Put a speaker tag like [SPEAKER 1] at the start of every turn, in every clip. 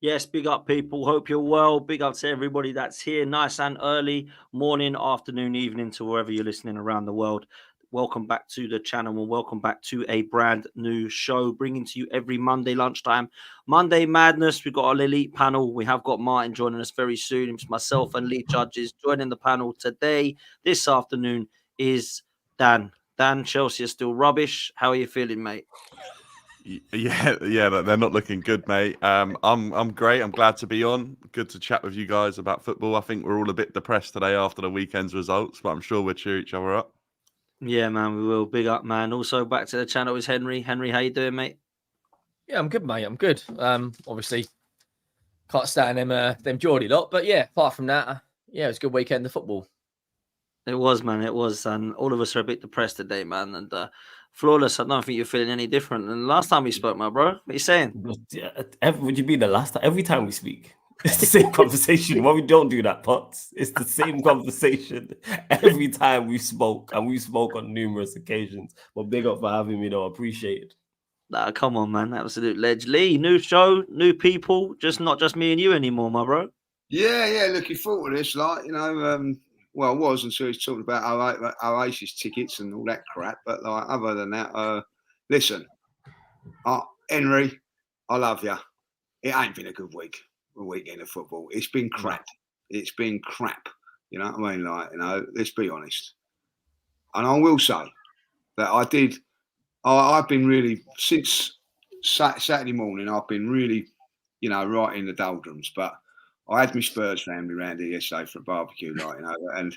[SPEAKER 1] Yes, big up, people. Hope you're well. Big up to everybody that's here. Nice and early morning, afternoon, evening to wherever you're listening around the world. Welcome back to the channel and welcome back to a brand new show, bringing to you every Monday lunchtime. Monday Madness. We've got our elite panel. We have got Martin joining us very soon. It's myself and Lee Judges joining the panel today. This afternoon is Dan. Dan, Chelsea is still rubbish. How are you feeling, mate?
[SPEAKER 2] Yeah, they're not looking good, mate. I'm great. I'm glad to be on. Good to chat with you guys about football. I think we're all a bit depressed today after the weekend's results, but I'm sure we'll cheer each other up.
[SPEAKER 1] Yeah, man, we will. Big up, man. Also, back to the channel is Henry. Henry, how you doing, mate?
[SPEAKER 3] Yeah, I'm good, mate. I'm good. Obviously, can't stand them Geordie lot, but yeah, apart from that, yeah, it was a good weekend of football.
[SPEAKER 1] It was, man. It was, and all of us are a bit depressed today, man. And Flawless, I don't think you're feeling any different than the last time we spoke, my bro. What are you saying?
[SPEAKER 4] Would you be the last time? Every time we speak, it's the same conversation. When we don't do that, Potts, it's the same conversation every time we spoke, and we spoke on numerous occasions. But big up for having me, though. Appreciate it.
[SPEAKER 1] Nah, come on, man. Absolute ledge. Lee, new show, new people, not just me and you anymore, my bro.
[SPEAKER 5] Yeah. Looking forward to this, well, I was until he's talking about Oasis tickets and all that crap. But other than that, listen, Henry, I love you. It ain't been a good weekend of football. It's been crap. It's been crap. You know what I mean? Let's be honest. And I will say that I've been really, since Saturday morning, I've been really, right in the doldrums. But I had my Spurs family around here yesterday for a barbecue night, and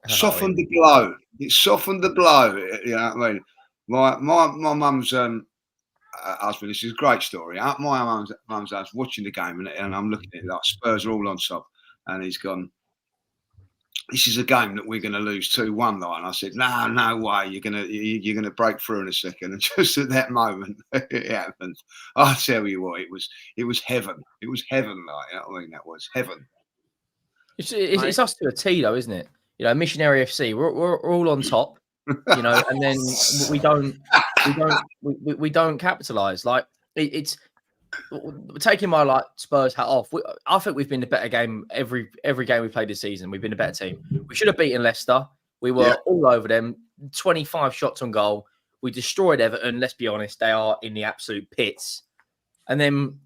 [SPEAKER 5] softened the blow. It softened the blow. You know what I mean? My mum's husband. This is a great story. My mum's house watching the game, and I'm looking at it like Spurs are all on top, and he's gone, this is a game that we're going to lose 2-1, and I said, no way, you're gonna break through in a second. And just at that moment, it happened. I tell you what, it was heaven. It was heaven, that was heaven.
[SPEAKER 3] It's us to a T, though, isn't it? Missionary FC, we're all on top, and then we don't capitalize. Like it's taking my Spurs hat off. I think we've been a better game every game we played this season. We've been a better team. We should have beaten Leicester. We were all over them. 25 shots on goal. We destroyed Everton. Let's be honest, they are in the absolute pits. And then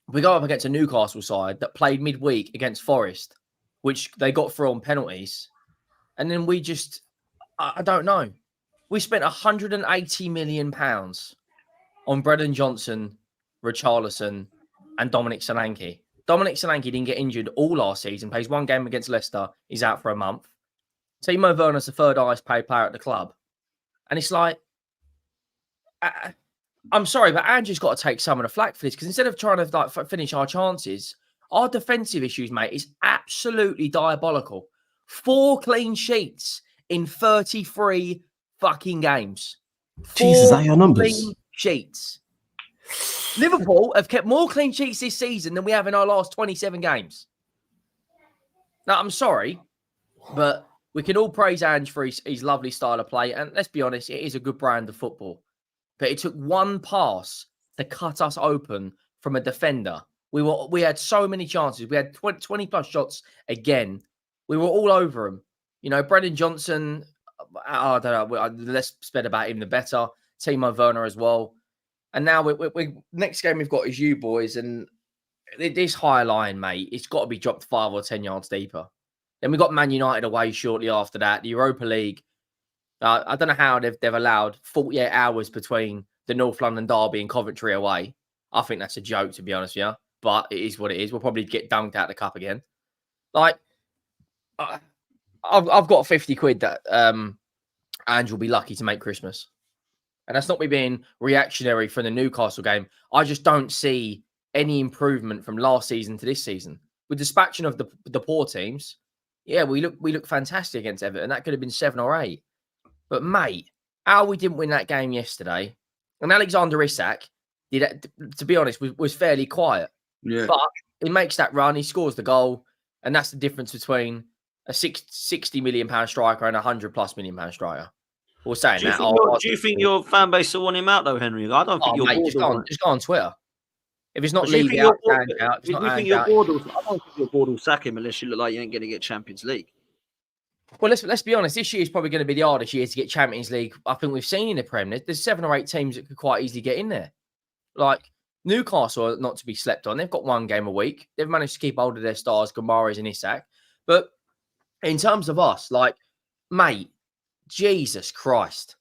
[SPEAKER 3] we go up against a Newcastle side that played midweek against Forest, which they got through on penalties. And then we just, I don't know. We spent £180 million on Brendan Johnson, Richarlison, and Dominic Solanke. Dominic Solanke didn't get injured all last season, plays one game against Leicester, he's out for a month. Timo Werner's the third highest paid player at the club. And it's like, I'm sorry, but Andrew's got to take some of the flack for this, because instead of trying to finish our chances, our defensive issues, mate, is absolutely diabolical. 4 clean sheets in 33 fucking games.
[SPEAKER 4] Jesus, are your numbers?
[SPEAKER 3] Clean sheets. Liverpool have kept more clean sheets this season than we have in our last 27 games. Now, I'm sorry, but we can all praise Ange for his lovely style of play. And let's be honest, it is a good brand of football. But it took one pass to cut us open from a defender. We had so many chances. We had 20 plus shots again. We were all over him. Brendan Johnson, I don't know, the less said about him, the better. Timo Werner as well. And now we next game we've got is you boys, and this high line, mate, it's got to be dropped 5 or 10 yards deeper. Then we got Man United away shortly after that. The Europa League. I don't know how they've allowed 48 hours between the North London derby and Coventry away. I think that's a joke, to be honest with you. But it is what it is. We'll probably get dunked out the cup again. I've got 50 quid that Ange will be lucky to make Christmas. And that's not me being reactionary from the Newcastle game. I just don't see any improvement from last season to this season. With dispatching of the poor teams, yeah, we look fantastic against Everton. That could have been 7 or 8. But, mate, how we didn't win that game yesterday, and Alexander Isak, to be honest, was fairly quiet.
[SPEAKER 5] Yeah.
[SPEAKER 3] But he makes that run, he scores the goal, and that's the difference between a £60 million striker and a £100+ million striker. We're saying that.
[SPEAKER 1] Do you think your fan base will want him out, though, Henry? I don't think you're
[SPEAKER 3] mate, just go on Twitter. If it's not
[SPEAKER 1] Do you
[SPEAKER 3] leave
[SPEAKER 1] think
[SPEAKER 3] out,
[SPEAKER 1] you're
[SPEAKER 3] Ange out. If it's
[SPEAKER 1] do
[SPEAKER 3] not
[SPEAKER 1] you think
[SPEAKER 3] Ange
[SPEAKER 1] you're
[SPEAKER 3] out.
[SPEAKER 1] bored? I don't think you're bored will sack him unless you look like you ain't going to get Champions League.
[SPEAKER 3] Well, let's be honest. This year is probably going to be the hardest year to get Champions League. I think we've seen in the Prem. There's 7 or 8 teams that could quite easily get in there. Like Newcastle are not to be slept on. They've got 1 game a week. They've managed to keep hold of their stars, Gamares and Isak. But in terms of us, like, mate, Jesus Christ.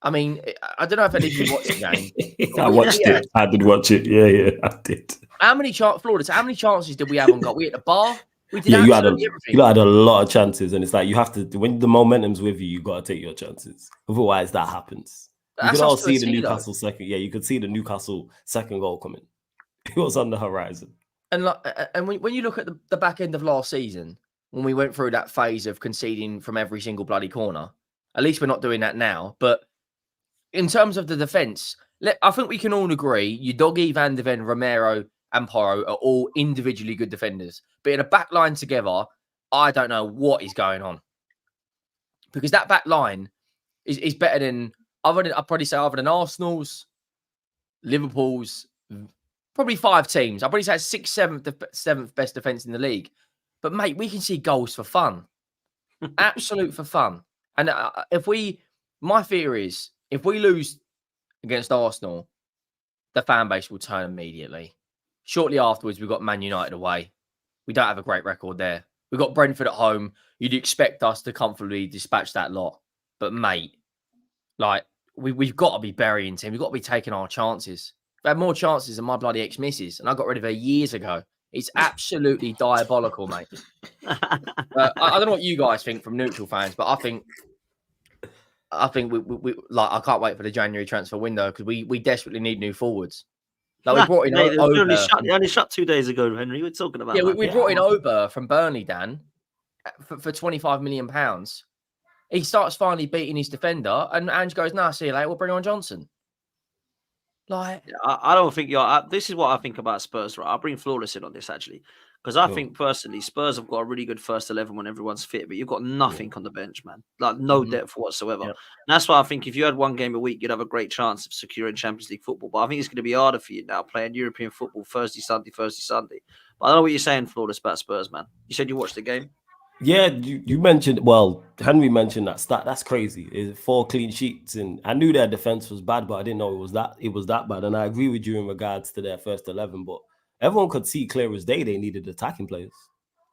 [SPEAKER 3] I mean, I don't know if any of you watched the game.
[SPEAKER 4] I watched it. I did watch it. Yeah, I did.
[SPEAKER 3] How many chances did we have on goal? We hit the bar. We did
[SPEAKER 4] Yeah,
[SPEAKER 3] absolutely everything.
[SPEAKER 4] you had a lot of chances, and it's like you have to, when the momentum's with you, you got to take your chances. Otherwise, that happens. You could all see the Newcastle second. Yeah, you could see the Newcastle second goal coming. It was on the horizon.
[SPEAKER 3] And when you look at the back end of last season, when we went through that phase of conceding from every single bloody corner, at least we're not doing that now. But in terms of the defence, I think we can all agree Udogie, Van de Ven, Romero, and Porro are all individually good defenders. But in a back line together, I don't know what is going on. Because that back line is better than, I'd probably say, other than Arsenal's, Liverpool's, probably 5 teams. I'd probably say 6th, 7th best defence in the league. But, mate, we can see goals for fun. Absolute for fun. And my fear is, if we lose against Arsenal, the fan base will turn immediately. Shortly afterwards, we've got Man United away. We don't have a great record there. We've got Brentford at home. You'd expect us to comfortably dispatch that lot. But, mate, like, we've got to be burying teams. We've got to be taking our chances. We've had more chances than my bloody ex-missus, and I got rid of her years ago. It's absolutely diabolical, mate. I don't know what you guys think from neutral fans, but I think we like, I can't wait for the January transfer window because we desperately need new forwards. Like, we brought in
[SPEAKER 1] only shut 2 days ago, Henry. We're talking about.
[SPEAKER 3] Yeah, we brought in Ober from Burnley, Dan, for £25 million. He starts finally beating his defender, and Ange goes, "Nah, see you later. We'll bring on Johnson." Like,
[SPEAKER 1] I don't think you're. This is what I think about Spurs, right? I'll bring Flawless in on this actually, because I think personally Spurs have got a really good first 11 when everyone's fit, but you've got nothing on the bench, man. Like no depth whatsoever. And that's why I think if you had 1 game a week, you'd have a great chance of securing Champions League football. But I think it's going to be harder for you now playing European football Thursday, Sunday. But I don't know what you're saying, Flawless, about Spurs, man. You said you watched the game.
[SPEAKER 4] Yeah, you mentioned, well, Henry mentioned that stat. That's crazy. It's 4 clean sheets, and I knew their defense was bad, but I didn't know it was that bad. And I agree with you in regards to their first 11, but everyone could see clear as day they needed attacking players.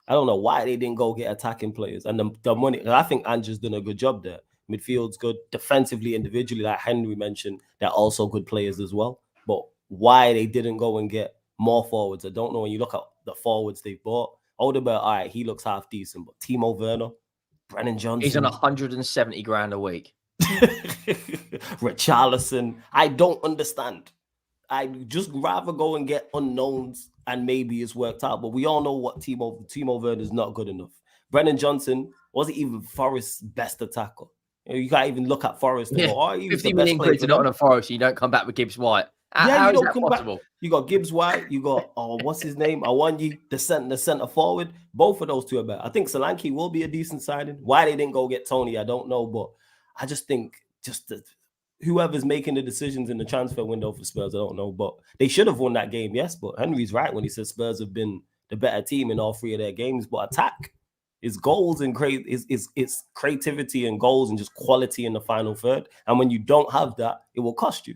[SPEAKER 4] I don't know why they didn't go get attacking players. And the money, I think Ange's done a good job there. Midfield's good. Defensively, individually, like Henry mentioned, they're also good players as well. But why they didn't go and get more forwards, I don't know. When you look at the forwards they bought, Odegaard, all right, he looks half decent, but Timo Werner, Brennan Johnson.
[SPEAKER 3] He's on 170 grand a week.
[SPEAKER 4] Richarlison, I don't understand. I'd just rather go and get unknowns and maybe it's worked out. But we all know what Timo Werner is not good enough. Brennan Johnson wasn't even Forest's best attacker. You can't even look at Forest and go, oh, he was
[SPEAKER 3] 50
[SPEAKER 4] the best
[SPEAKER 3] million
[SPEAKER 4] player
[SPEAKER 3] quid to not on a Forest, you don't come back with Gibbs White. How is that possible?
[SPEAKER 4] You got Gibbs White, you got what's his name? Awanyi, the center forward. Both of those two are better. I think Solanke will be a decent signing. Why they didn't go get Tony, I don't know, but I just think whoever's making the decisions in the transfer window for Spurs, I don't know, but they should have won that game, yes. But Henry's right when he says Spurs have been the better team in all 3 of their games. But attack is goals and it's creativity and goals and just quality in the final third. And when you don't have that, it will cost you.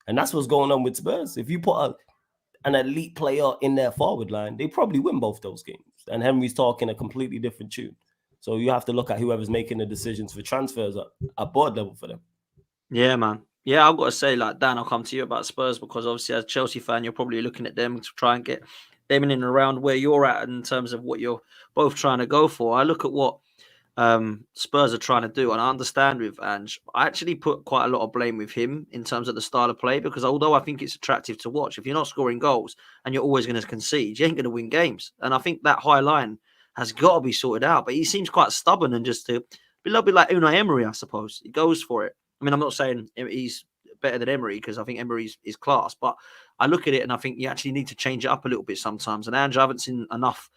[SPEAKER 4] And that's what's going on with Spurs. If you put an elite player in their forward line, they probably win both those games. And Henry's talking a completely different tune. So you have to look at whoever's making the decisions for transfers at board level for them.
[SPEAKER 1] Yeah, man. Yeah, I've got to say, like, Dan, I'll come to you about Spurs because obviously as a Chelsea fan, you're probably looking at them to try and get them in and around where you're at in terms of what you're both trying to go for. I look at what Spurs are trying to do, and I understand with Ange. I actually put quite a lot of blame with him in terms of the style of play because although I think it's attractive to watch, if you're not scoring goals and you're always going to concede, you ain't going to win games. And I think that high line has got to be sorted out. But he seems quite stubborn and just to be a little bit like Unai Emery, I suppose. He goes for it. I mean, I'm not saying he's better than Emery because I think Emery is class, but I look at it and I think you actually need to change it up a little bit sometimes. And Ange, I haven't seen enough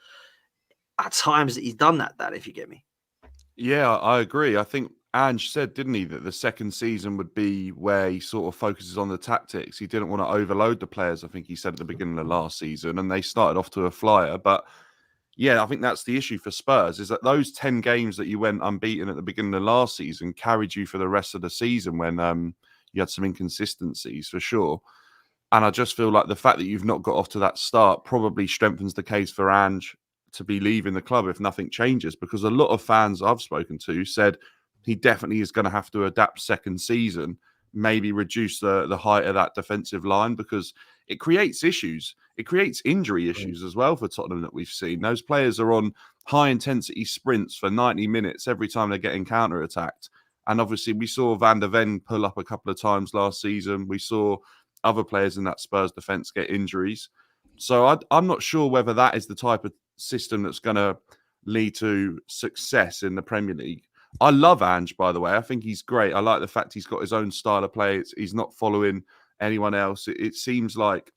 [SPEAKER 1] at times that he's done that, if you get me.
[SPEAKER 2] Yeah, I agree. I think Ange said, didn't he, that the second season would be where he sort of focuses on the tactics. He didn't want to overload the players, I think he said at the beginning of last season, and they started off to a flyer. But yeah, I think that's the issue for Spurs, is that those 10 games that you went unbeaten at the beginning of last season carried you for the rest of the season when you had some inconsistencies for sure. And I just feel like the fact that you've not got off to that start probably strengthens the case for Ange to be leaving the club if nothing changes, because a lot of fans I've spoken to said he definitely is going to have to adapt second season, maybe reduce the height of that defensive line, because it creates issues. It creates injury issues as well for Tottenham that we've seen. Those players are on high-intensity sprints for 90 minutes every time they're getting counter-attacked. And obviously we saw Van der Ven pull up a couple of times last season. We saw other players in that Spurs defence get injuries. So I'm not sure whether that is the type of system that's going to lead to success in the Premier League. I love Ange, by the way. I think he's great. I like the fact he's got his own style of play. He's not following anyone else. It seems like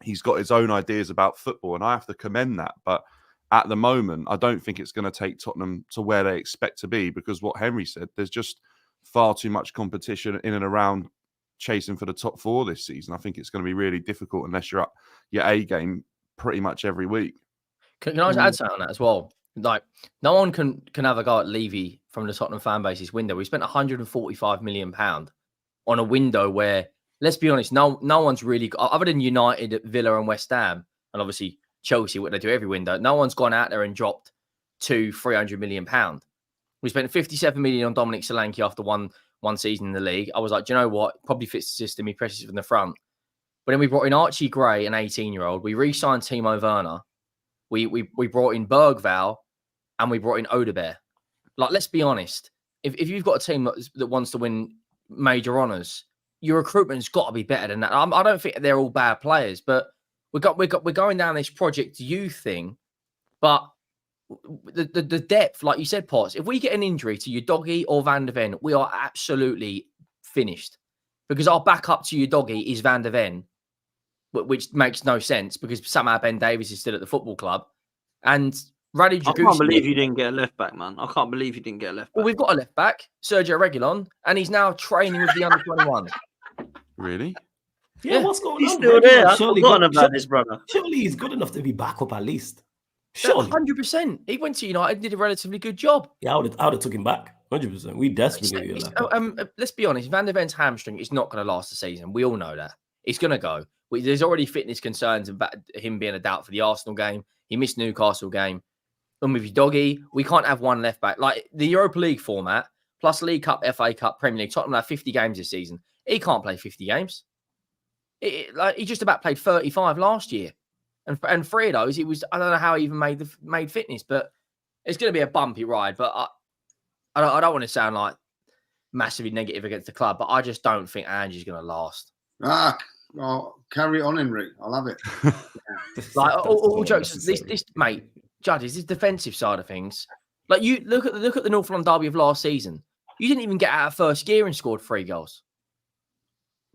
[SPEAKER 2] he's got his own ideas about football, and I have to commend that. But at the moment, I don't think it's going to take Tottenham to where they expect to be, because what Henry said, there's just far too much competition in and around chasing for the top four this season. I think it's going to be really difficult unless you're up your A game pretty much every week.
[SPEAKER 3] Can I just add something on that as well? Like, no one can have a go at Levy from the Tottenham fan base's window. We spent £145 million on a window where, let's be honest, no one's really, other than United, Villa and West Ham, and obviously Chelsea, what they do every window, no one's gone out there and dropped £200-300 million. We spent 57 million on Dominic Solanke after one season in the league. I was like, do you know what? Probably fits the system. He presses from the front. But then we brought in Archie Gray, an 18-year-old. We re-signed Timo Werner. We brought in Bergvall, and we brought in Odebear. Like, let's be honest. If you've got a team that wants to win major honours, your recruitment's got to be better than that. I don't think they're all bad players, but we're going down this Project Youth thing. But the depth, like you said, Potts, if we get an injury to Udogie or Van der Ven, we are absolutely finished, because our backup to Udogie is Van der Ven, which makes no sense because somehow Ben Davies is still at the football club. And Radic
[SPEAKER 1] I can't believe you didn't get a left back, man. I can't believe you didn't get a left back.
[SPEAKER 3] Well, we've got a left back, Sergio Reguilon, and he's now training with the under-21.
[SPEAKER 2] Really?
[SPEAKER 4] Yeah, what's going
[SPEAKER 1] He's
[SPEAKER 4] on?
[SPEAKER 1] still there. I've
[SPEAKER 4] Surely
[SPEAKER 1] forgotten about this, brother.
[SPEAKER 4] Surely he's good enough to be back up at least. Surely.
[SPEAKER 3] 100%. He went to United and did a relatively good job.
[SPEAKER 4] Yeah, I would have took him back. 100%. We desperately need a left back.
[SPEAKER 3] Let's be honest. Van der Ven's hamstring is not going to last the season. We all know that. It's going to go. There's already fitness concerns about him being a doubt for the Arsenal game. He missed Newcastle game. And with Udogie, we can't have one left back. Like the Europa League format, plus League Cup, FA Cup, Premier League, Tottenham have 50 games this season. He can't play 50 games. He just about played 35 last year. And 3 of those, I don't know how he even made fitness, but it's going to be a bumpy ride. But I don't want to sound like massively negative against the club, but I just don't think Ange's going to last.
[SPEAKER 5] Well, carry on, Henry. I love it.
[SPEAKER 3] Like all jokes, this mate, judges, this defensive side of things. Like you look at the North London derby of last season. You didn't even get out of first gear and scored 3 goals.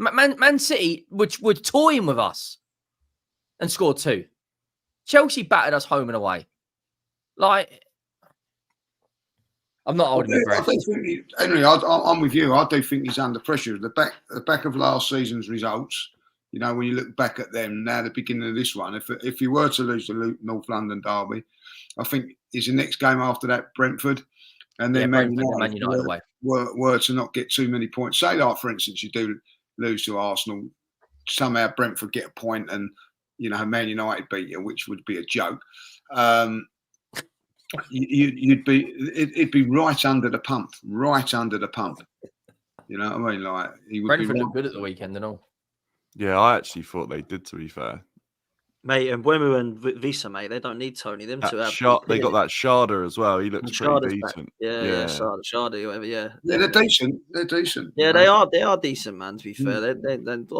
[SPEAKER 3] Man City would toying with us and scored 2. Chelsea battered us home and away. Like, I'm not holding my breath.
[SPEAKER 5] Henry, I'm with you. I do think he's under pressure. The back of last season's results, you know, when you look back at them now, the beginning of this one, if you were to lose the North London derby, I think is the next game after that Brentford, and then Man United were to not get too many points. Say, like for instance, you do lose to Arsenal, somehow Brentford get a point, and you know Man United beat you, which would be a joke. It'd be right under the pump. You know what I mean? Like he would
[SPEAKER 3] Brentford
[SPEAKER 5] be
[SPEAKER 3] looked good at the weekend and all.
[SPEAKER 2] Yeah, I actually thought they did, to be fair.
[SPEAKER 1] Mate, and Wemu and Visa, mate, they don't need Tony. Them two have.
[SPEAKER 2] They got that Sharder as well. He looks pretty decent.
[SPEAKER 1] Yeah, Sharder, whatever. Yeah,
[SPEAKER 5] they're decent. They're decent.
[SPEAKER 1] Yeah, they are decent, man. To be fair,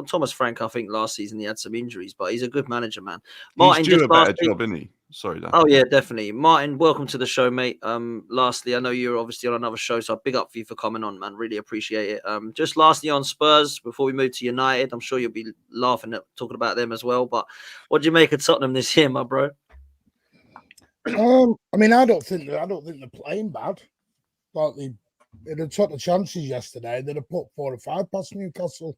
[SPEAKER 1] Thomas Frank, I think last season he had some injuries, but he's a good manager, man. Martin,
[SPEAKER 2] he's due a better job, isn't he? Sorry, Dan.
[SPEAKER 1] Oh yeah, definitely. Martin, welcome to the show, mate. Lastly, I know you're obviously on another show, so big up for you for coming on, man. Really appreciate it. Just lastly on Spurs before we move to United, I'm sure you'll be laughing at talking about them as well. But what do you make of Tottenham this year, my bro?
[SPEAKER 6] I mean, I don't think they're playing bad. Like They'd have took the chances yesterday. They'd have put 4 or 5 past Newcastle.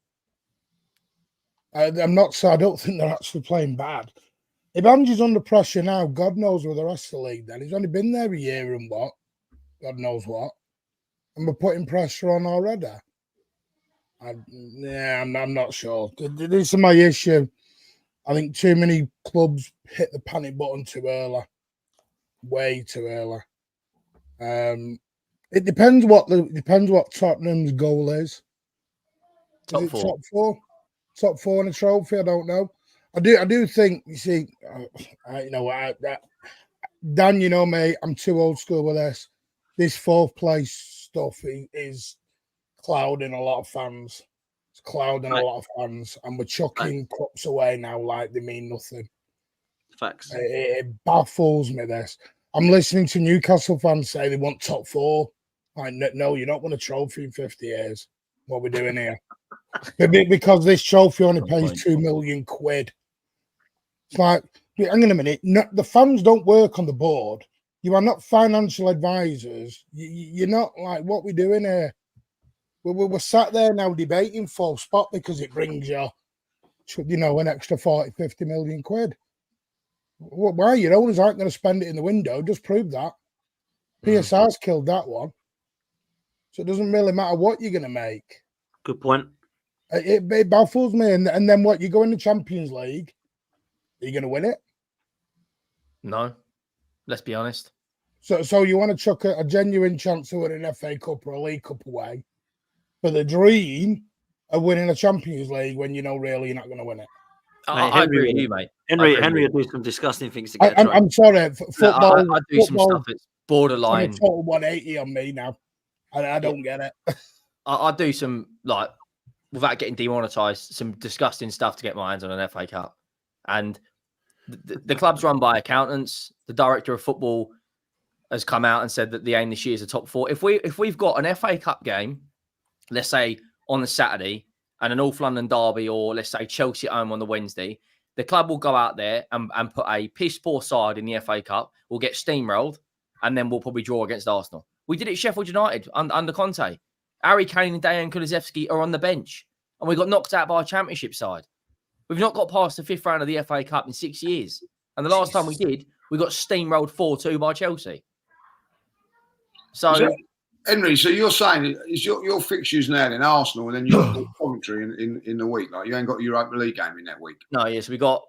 [SPEAKER 6] I don't think they're actually playing bad. If Angie's under pressure now, God knows where the rest of the league then. He's only been there a year and what? God knows what. And we're putting pressure on already. I'm not sure. This is my issue. I think too many clubs hit the panic button too early. Way too early. It depends what Tottenham's goal is.
[SPEAKER 3] Top
[SPEAKER 6] is it
[SPEAKER 3] 4.
[SPEAKER 6] Top 4? Top 4 in a trophy? I don't know. I do think, you see, Dan, you know me, I'm too old school with this. This 4th place stuff is clouding a lot of fans. It's clouding a lot of fans, and we're chucking cups away now like they mean nothing.
[SPEAKER 1] Facts.
[SPEAKER 6] It baffles me, this. I'm listening to Newcastle fans say they want top 4. Like, no, you're not won a trophy in 50 years. What we're doing here. Because this trophy only pays 2 million quid. It's like, hang on a minute. No, the fans don't work on the board. You are not financial advisors. You're not like, what we're doing here. We're sat there now debating 4th spot because it brings you, an extra 40, 50 million quid. Why? Your owners aren't going to spend it in the window. Just prove that. PSR's killed that one. So it doesn't really matter what you're going to make.
[SPEAKER 1] Good point.
[SPEAKER 6] It baffles me. And then what? You go in the Champions League. Are you going to win it?
[SPEAKER 3] No. Let's be honest.
[SPEAKER 6] So you want to chuck a genuine chance of winning an FA Cup or a League Cup away for the dream of winning a Champions League when you know really you're not going to win it.
[SPEAKER 3] I agree with you, mate.
[SPEAKER 1] Henry will do some disgusting things to get
[SPEAKER 6] I'm sorry. Football.
[SPEAKER 3] I do some stuff that's borderline.
[SPEAKER 6] It's total 180 on me now. I don't get it.
[SPEAKER 3] I do some, like, without getting demonetized, some disgusting stuff to get my hands on an FA Cup. And the club's run by accountants. The director of football has come out and said that the aim this year is a top 4. If we've got an FA Cup game, let's say on the Saturday, and a North London derby, or let's say Chelsea at home on the Wednesday, the club will go out there and put a piss poor side in the FA Cup. We'll get steamrolled, and then we'll probably draw against Arsenal. We did it at Sheffield United under Conte. Harry Kane and Dejan Kulusevski are on the bench, and we got knocked out by a Championship side. We've not got past the 5th round of the FA Cup in 6 years. And the last time we did, we got steamrolled 4-2 by Chelsea. So,
[SPEAKER 5] Henry, so you're saying is your fixtures now in Arsenal, and then you've got Coventry in the week? Like, you ain't got a Europa League game in that week?
[SPEAKER 3] No, yes, we got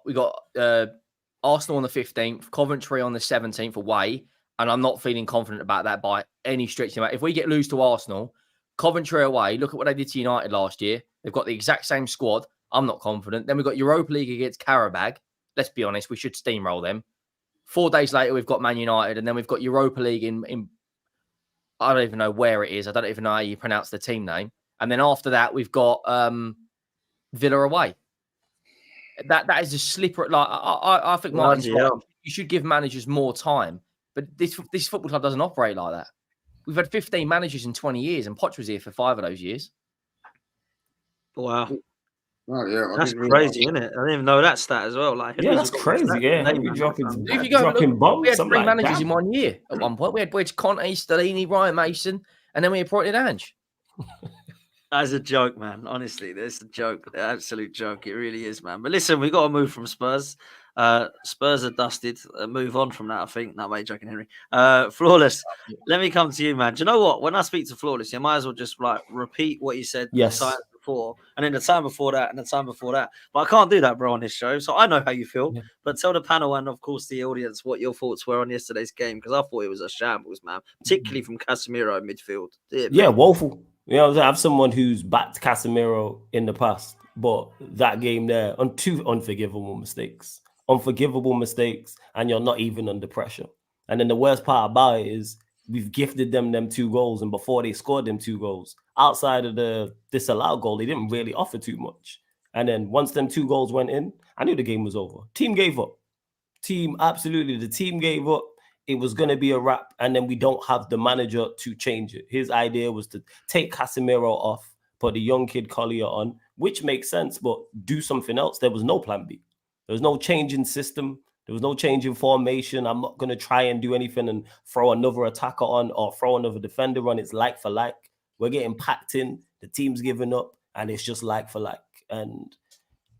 [SPEAKER 3] Arsenal on the 15th, Coventry on the 17th away, and I'm not feeling confident about that by any stretch of it. If we get lose to Arsenal, Coventry away, look at what they did to United last year. They've got the exact same squad. I'm not confident. Then we've got Europa League against Qarabag. Let's be honest, we should steamroll them. 4 days later, we've got Man United, and then we've got Europa League in I don't even know where it is. I don't even know how you pronounce the team name. And then after that, we've got Villa away. That is a slippery. Like I think Martin's right. You should give managers more time. But this football club doesn't operate like that. We've had 15 managers in 20 years, and Poch was here for 5 of those years.
[SPEAKER 1] Wow.
[SPEAKER 5] Oh yeah,
[SPEAKER 1] that's crazy, isn't it? I didn't even know that stat as well. Like,
[SPEAKER 4] yeah, that's crazy. Yeah, you dropping bombs.
[SPEAKER 3] We had 3 managers in 1 year. At one point, we had Conte, Stellini, Ryan Mason, and then we appointed Ange.
[SPEAKER 1] That's a joke, man. Honestly, that's a joke. An absolute joke. It really is, man. But listen, we got to move from Spurs. Spurs are dusted. Move on from that, I think. No, mate, joking, Henry. Flawless. Let me come to you, man. Do you know what? When I speak to Flawless, you might as well just like repeat what you said.
[SPEAKER 4] Yes.
[SPEAKER 1] Before, and then the time before that, and the time before that. But I can't do that, bro, on this show. So I know how you feel. Yeah. But tell the panel and, of course, the audience what your thoughts were on yesterday's game, because I thought it was a shambles, man. Particularly from Casemiro in midfield.
[SPEAKER 4] Yeah, woeful. You know, I have someone who's backed Casemiro in the past, but that game there on 2 unforgivable mistakes, and you're not even under pressure. And then the worst part about it is we've gifted them 2 goals, and before they scored them 2 goals, outside of the disallowed goal, they didn't really offer too much. And then once them 2 goals went in, I knew the game was over. Team gave up. The team gave up. It was going to be a wrap, and then we don't have the manager to change it. His idea was to take Casemiro off, put the young kid Collier on, which makes sense, but do something else. There was no plan B. There was no change in system. There was no change in formation. I'm not going to try and do anything and throw another attacker on or throw another defender on. It's like for like. We're getting packed in. The team's giving up, and it's just like for like. And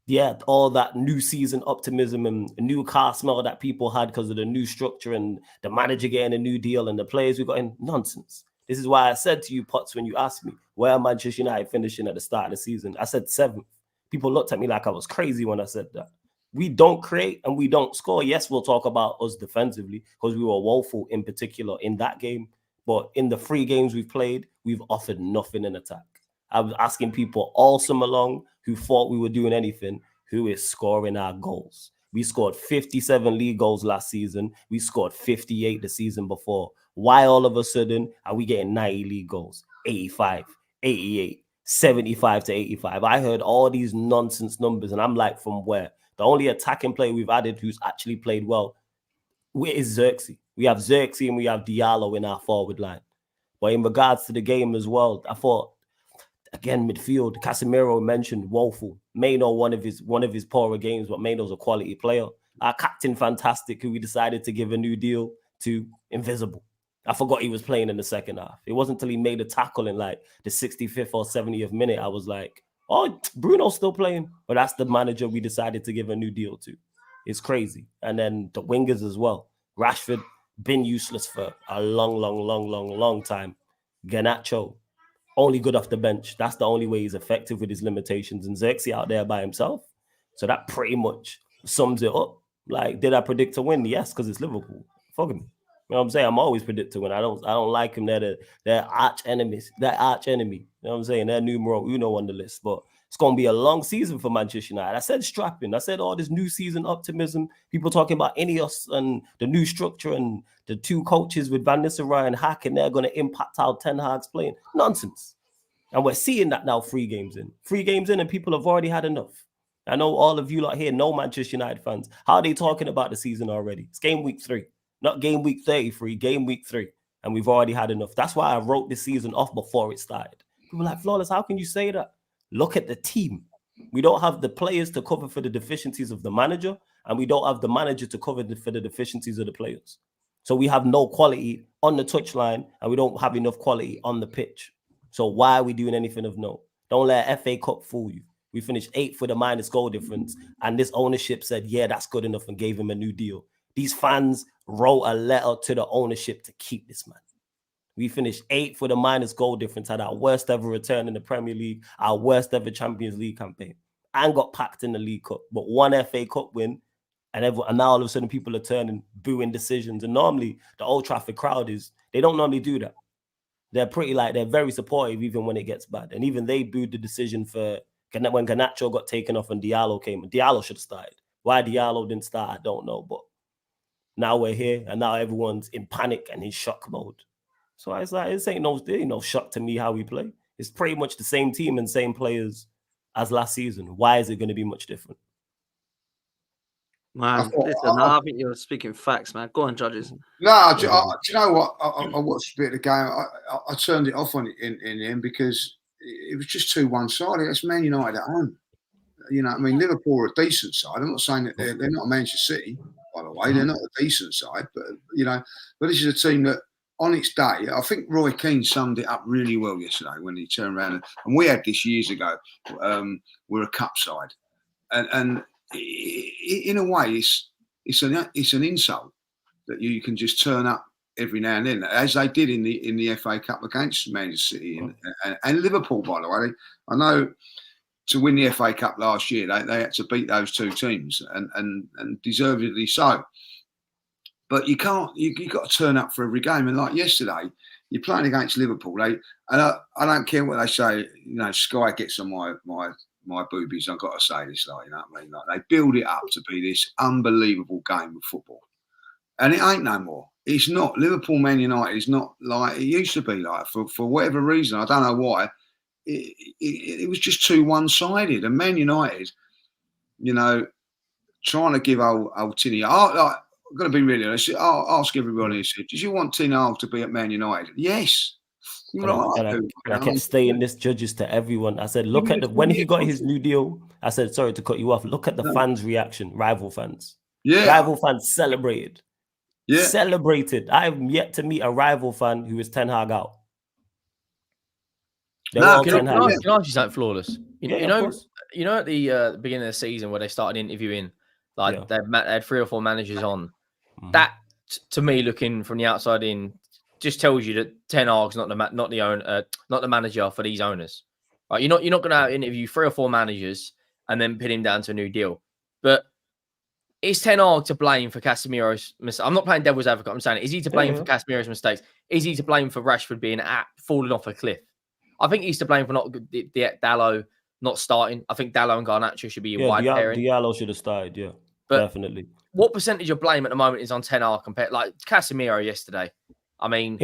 [SPEAKER 4] yeah, all that new season optimism and new car smell that people had because of the new structure and the manager getting a new deal and the players we got in, nonsense. This is why I said to you, Potts, when you asked me, where am Manchester United finishing at the start of the season? I said 7th. People looked at me like I was crazy when I said that. We don't create and we don't score. Yes, we'll talk about us defensively because we were woeful in particular in that game. But in the 3 games we've played, we've offered nothing in attack. I was asking people all summer long who thought we were doing anything, who is scoring our goals. We scored 57 league goals last season. We scored 58 the season before. Why all of a sudden are we getting 90 league goals, 85, 88, 75 to 85? I heard all these nonsense numbers, and I'm like, from where? The only attacking player we've added who's actually played well is Xerxes. We have Xerxes and we have Diallo in our forward line. But in regards to the game as well, I thought, again, midfield, Casemiro mentioned woeful. Maino, one of his poorer games, but Maino's a quality player. Our captain, fantastic, who we decided to give a new deal to, invisible. I forgot he was playing in the second half. It wasn't until he made a tackle in like the 65th or 70th minute, I was like, oh, Bruno's still playing. But that's the manager we decided to give a new deal to. It's crazy. And then the wingers as well. Rashford, been useless for a long time. Garnacho, only good off the bench. That's the only way he's effective with his limitations. And Xerxes out there by himself. So that pretty much sums it up. Like, did I predict to win? Yes, because it's Liverpool. Fuck him. You know what I'm saying? I'm always predict to win. I don't like him. They're arch enemies. They're arch enemy. You know what I'm saying? They're numero uno on the list. But it's going to be a long season for Manchester United. I said strapping. I said all this new season optimism. People talking about Ineos and the new structure and the 2 coaches with Van Nistelrooy and Hack, and they're going to impact how Ten Hag's playing. Nonsense. And we're seeing that now 3 games in. 3 games in, and people have already had enough. I know all of you lot here know Manchester United fans. How are they talking about the season already? It's game week 3, not game week 33, game week 3. And we've already had enough. That's why I wrote this season off before it started. People are like, Flawless, how can you say that? Look at the team. We don't have the players to cover for the deficiencies of the manager, and we don't have the manager to cover for the deficiencies of the players. So we have no quality on the touchline, and we don't have enough quality on the pitch. So why are we doing anything of note? Don't let FA Cup fool you. We finished 8th with a minus goal difference, and this ownership said, yeah, that's good enough, and gave him a new deal. These fans wrote a letter to the ownership to keep this man. We finished 8th with a minus goal difference, had our worst ever return in the Premier League, our worst ever Champions League campaign, and got packed in the League Cup. But 1 FA Cup win, and now all of a sudden people are turning, booing decisions. And normally the Old Trafford crowd they don't normally do that. They're very supportive even when it gets bad. And even they booed the decision for when Garnacho got taken off and Diallo came. And Diallo should have started. Why Diallo didn't start, I don't know. But now we're here, and now everyone's in panic and in shock mode. So it's like, it ain't no shock to me how we play. It's pretty much the same team and same players as last season. Why is it going to be much different?
[SPEAKER 1] Man, listen, I think you're speaking facts, man. Go on, judges.
[SPEAKER 5] No, do you know what? I watched a bit of the game. I turned it off on it in the end because it was just too one-sided. It's Man United at home. You know, I mean, Liverpool are a decent side. I'm not saying that they're not Manchester City, by the way. They're not a decent side, but this is a team that, on its day, I think Roy Keane summed it up really well yesterday when he turned around. And we had this years ago. We're a cup side. And in a way, it's an insult that you can just turn up every now and then, as they did in the FA Cup against Manchester City and Liverpool, by the way. I know to win the FA Cup last year, they had to beat those 2 teams and deservedly so. But you got to turn up for every game. And like yesterday, you're playing against Liverpool. I don't care what they say. You know, Sky gets on my boobies. I've got to say this, like, you know what I mean? Like, they build it up to be this unbelievable game of football, and it ain't no more. It's not. Liverpool, Man United is not like it used to be. Like for whatever reason, I don't know why. It was just too one-sided. And Man United, you know, trying to give old Tinny. I'm going to be really honest. I'll ask everybody. Did you want Ten Hag to be at Man United? Yes.
[SPEAKER 4] I kept saying this, judges, to everyone. I said, look at when he got his new deal. I said, sorry to cut you off. Look at the fans' reaction, rival fans.
[SPEAKER 5] Yeah.
[SPEAKER 4] Rival fans celebrated.
[SPEAKER 5] Yeah.
[SPEAKER 4] Celebrated. I've yet to meet a rival fan who is Ten Hag out. They're
[SPEAKER 5] No,
[SPEAKER 4] all
[SPEAKER 5] can
[SPEAKER 4] Ten
[SPEAKER 5] I-
[SPEAKER 4] Hag.
[SPEAKER 3] Can
[SPEAKER 5] yeah.
[SPEAKER 3] I ask you something flawless?
[SPEAKER 4] Yeah, of course.
[SPEAKER 3] You know, at the beginning of the season where they started interviewing, like
[SPEAKER 4] Yeah.
[SPEAKER 3] they had 3 or 4 managers on.
[SPEAKER 4] Mhm.
[SPEAKER 3] That to me, looking from the outside in, just tells you that Ten Hag's not the manager for these owners. Right? You're not going to interview 3 or 4 managers and then pin him down to a new deal. But is Ten Hag to blame for Casemiro's mistake? I'm not playing devil's advocate. I'm saying, is he to blame for Casemiro's mistakes? Is he to blame for Rashford being falling off a cliff? I think he's to blame for not Dalot not starting. I think Dalot and Garnacho should be a wide pairing.
[SPEAKER 4] Diallo should have started. Yeah,
[SPEAKER 3] But
[SPEAKER 4] definitely.
[SPEAKER 3] what percentage of blame at the moment is on Ten Hag compared, like Casemiro yesterday? I mean,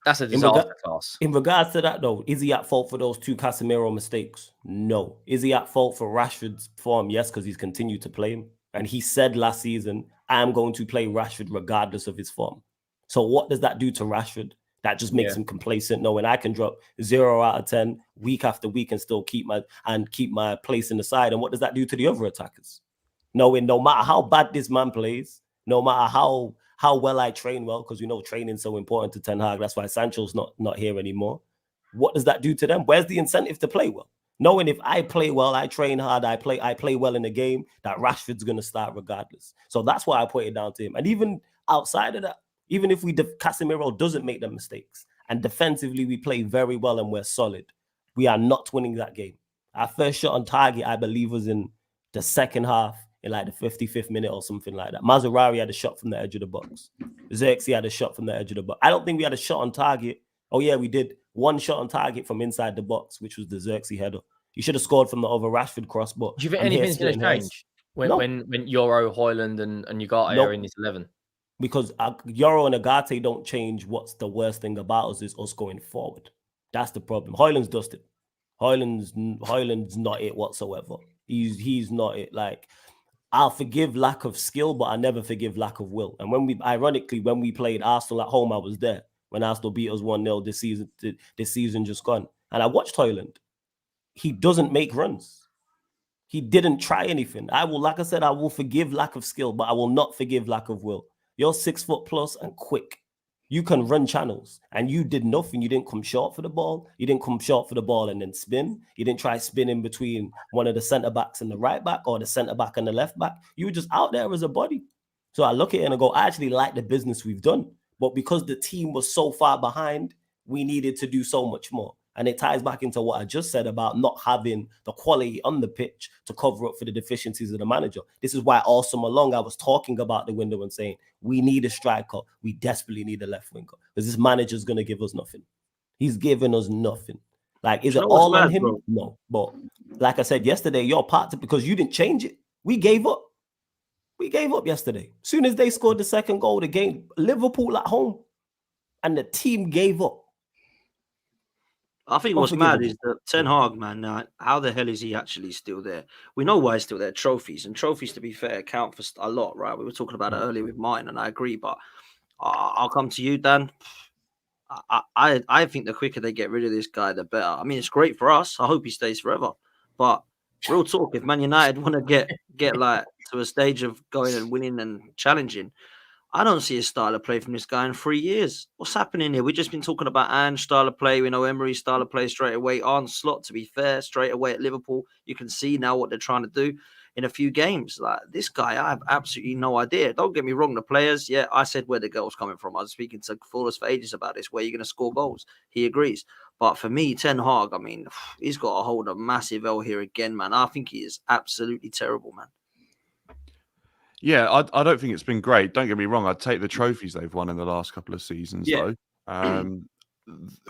[SPEAKER 3] that's a disaster class.
[SPEAKER 4] In regards to that, though, is he at fault for those 2 Casemiro mistakes? No. Is he at fault for Rashford's form? Yes, because he's continued to play him. And he said last season, I am going to play Rashford regardless of his form. So what does that do to Rashford? That just makes him complacent, knowing I can drop 0 out of 10 week after week and still keep my place in the side. And what does that do to the other attackers? Knowing no matter how bad this man plays, no matter how well I train well, because we know training's so important to Ten Hag. That's why Sancho's not here anymore. What does that do to them? Where's the incentive to play well? Knowing if I play well, I train hard, I play well in the game, that Rashford's going to start regardless. So that's why I put it down to him. And even outside of that, even if Casemiro doesn't make the mistakes and defensively we play very well and we're solid, we are not winning that game. Our first shot on target, I believe, was in the second half in like the 55th minute or something like that. Mazraoui had a shot from the edge of the box. Xerxes had a shot from the edge of the box. I don't think we had a shot on target. Oh, yeah, we did. 1 shot on target from inside the box, which was the Xerxes header. You should have scored from the other Rashford cross. But
[SPEAKER 3] do you think anything's going to change when Euro, Haaland and Ugarte are in this 11?
[SPEAKER 4] Because Euro and Ugarte don't change. What's the worst thing about us is us going forward. That's the problem. Haaland's dusted. Haaland's not it whatsoever. He's not it. Like, I'll forgive lack of skill, but I never forgive lack of will. And when we played Arsenal at home, I was there when Arsenal beat us 1-0 this season just gone. And I watched Haaland. He doesn't make runs. He didn't try anything. I will forgive lack of skill, but I will not forgive lack of will. You're 6 foot plus and quick. You can run channels, and you did nothing. You didn't come short for the ball. You didn't come short for the ball and then spin. You didn't try spinning between one of the centre backs and the right back or the centre back and the left back. You were just out there as a body. So I look at it and I go, I actually like the business we've done. But because the team was so far behind, we needed to do so much more. And it ties back into what I just said about not having the quality on the pitch to cover up for the deficiencies of the manager. This is why all summer long I was talking about the window and saying, we need a striker. We desperately need a left winger. Because this manager's going to give us nothing. He's giving us nothing. Like, is it all on him? Bro? No. But like I said yesterday, you're part of it because you didn't change it. We gave up. We gave up yesterday. As soon as they scored the second goal of the game, Liverpool at home, and the team gave up.
[SPEAKER 1] I think what's mad is that Ten Hag, man, how the hell is he actually still there? We know why he's still there. Trophies. And trophies, to be fair, count for a lot, right? We were talking about it earlier with mine, and I agree. But I'll come to you, Dan. I think the quicker they get rid of this guy, the better. I mean, it's great for us. I hope he stays forever. But real talk, if Man United want to get like to a stage of going and winning and challenging, I don't see a style of play from this guy in 3 years. What's happening here? We've just been talking about Ange's style of play. We know Emery's style of play straight away. Arne Slot, to be fair, straight away at Liverpool. You can see now what they're trying to do in a few games. Like this guy, I have absolutely no idea. Don't get me wrong, the players, yeah, I said where the goal's coming from. I was speaking to Flawless for ages about this, where you're going to score goals. He agrees. But for me, Ten Hag, I mean, he's got to hold a massive L here again, man. I think he is absolutely terrible, man.
[SPEAKER 2] Yeah, I don't think it's been great. Don't get me wrong. I'd take the trophies they've won in the last couple of seasons, though.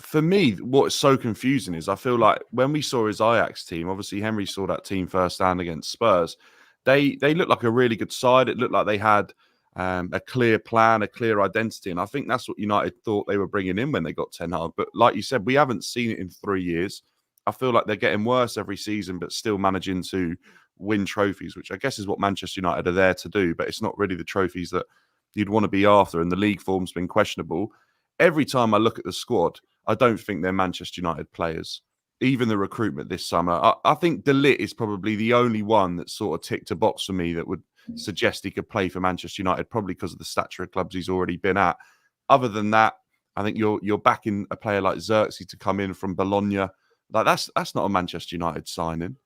[SPEAKER 2] For me, what's so confusing is I feel like when we saw his Ajax team, obviously Henry saw that team firsthand against Spurs. They looked like a really good side. It looked like they had a clear plan, a clear identity. And I think that's what United thought they were bringing in when they got Ten Hag. But like you said, we haven't seen it in 3 years. I feel like they're getting worse every season, but still managing to win trophies, which I guess is what Manchester United are there to do, but it's not really the trophies that you'd want to be after, and the league form's been questionable. Every time I look at the squad, I don't think they're Manchester United players. Even the recruitment this summer, I think De Ligt is probably the only one that sort of ticked a box for me that would suggest he could play for Manchester United, probably because of the stature of clubs he's already been at. Other than that, I think you're backing a player like Xerxes to come in from Bologna. Like that's not a Manchester United signing.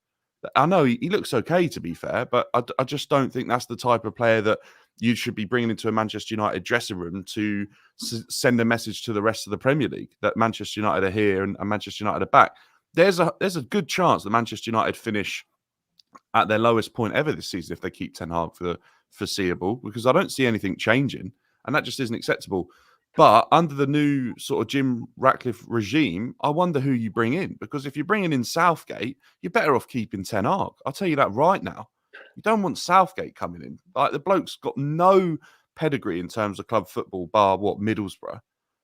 [SPEAKER 2] I know he looks okay, to be fair, but I just don't think that's the type of player that you should be bringing into a Manchester United dressing room to send a message to the rest of the Premier League that Manchester United are here and Manchester United are back. There's a good chance that Manchester United finish at their lowest point ever this season if they keep Ten Hag for the foreseeable, because I don't see anything changing, and that just isn't acceptable. But under the new sort of Jim Ratcliffe regime, I wonder who you bring in, because if you're bringing in Southgate, you're better off keeping Ten Hag. I'll tell you that right now. You don't want Southgate coming in. Like, the bloke's got no pedigree in terms of club football, bar Middlesbrough.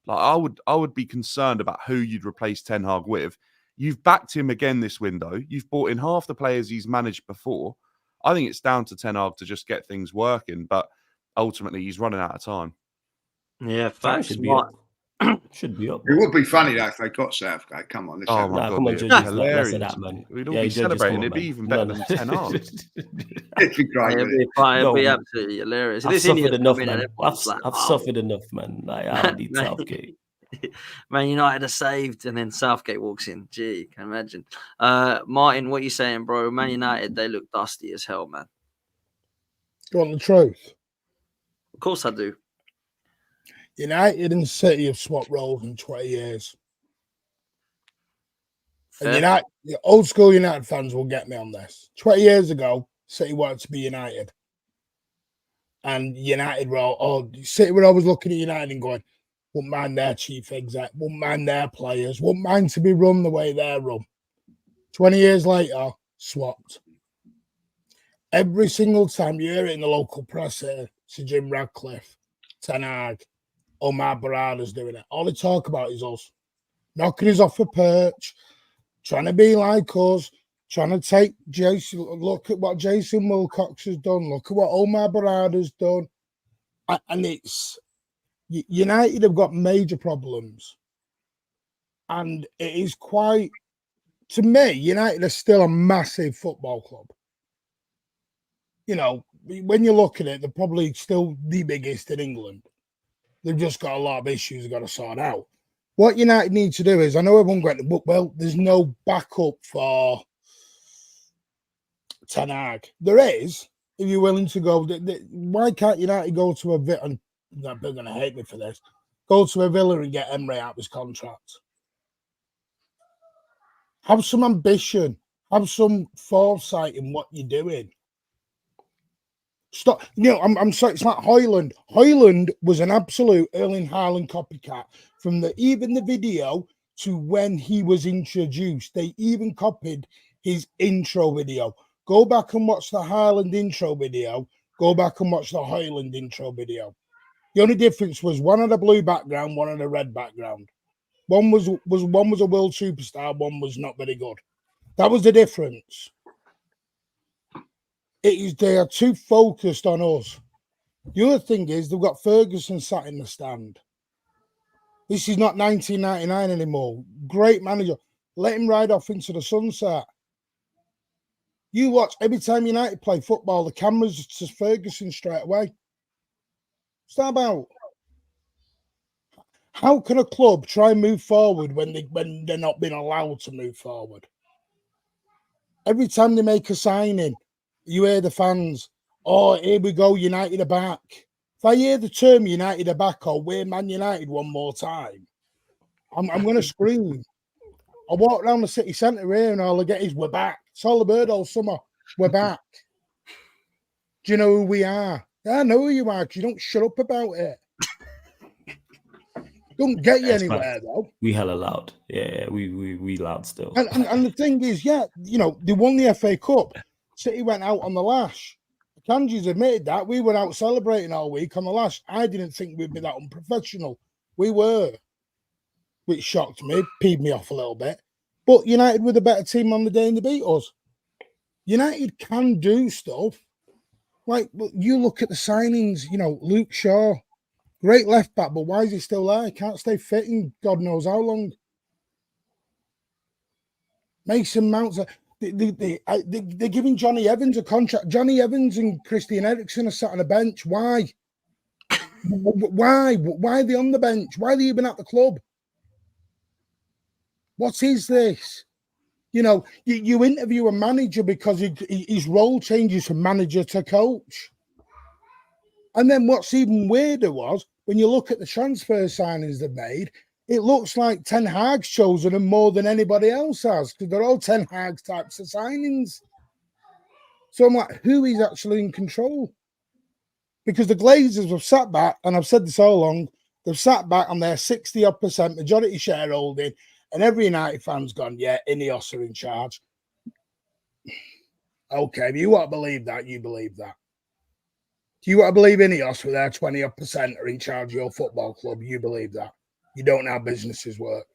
[SPEAKER 2] Like, I would be concerned about who you'd replace Ten Hag with. You've backed him again this window. You've bought in half the players he's managed before. I think it's down to Ten Hag to just get things working, but ultimately he's running out of time.
[SPEAKER 1] Yeah,
[SPEAKER 4] Time
[SPEAKER 1] facts.
[SPEAKER 4] should be up. Should be up.
[SPEAKER 5] It would be funny though if they got Southgate. Come on, let's
[SPEAKER 2] Oh
[SPEAKER 5] have
[SPEAKER 2] my
[SPEAKER 5] it.
[SPEAKER 4] Nah,
[SPEAKER 2] God,
[SPEAKER 4] come on,
[SPEAKER 2] it'd be
[SPEAKER 4] judges. Less
[SPEAKER 2] hilarious.
[SPEAKER 4] of that, man.
[SPEAKER 2] We'd all
[SPEAKER 4] Yeah,
[SPEAKER 2] be
[SPEAKER 4] judges,
[SPEAKER 2] celebrating.
[SPEAKER 4] come on,
[SPEAKER 2] It'd be
[SPEAKER 4] man.
[SPEAKER 2] even better than Ten Hag.
[SPEAKER 5] It'd be great.
[SPEAKER 1] It'll
[SPEAKER 5] wouldn't
[SPEAKER 1] be
[SPEAKER 5] it?
[SPEAKER 1] fine. It'll be
[SPEAKER 4] No,
[SPEAKER 1] absolutely hilarious.
[SPEAKER 4] I've
[SPEAKER 1] This
[SPEAKER 4] suffered
[SPEAKER 1] Indian
[SPEAKER 4] enough,
[SPEAKER 1] coming
[SPEAKER 4] man.
[SPEAKER 1] and everyone's like,
[SPEAKER 4] I've
[SPEAKER 1] oh,
[SPEAKER 4] suffered enough, man. Like, I don't need
[SPEAKER 1] Man.
[SPEAKER 4] Southgate.
[SPEAKER 1] Man United are saved, and then Southgate walks in. Gee, can you imagine? Martin, what you saying, bro? Man United, they look dusty as hell, man.
[SPEAKER 6] You want the truth?
[SPEAKER 1] Of course I do.
[SPEAKER 6] United and City have swapped roles in 20 years.
[SPEAKER 1] Fair.
[SPEAKER 6] And United, the old school United fans will get me on this. 20 years ago, City wanted to be United. And United were City were always looking at United and going, wouldn't mind their chief exec, wouldn't mind their players, wouldn't mind to be run the way they're run. 20 years later, swapped. Every single time you hear it in the local press here, Sir Jim Ratcliffe, Ten Hag, Omar Barada's doing it. All they talk about is us. Knocking us off a perch, trying to be like us, trying to take Jason. Look at what Jason Wilcox has done. Look at what Omar Barada's done. And it's United have got major problems. And it is quite, to me, United are still a massive football club. You know, when you look at it, they're probably still the biggest in England. They've just got a lot of issues they've got to sort out. What United need to do is, I know everyone going, well, there's no backup for Ten Hag. There is, if you're willing to go. Why can't United go to a Villa? And they're going to hate me for this. Go to a Villa and get Emery out of his contract. Have some ambition. Have some foresight in what you're doing. Stop. You know, I'm sorry. It's like Haaland. Haaland was an absolute Erling Haaland copycat from even the video to when he was introduced. They even copied his intro video. Go back and watch the Haaland intro video. Go back and watch the Haaland intro video. The only difference was one had a blue background, one had a red background. One was a world superstar, one was not very good. That was the difference. They are too focused on us. The other thing is they've got Ferguson sat in the stand. This is not 1999 anymore. Great manager. Let him ride off into the sunset. You watch every time United play football, the cameras to Ferguson straight away. What's that about? How can a club try and move forward when they're not being allowed to move forward? Every time they make a signing, you hear the fans, oh, here we go, United are back. If I hear the term United are back or we're Man United one more time, I'm going to scream. I walk around the city centre here and all I get is, we're back. It's all I've heard all summer. We're back. Do you know who we are? I know who you are because you don't shut up about it. Don't get you anywhere, though.
[SPEAKER 4] We hella loud. Yeah, we loud still.
[SPEAKER 6] And the thing is, you know, they won the FA Cup. City went out on the lash. Kanji's admitted that. We were out celebrating all week on the lash. I didn't think we'd be that unprofessional. We were. Which shocked me, peed me off a little bit. But United were the better team on the day and they beat us. United can do stuff. Like, you look at the signings, you know, Luke Shaw, great left back, but why is he still there? He can't stay fit in God knows how long. Mason Mount. They're giving Johnny Evans a contract. Johnny Evans and Christian Eriksen are sat on a bench. Why? Why are they on the bench? Why are they even at the club? What is this? You know, you interview a manager because his role changes from manager to coach. And then what's even weirder was when you look at the transfer signings they've made, it looks like Ten Hag's chosen them more than anybody else has, because they're all Ten Hag types of signings. So I'm like, who is actually in control? Because the Glazers have sat back, and I've said this all along, they've sat back on their 60% majority shareholding, and every United fan's gone, yeah, Ineos are in charge. Okay, if you want to believe that, you believe that. Do you want to believe Ineos with their 20% are in charge of your football club? You believe that. You don't know how businesses work.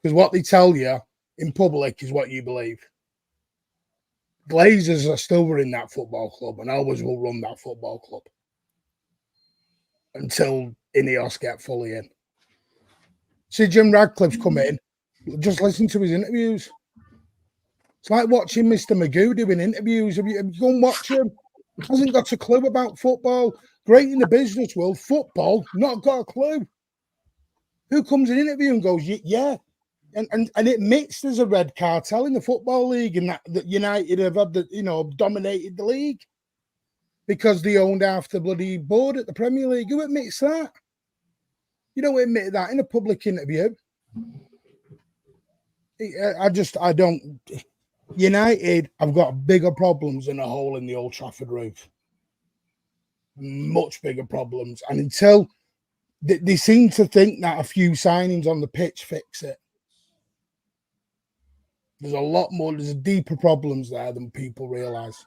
[SPEAKER 6] Because what they tell you in public is what you believe. Glazers are still running that football club and always will run that football club until Ineos get fully in. See, Jim Radcliffe's come in. Just listen to his interviews. It's like watching Mr. Magoo doing interviews. Have you go and watch him? Hasn't got a clue about football. Great in the business world. Football, not got a clue. Who comes in interview and goes, yeah, and admits there's a red cartel in the football league and that United have had dominated the league because they owned half the bloody board at the Premier League. Who admits that? You don't admit that in a public interview. I don't. United have got bigger problems than a hole in the Old Trafford roof. Much bigger problems. And until they seem to think that a few signings on the pitch fix it. There's a lot more, there's deeper problems there than people realise.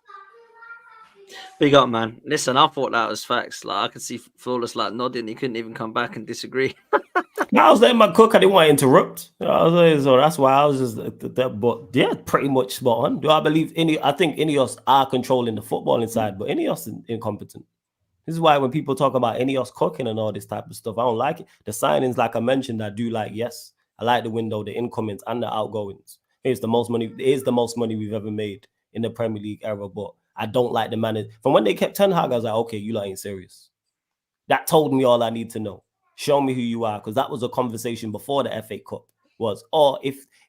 [SPEAKER 1] Big up, man. Listen, I thought that was facts. Like I could see Flawless like nodding. He couldn't even come back and disagree.
[SPEAKER 4] I was letting my cook. I didn't want to interrupt. So that's why I was just that. But yeah, pretty much spot on. Do I believe I think Ineos are controlling the footballing side, but Ineos is incompetent. This is why when people talk about Ineos cooking and all this type of stuff, I don't like it. The signings, like I mentioned, I do like. Yes, I like the window, the incomings, and the outgoings. It's the most money. It is the most money we've ever made in the Premier League era. But I don't like the manager. From when they kept Ten Hag, I was like, okay, you lot ain't serious. That told me all I need to know. Show me who you are, because that was a conversation before the FA Cup. Was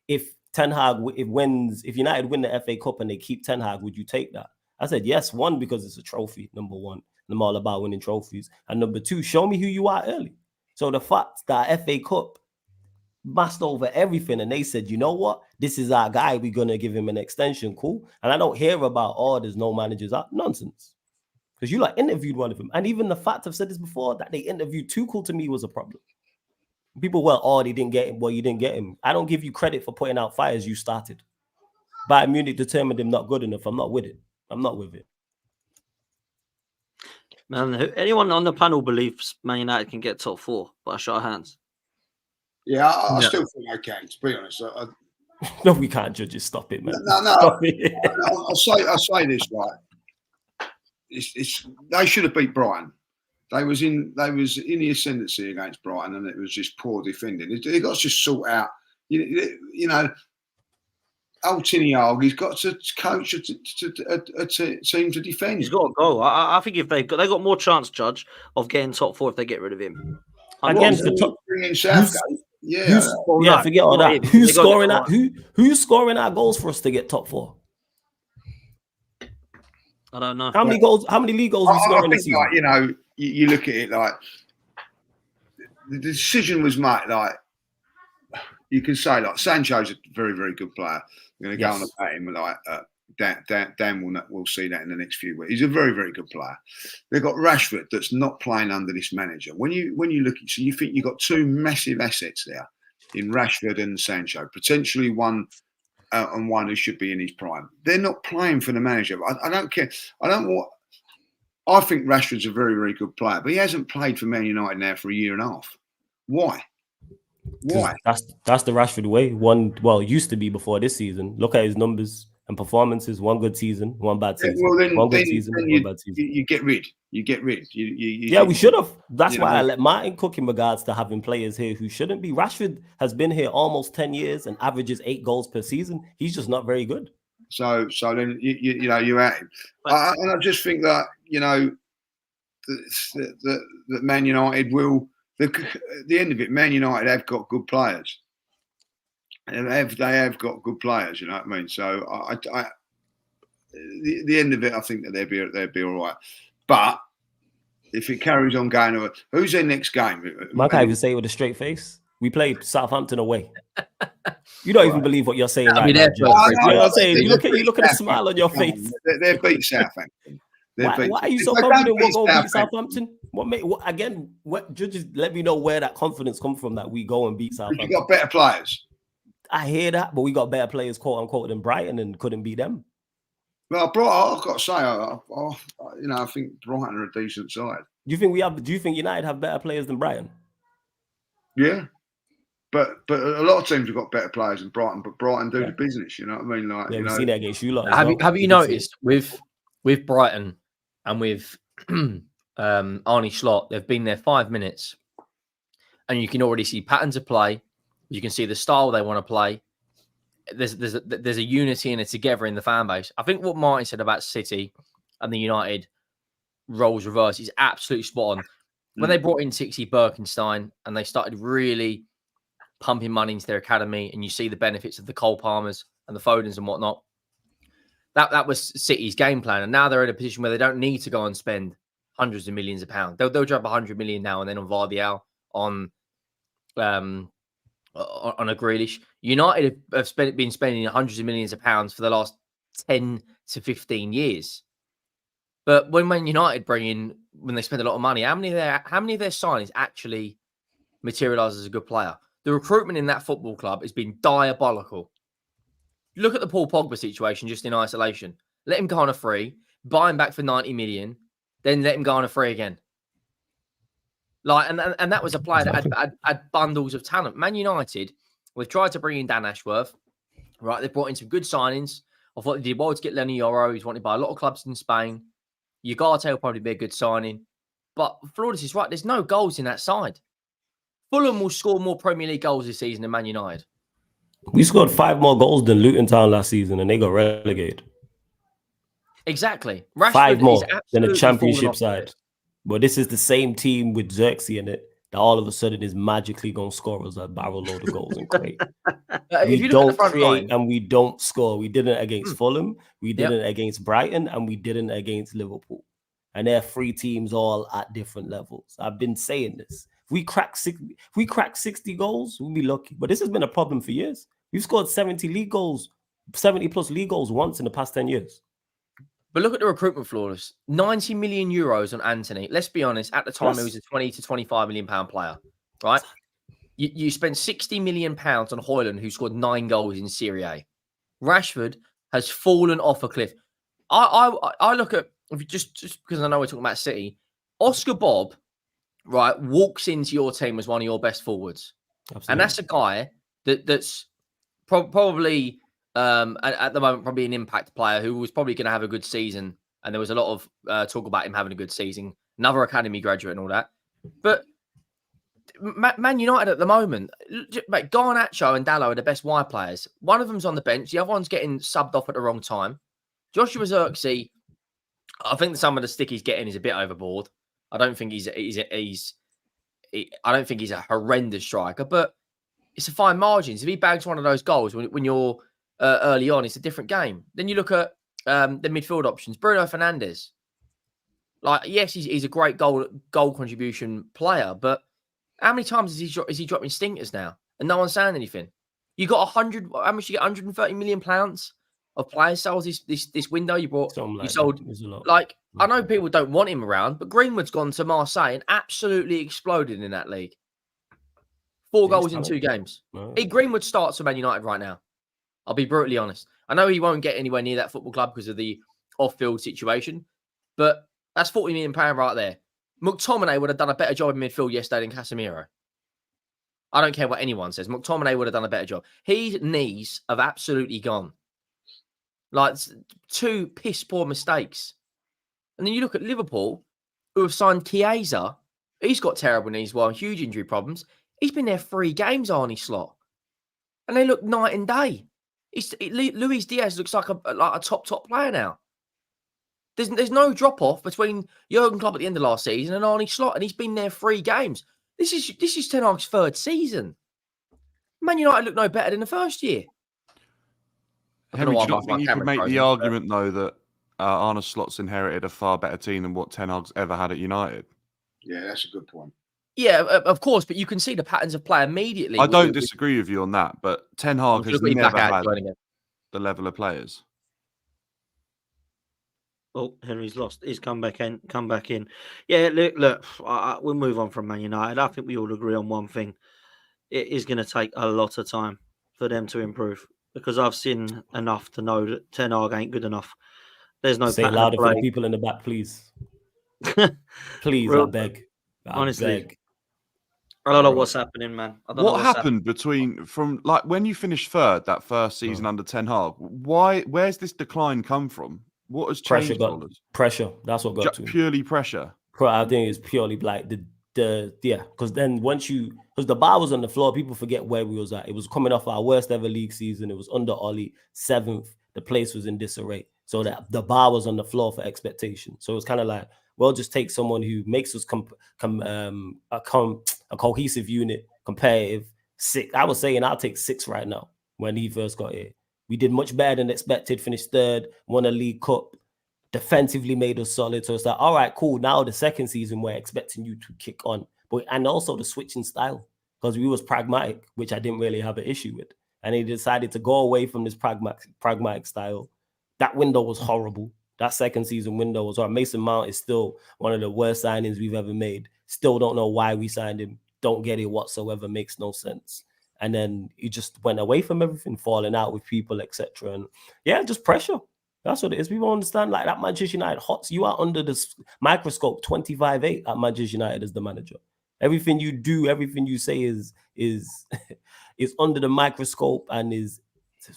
[SPEAKER 4] if Ten Hag if United win the FA Cup and they keep Ten Hag, would you take that? I said yes. One, because it's a trophy. Number one, I'm all about winning trophies. And number two, show me who you are early. So the fact that FA Cup masked over everything, and they said, you know what, this is our guy. We're gonna give him an extension. Cool. And I don't hear about there's no managers out. Nonsense. Because you interviewed one of them. And even the fact, I've said this before, that they interviewed Tuchel to me was a problem. People, they didn't get him. Well, you didn't get him. I don't give you credit for putting out fires you started. Bayern Munich determined him not good enough. I'm not with it. I'm not with it.
[SPEAKER 1] Man, anyone on the panel believes Man United can get top four by a show of hands?
[SPEAKER 5] Yeah, I still think they can, to be honest.
[SPEAKER 4] No, we can't judge it. Stop it, man.
[SPEAKER 5] No.
[SPEAKER 4] Stop it.
[SPEAKER 5] I'll say this, right. They should have beat Brighton. They was in the ascendancy against Brighton, and it was just poor defending. They got to just sort out. You know, old Tinny Hag, he's got to coach a team to defend.
[SPEAKER 1] He's got to go. I think if they got more chance, Judge, of getting top four if they get rid of him.
[SPEAKER 4] Against the top.
[SPEAKER 5] Yeah,
[SPEAKER 4] forget all that. Who's scoring our goals for us to get top four?
[SPEAKER 1] I don't know.
[SPEAKER 4] How many goals? How many league goals we scoring this season?
[SPEAKER 5] Like, you look at it like the decision was made. Like you can say, like Sancho's a very, very good player. We're going to go on about him. Like Dan will see that in the next few weeks. He's a very, very good player. They've got Rashford that's not playing under this manager. When you look at, so you think you've got two massive assets there in Rashford and Sancho, potentially one. And one who should be in his prime. They're not playing for the manager. I don't care. I think Rashford's a very, very good player, but he hasn't played for Man United now for a year and a half. Why?
[SPEAKER 4] That's the Rashford way. Used to be before this season. Look at his numbers and performances. One good season, one bad season. One bad season.
[SPEAKER 5] You get rid.
[SPEAKER 4] We should have. That's why I let Martin cook in regards to having players here who shouldn't be. Rashford has been here almost 10 years and averages 8 goals per season. He's just not very good.
[SPEAKER 5] So then you know you're at him. And I just think that you know that Man United will. At the end of it, Man United have got good players. And they have got good players. You know what I mean? So the end of it, I think that they'll be all right. But if it carries on going over, who's their next game?
[SPEAKER 4] Mike, I even say it with a straight face. We played Southampton away. You don't even believe what you're saying right now. You know what I'm saying? You look at the smile on your face.
[SPEAKER 5] They beat Southampton.
[SPEAKER 4] Why are you so confident we're going to beat Southampton? What judges let me know where that confidence comes from that we go and beat Southampton?
[SPEAKER 5] You got better players.
[SPEAKER 4] I hear that, but we got better players, quote unquote, than Brighton and couldn't beat them.
[SPEAKER 5] Well, I've got to say, you know, I think Brighton are a decent side.
[SPEAKER 4] Do you think United have better players than Brighton?
[SPEAKER 5] Yeah. But a lot of teams have got better players than Brighton, but Brighton do the business. You know what I mean? Like,
[SPEAKER 4] yeah,
[SPEAKER 5] you
[SPEAKER 4] we've
[SPEAKER 5] know,
[SPEAKER 4] seen that against you lot.
[SPEAKER 3] Have you noticed with Brighton and with Arnie Slot, they've been there 5 minutes, and you can already see patterns of play. You can see the style they want to play. There's a unity and a together in the fan base. I think what Martin said about City and the United roles reverse is absolutely spot on. When they brought in Tixie Birkenstein and they started really pumping money into their academy, and you see the benefits of the Cole Palmers and the Fodens and whatnot, that was City's game plan. And now they're in a position where they don't need to go and spend hundreds of millions of pounds. They'll drop 100 million now and then on Vardial, on a Grealish. United have been spending hundreds of millions of pounds for the last 10 to 15 years. But when Man United when they spend a lot of money, how many of their signings actually materialise as a good player? The recruitment in that football club has been diabolical. Look at the Paul Pogba situation just in isolation. Let him go on a free, buy him back for 90 million, then let him go on a free again. And that was a player that had bundles of talent. Man United, we've tried to bring in Dan Ashworth, right? They brought in some good signings. I thought they did well to get Lenny Yoro. He's wanted by a lot of clubs in Spain. Ugarte will probably be a good signing. But Flawless is right. There's no goals in that side. Fulham will score more Premier League goals this season than Man United.
[SPEAKER 4] We scored 5 more goals than Luton Town last season, and they got relegated.
[SPEAKER 3] Exactly. Rashford
[SPEAKER 4] 5 more than the
[SPEAKER 3] absolutely
[SPEAKER 4] Championship side. But this is the same team with Xerxes in it that all of a sudden is magically going to score us a barrel load of goals and create. We don't create and we don't score. We did it against Fulham, we did it against Brighton, and we didn't against Liverpool. And they're 3 teams all at different levels. I've been saying this. If we crack 60 goals, we'll be lucky. But this has been a problem for years. We've scored 70 plus league goals once in the past 10 years.
[SPEAKER 3] But look at the recruitment, Flawless. 90 million euros on Anthony. Let's be honest, at the time, he was a 20 to 25 million pound player, right? You spent 60 million pounds on Haaland, who scored 9 goals in Serie A. Rashford has fallen off a cliff. I look at, just because I know we're talking about City, Oscar Bob, right, walks into your team as one of your best forwards. Absolutely. And that's a guy that's probably at the moment probably an impact player who was probably going to have a good season, and there was a lot of talk about him having a good season, another academy graduate and all that. But Man United at the moment, mate, Garnacho and Dalot are the best wide players. One of them's on the bench, the other one's getting subbed off at the wrong time. Joshua Xerxes, I think some of the stick he's getting is a bit overboard. I don't think he's a horrendous striker, but it's a fine margins. If he bags one of those goals when you're early on, it's a different game. Then you look at the midfield options. Bruno Fernandes, like, yes, he's a great goal contribution player, but how many times is he dropping stinkers now and no one's saying anything? You got 100. How much you get? 130 million pounds of player sales this window. You sold. Like, I know people don't want him around, but Greenwood's gone to Marseille and absolutely exploded in that league. 4 goals in 2 games.
[SPEAKER 4] No.
[SPEAKER 3] Greenwood starts for Man United right now. I'll be brutally honest. I know he won't get anywhere near that football club because of the off-field situation, but that's 40 million pound right there. McTominay would have done a better job in midfield yesterday than Casemiro. I don't care what anyone says. McTominay would have done a better job. His knees have absolutely gone. Like, 2 piss-poor mistakes. And then you look at Liverpool, who have signed Chiesa. He's got terrible knees, huge injury problems. He's been there 3 games, Arnie Slot. And they look night and day. Luis Diaz looks like a top player now. There's no drop off between Jurgen Klopp at the end of last season and Arne Slot, and he's been there 3 games. This is Ten Hag's 3rd season. Man United look no better than the first year.
[SPEAKER 2] Henry, do you not think you could make the argument though that Arne Slot's inherited a far better team than what Ten Hag's ever had at United?
[SPEAKER 5] Yeah, that's a good point.
[SPEAKER 3] Yeah, of course, but you can see the patterns of play immediately.
[SPEAKER 2] I don't disagree with you on that, but Ten Hag has never had the level of players.
[SPEAKER 1] Oh, Henry's lost. He's come back in. Yeah, look. We'll move on from Man United. I think we all agree on one thing. It is going to take a lot of time for them to improve because I've seen enough to know that Ten Hag ain't good enough. There's no
[SPEAKER 4] say louder for the people in the back, please. Please, I beg.
[SPEAKER 1] Honestly, I don't know what's happening, man.
[SPEAKER 2] What happened from like when you finished 3rd that first season under Ten Hag? Where's this decline come from? What has changed?
[SPEAKER 4] Pressure. That's what got to
[SPEAKER 2] purely pressure.
[SPEAKER 4] I think it's purely like because then because the bar was on the floor, people forget where we was at. It was coming off our worst ever league season. It was under Ollie, 7th. The place was in disarray. So that the bar was on the floor for expectation. So it was kind of like, well, just take someone who makes us a cohesive unit, competitive. 6. I was saying I'll take 6 right now when he first got here. We did much better than expected, finished 3rd, won a League Cup, defensively made us solid. So it's like, all right, cool. Now the second season, we're expecting you to kick on. And also the switching style, because we was pragmatic, which I didn't really have an issue with. And he decided to go away from this pragmatic style. That window was horrible. That second season window was horrible. Mason Mount is still one of the worst signings we've ever made. Still don't know why we signed him. Don't get it whatsoever. Makes no sense. And then he just went away from everything, falling out with people, etc. And yeah, just pressure. That's what it is. People understand like that Manchester United hots. You are under this microscope 25/8 at Manchester United as the manager. Everything you do, everything you say is under the microscope and is,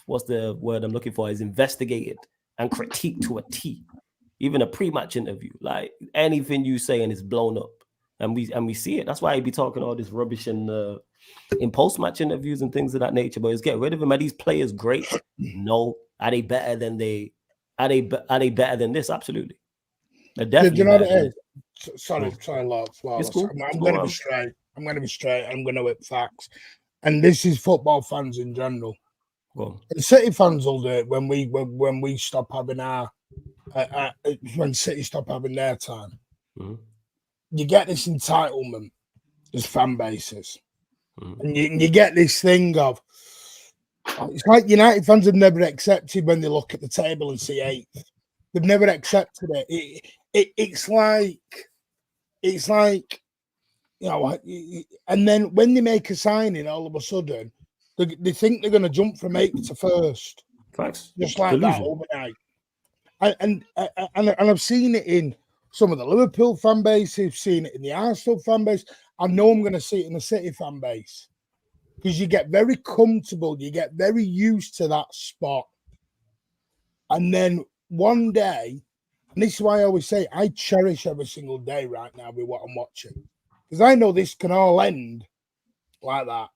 [SPEAKER 4] what's the word I'm looking for, is investigated and critiqued to a T. Even a pre-match interview, like anything you say and it's blown up. And we see it. That's why he'd be talking all this rubbish in post-match interviews and things of that nature. But it's get rid of him. Are these players great? No. Are they better than Are they better than this? Absolutely. They're definitely.
[SPEAKER 6] Do you know what it is? Sorry, Lawrence.
[SPEAKER 4] It's cool.
[SPEAKER 6] I'm going to be straight. I'm going to be straight. I'm going to hit facts. And this is football fans in general.
[SPEAKER 4] Go on.
[SPEAKER 6] The City fans will do it when we stop having our when City stop having their time.
[SPEAKER 4] Mm-hmm.
[SPEAKER 6] You get this entitlement as fan bases, and you get this thing of it's like United fans have never accepted when they look at the table and see 8th. They've never accepted it. It's like you know, and then when they make a signing, all of a sudden they think they're going to jump from 8th to 1st.
[SPEAKER 4] Facts.
[SPEAKER 6] Just like that overnight. And I've seen it in some of the Liverpool fan base. I've seen it in the Arsenal fan base. I know I'm going to see it in the City fan base because you get very comfortable. You get very used to that spot. And then one day, and this is why I always say I cherish every single day right now with what I'm watching because I know this can all end like that.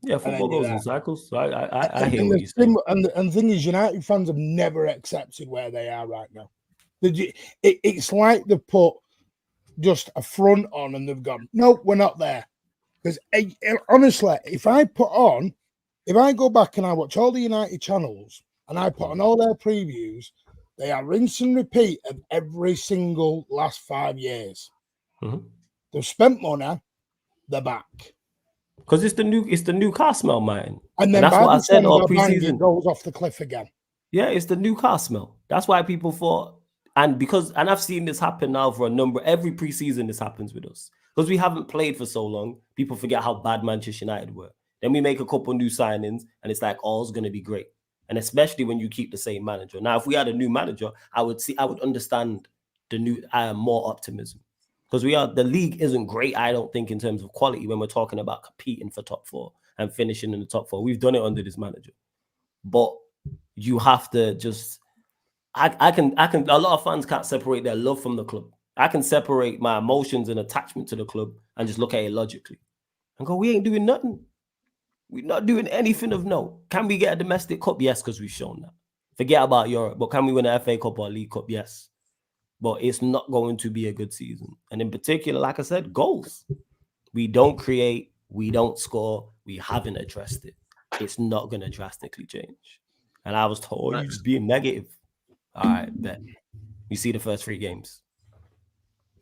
[SPEAKER 4] Yeah, football goes in cycles. So I hear what you're saying.
[SPEAKER 6] And the thing is, United fans have never accepted where they are right now. It's like they've put just a front on and they've gone, no, we're not there. Because honestly, if I go back and I watch all the United channels and I put on all their previews, they are rinse and repeat of every single last 5 years.
[SPEAKER 4] Mm-hmm.
[SPEAKER 6] They've spent money, they're back.
[SPEAKER 4] Because it's the new car smell, man.
[SPEAKER 6] And then
[SPEAKER 4] that's what I said all preseason.
[SPEAKER 6] It goes off the cliff again.
[SPEAKER 4] Yeah, it's the new car smell. That's why people thought, and I've seen this happen now for every preseason this happens with us. Because we haven't played for so long, people forget how bad Manchester United were. Then we make a couple new signings, and it's like all's gonna be great. And especially when you keep the same manager. Now, if we had a new manager, I would understand the new more optimism. Because the league isn't great, I don't think, in terms of quality when we're talking about competing for top 4 and finishing in the top 4. We've done it under this manager. But you have to just I can a lot of fans can't separate their love from the club. I can separate my emotions and attachment to the club and just look at it logically and go, we ain't doing nothing. We're not doing anything of note. Can we get a domestic cup? Yes, because we've shown that. Forget about Europe, but can we win an FA Cup or a League Cup? Yes. But it's not going to be a good season. And in particular, like I said, goals. We don't create, we don't score, we haven't addressed it. It's not going to drastically change. And I was told, you're just being negative. All right, bet. You see the first 3 games.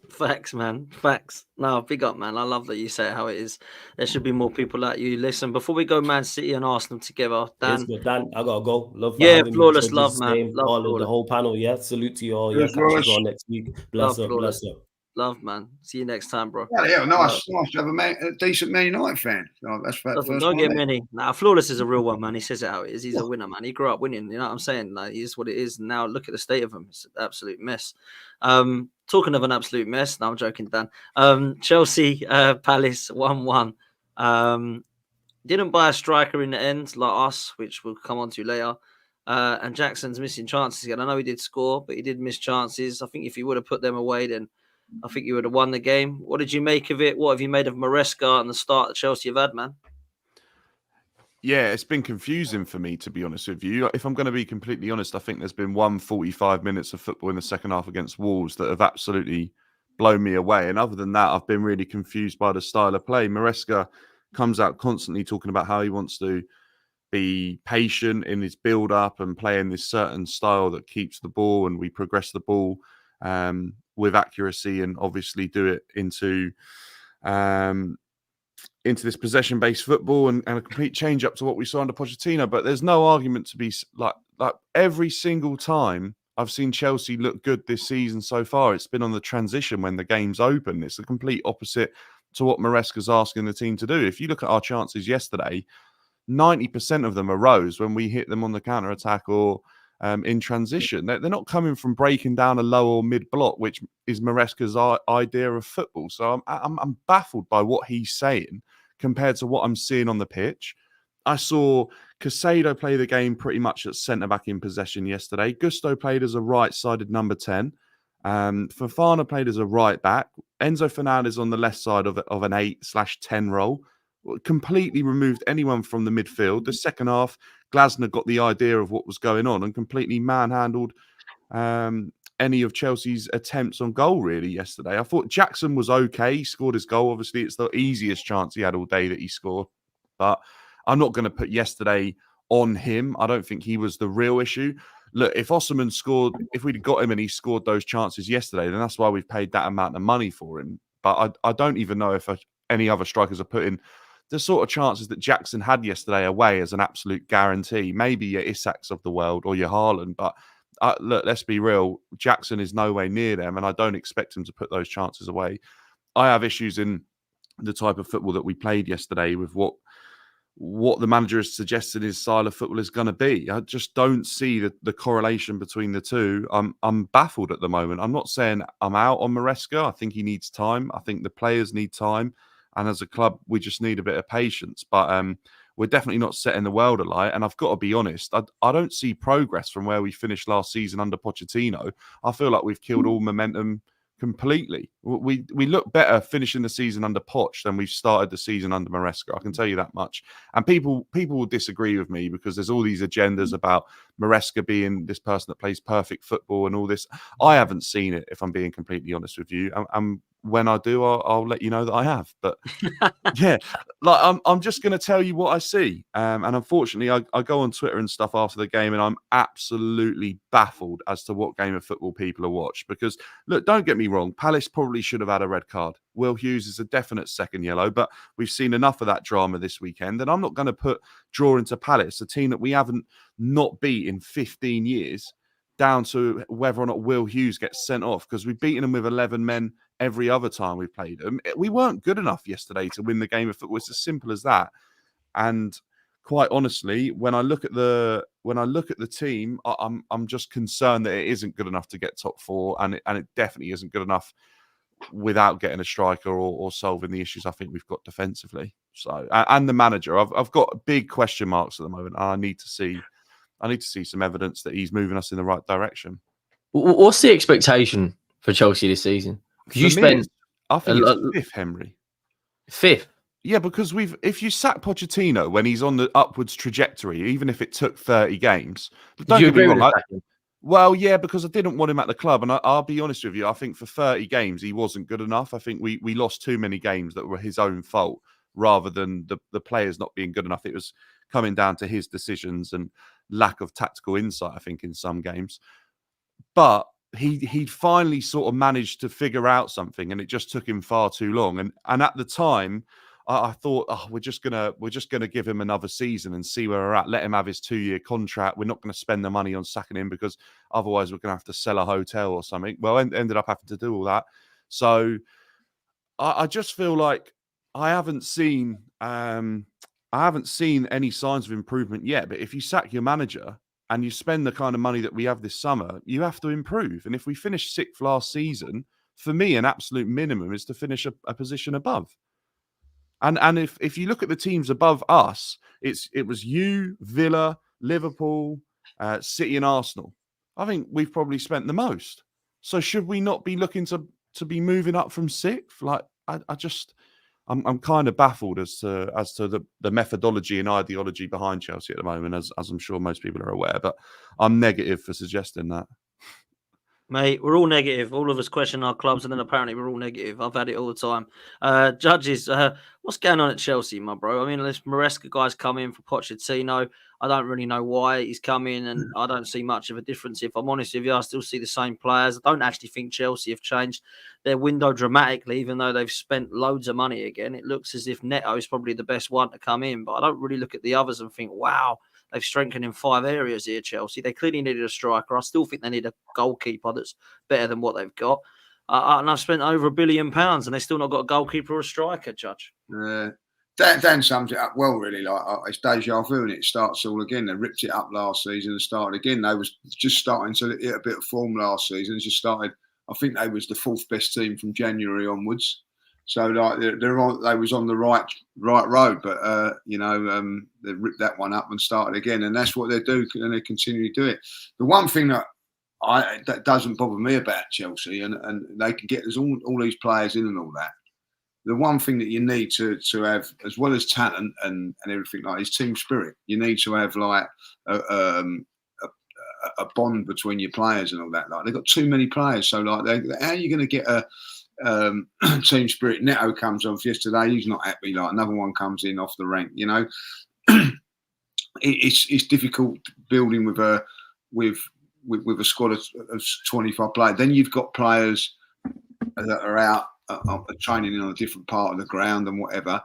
[SPEAKER 1] Facts, man. Facts. No, big up, man. I love that you say it how it is. There should be more people like you. Listen, before we go Man City and Arsenal together, Dan.
[SPEAKER 4] Dan, I gotta go. Love for
[SPEAKER 1] Yeah,
[SPEAKER 4] having
[SPEAKER 1] flawless
[SPEAKER 4] me.
[SPEAKER 1] love, man. Love
[SPEAKER 4] all
[SPEAKER 1] flawless.
[SPEAKER 4] the whole panel. Yeah, salute to you all. Yeah,
[SPEAKER 5] Cheers,
[SPEAKER 4] catch
[SPEAKER 5] Ross.
[SPEAKER 4] you all next week. Bless
[SPEAKER 1] Love
[SPEAKER 4] up, bless up.
[SPEAKER 1] Love, man. See you next time, bro.
[SPEAKER 5] Yeah, nice to have a decent Man United fan. Oh, that's about the first
[SPEAKER 1] Don't
[SPEAKER 5] one.
[SPEAKER 1] get many. Nah, Flawless is a real one, man. He says it how it is. He's a winner, man. He grew up winning. You know what I'm saying? Like, he's what it is. Now look at the state of him. It's an absolute mess. Talking of an absolute mess. No, I'm joking, Dan. Chelsea, Palace, 1-1. Didn't buy a striker in the end, like us, which we'll come on to later. And Jackson's missing chances again. I know he did score, but he did miss chances. I think if he would have put them away, then I think you would have won the game. What did you make of it? What have you made of Maresca and the start that Chelsea have had, man?
[SPEAKER 2] Yeah, it's been confusing for me, to be honest with you. If I'm going to be completely honest, I think there's been 45 minutes of football in the second half against Wolves that have absolutely blown me away. And other than that, I've been really confused by the style of play. Maresca comes out constantly talking about how he wants to be patient in his build-up and play in this certain style that keeps the ball and we progress the ball with accuracy and obviously do it into this possession-based football and a complete change up to what we saw under Pochettino. But there's no argument to be like every single time I've seen Chelsea look good this season so far, it's been on the transition when the game's open. It's the complete opposite to what Maresca's asking the team to do. If you look at our chances yesterday, 90% of them arose when we hit them on the counter-attack or in transition. They're not coming from breaking down a low or mid block, which is Maresca's idea of football. So I'm baffled by what he's saying compared to what I'm seeing on the pitch. I saw Caicedo play the game pretty much at centre-back in possession yesterday. Gusto played as a right-sided number 10. Fofana played as a right-back. Enzo Fernandez on the left side of an 8/10 role. Completely removed anyone from the midfield. The second half, Glasner got the idea of what was going on and completely manhandled any of Chelsea's attempts on goal, really, yesterday. I thought Jackson was okay. He scored his goal. Obviously, it's the easiest chance he had all day that he scored. But I'm not going to put yesterday on him. I don't think he was the real issue. Look, if Osimhen scored, if we'd got him and he scored those chances yesterday, then that's why we've paid that amount of money for him. But I don't even know if any other strikers are putting the sort of chances that Jackson had yesterday away as an absolute guarantee. Maybe your Isaks of the world or your Haaland, but look, let's be real. Jackson is nowhere near them, and I don't expect him to put those chances away. I have issues in the type of football that we played yesterday with what the manager has suggested his style of football is going to be. I just don't see the correlation between the two. I'm baffled at the moment. I'm not saying I'm out on Maresca. I think he needs time. I think the players need time. And as a club, we just need a bit of patience. But we're definitely not setting the world alight. And I've got to be honest, I don't see progress from where we finished last season under Pochettino. I feel like we've killed all momentum completely. We look better finishing the season under Poch than we've started the season under Maresca. I can tell you that much. And people will disagree with me because there's all these agendas about Maresca being this person that plays perfect football and all this. I haven't seen it, if I'm being completely honest with you. When I do, I'll let you know that I have. But yeah, like I'm just going to tell you what I see. And unfortunately, I go on Twitter and stuff after the game, and I'm absolutely baffled as to what game of football people are watched. Because look, don't get me wrong, Palace probably should have had a red card. Will Hughes is a definite second yellow, but we've seen enough of that drama this weekend. And I'm not going to put draw into Palace, a team that we haven't not beat in 15 years, down to whether or not Will Hughes gets sent off, because we've beaten them with 11 men every other time we played them. We weren't good enough yesterday to win the game of football. It's as simple as that. And quite honestly, when I look at the team, I'm just concerned that it isn't good enough to get top four, and it definitely isn't good enough without getting a striker or solving the issues I think we've got defensively. So, and the manager, I've got big question marks at the moment. And I need to see some evidence that he's moving us in the right direction.
[SPEAKER 3] What's the expectation for Chelsea this season? Because you spent,
[SPEAKER 2] I think it's fifth, Henry.
[SPEAKER 3] Fifth.
[SPEAKER 2] Yeah, because if you sack Pochettino when he's on the upwards trajectory, even if it took 30 games,
[SPEAKER 3] Did you
[SPEAKER 2] don't get me
[SPEAKER 3] agree with
[SPEAKER 2] wrong.
[SPEAKER 3] the second?
[SPEAKER 2] Well, yeah, because I didn't want him at the club. And I'll be honest with you, I think for 30 games, he wasn't good enough. I think we lost too many games that were his own fault rather than the players not being good enough. It was coming down to his decisions and lack of tactical insight, I think, in some games. But he'd finally sort of managed to figure out something, and it just took him far too long. And at the time, I thought, oh, we're just gonna give him another season and see where we're at. Let him have his 2-year contract. We're not going to spend the money on sacking him because otherwise we're going to have to sell a hotel or something. Well, ended up having to do all that. So I just feel like I haven't seen any signs of improvement yet. But if you sack your manager and you spend the kind of money that we have this summer, you have to improve. And if we finished 6th last season, for me, an absolute minimum is to finish a position above. And if you look at the teams above us, it was you, Villa, Liverpool, City, and Arsenal. I think we've probably spent the most. So should we not be looking to be moving up from 6th? Like I'm kind of baffled as to the methodology and ideology behind Chelsea at the moment, as I'm sure most people are aware. But I'm negative for suggesting that.
[SPEAKER 1] Mate, we're all negative. All of us question our clubs, and then apparently we're all negative. I've had it all the time. Judges, what's going on at Chelsea, my bro? I mean, this Maresca guy's come in for Pochettino. I don't really know why he's come in, and I don't see much of a difference. If I'm honest with you, I still see the same players. I don't actually think Chelsea have changed their window dramatically, even though they've spent loads of money again. It looks as if Neto is probably the best one to come in, but I don't really look at the others and think, wow, they've strengthened in 5 areas here, Chelsea. They clearly needed a striker. I still think they need a goalkeeper that's better than what they've got. And I've spent over £1 billion and they still not got a goalkeeper or a striker, Judge.
[SPEAKER 5] Dan sums it up well, really. Like it's deja vu, and it starts all again. They ripped it up last season and started again. They was just starting to hit a bit of form last season. Just started. I think they was the 4th best team from January onwards. So like they was on the right road, but they ripped that one up and started again, and that's what they do, and they continue to do it. The one thing that doesn't bother me about Chelsea, and they can get all these players in and all that. The one thing that you need to have, as well as talent and everything like, is team spirit. You need to have like a bond between your players and all that. Like they've got too many players, so like how are you going to get a team spirit? Neto comes off yesterday. He's not happy. Like another one comes in off the rank. You know, it's difficult building with a squad of 25 players. Then you've got players that are out training on a different part of the ground and whatever.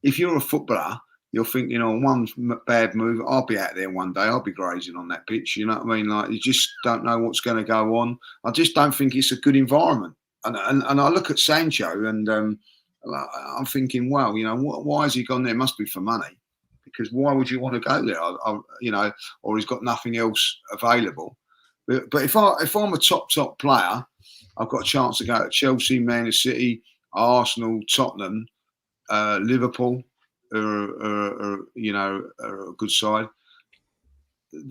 [SPEAKER 5] If you're a footballer, you're thinking, one bad move, I'll be out there one day. I'll be grazing on that pitch. You know what I mean? Like you just don't know what's going to go on. I just don't think it's a good environment. And I look at Sancho and I'm thinking, well, why has he gone there? Must be for money, because why would you want to go there? Or he's got nothing else available. But if I'm a top player, I've got a chance to go to Chelsea, Man City, Arsenal, Tottenham, Liverpool, are a good side.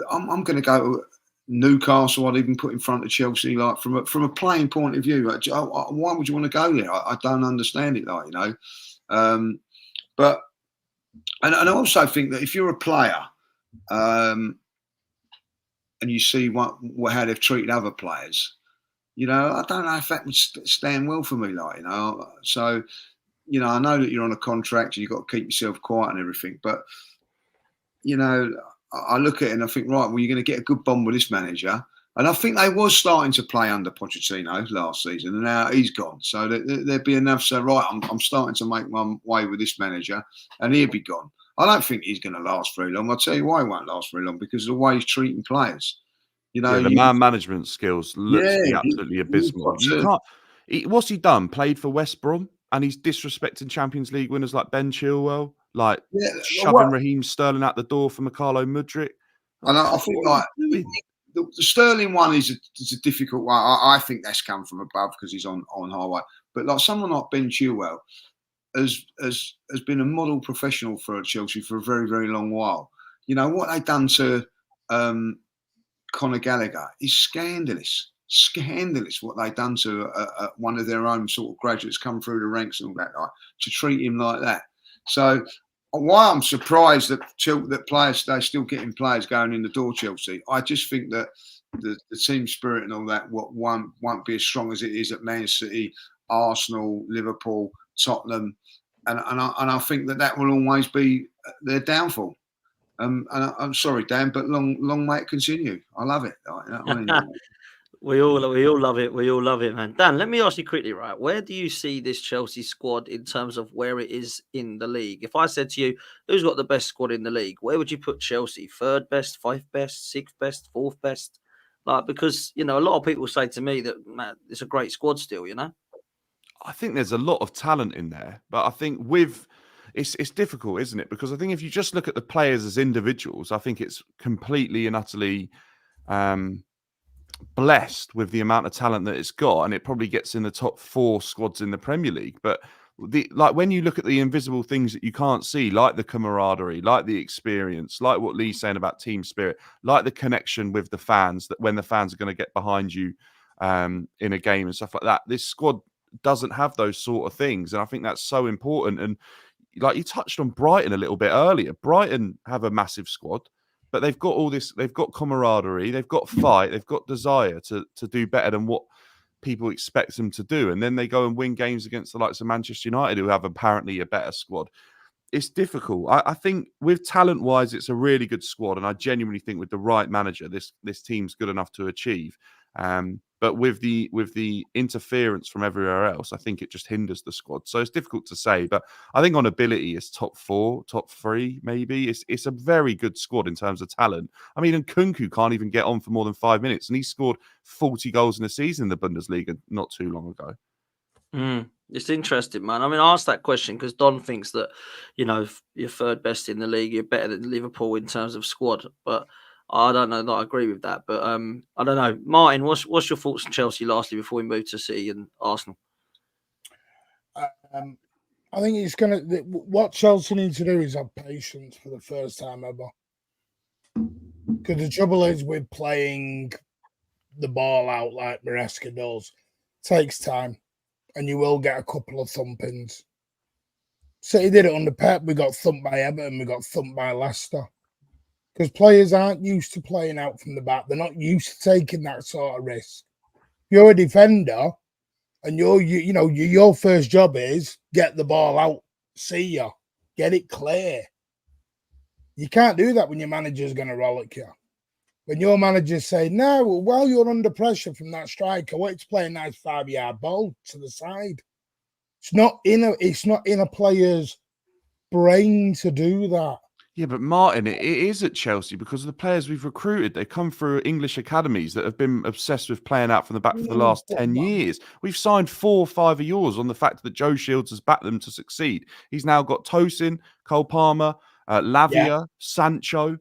[SPEAKER 5] I'm going to go to Newcastle. I'd even put in front of Chelsea, like from a playing point of view. Like, why would you want to go there? I don't understand it, But I also think that if you're a player, and you see how they've treated other players, I don't know if that would stand well for me, So, I know that you're on a contract and you've got to keep yourself quiet and everything, but, I look at it and I think, right, well, you're going to get a good bond with this manager. And I think they was starting to play under Pochettino last season, and now he's gone. So there'd be enough to say, right, I'm starting to make my way with this manager, and he'll be gone. I don't think he's going to last very long. I'll tell you why he won't last very long, because of the way he's treating players.
[SPEAKER 2] The man management skills looks to be absolutely abysmal. What's he done? Played for West Brom, and he's disrespecting Champions League winners like Ben Chilwell, shoving Raheem Sterling out the door for Mikhailo Mudryk.
[SPEAKER 5] And I think the Sterling one is a difficult one. I think that's come from above because he's on highway. But like someone like Ben Chilwell has been a model professional for Chelsea for a very, very long while. What they've done to Conor Gallagher is scandalous. scandalous what they've done to one of their own sort of graduates come through the ranks and all that, like, to treat him like that. So why I'm surprised that they're still getting players going in the door, Chelsea. I just think that the team spirit and all that won't be as strong as it is at Man City, Arsenal, Liverpool, Tottenham, and I think that will always be their downfall. And I'm sorry, Dan, but long may it continue. I love it.
[SPEAKER 1] We all love it. We all love it, man. Dan, let me ask you quickly, right? Where do you see this Chelsea squad in terms of where it is in the league? If I said to you, who's got the best squad in the league, where would you put Chelsea? Third best, fifth best, sixth best, fourth best? Like, because, you know, a lot of people say to me that, man, it's a great squad still, you know?
[SPEAKER 2] I think there's a lot of talent in there, but I think it's difficult, isn't it? Because I think if you just look at the players as individuals, I think it's completely and utterly blessed with the amount of talent that it's got, and it probably gets in the top 4 squads in the Premier League. But when you look at the invisible things that you can't see, like the camaraderie, like the experience, like what Lee's saying about team spirit, like the connection with the fans, that when the fans are going to get behind you in a game and stuff like that, this squad doesn't have those sort of things, and I think that's so important. And like you touched on Brighton a little bit earlier, Brighton have a massive squad, but they've got all this, they've got camaraderie, they've got fight, they've got desire to do better than what people expect them to do. And then they go and win games against the likes of Manchester United, who have apparently a better squad. It's difficult. I think with talent-wise, it's a really good squad. And I genuinely think with the right manager, this team's good enough to achieve. But with the interference from everywhere else, I think it just hinders the squad. So it's difficult to say. But I think on ability, it's top 4, top 3, maybe. It's a very good squad in terms of talent. I mean, and Nkunku can't even get on for more than 5 minutes, and he scored 40 goals in a season in the Bundesliga not too long ago.
[SPEAKER 1] It's interesting, man. I mean, I asked that question because Don thinks that, you know, if you're third best in the league, you're better than Liverpool in terms of squad. But I don't know that I agree with that. But I don't know. Martin, what's your thoughts on Chelsea lastly before we move to City and Arsenal?
[SPEAKER 6] I think it's what Chelsea need to do is have patience for the first time ever. Because the trouble is with playing the ball out like Maresca does, it takes time. And you will get a couple of thumpings. City did it under Pep. We got thumped by Everton. We got thumped by Leicester. Because players aren't used to playing out from the back. They're not used to taking that sort of risk. You're a defender, and your first job is get the ball out. See ya. Get it clear. You can't do that when your manager's going to rollick you. When your manager's saying, no, while you're under pressure from that striker, I want you to play a nice 5-yard ball to the side. It's not in a player's brain to do that.
[SPEAKER 2] Yeah, but Martin, it is at Chelsea because of the players we've recruited. They come through English academies that have been obsessed with playing out from the back for the last 10 years. We've signed 4 or 5 of yours on the fact that Joe Shields has backed them to succeed. He's now got Tosin, Cole Palmer, Lavia, Sancho.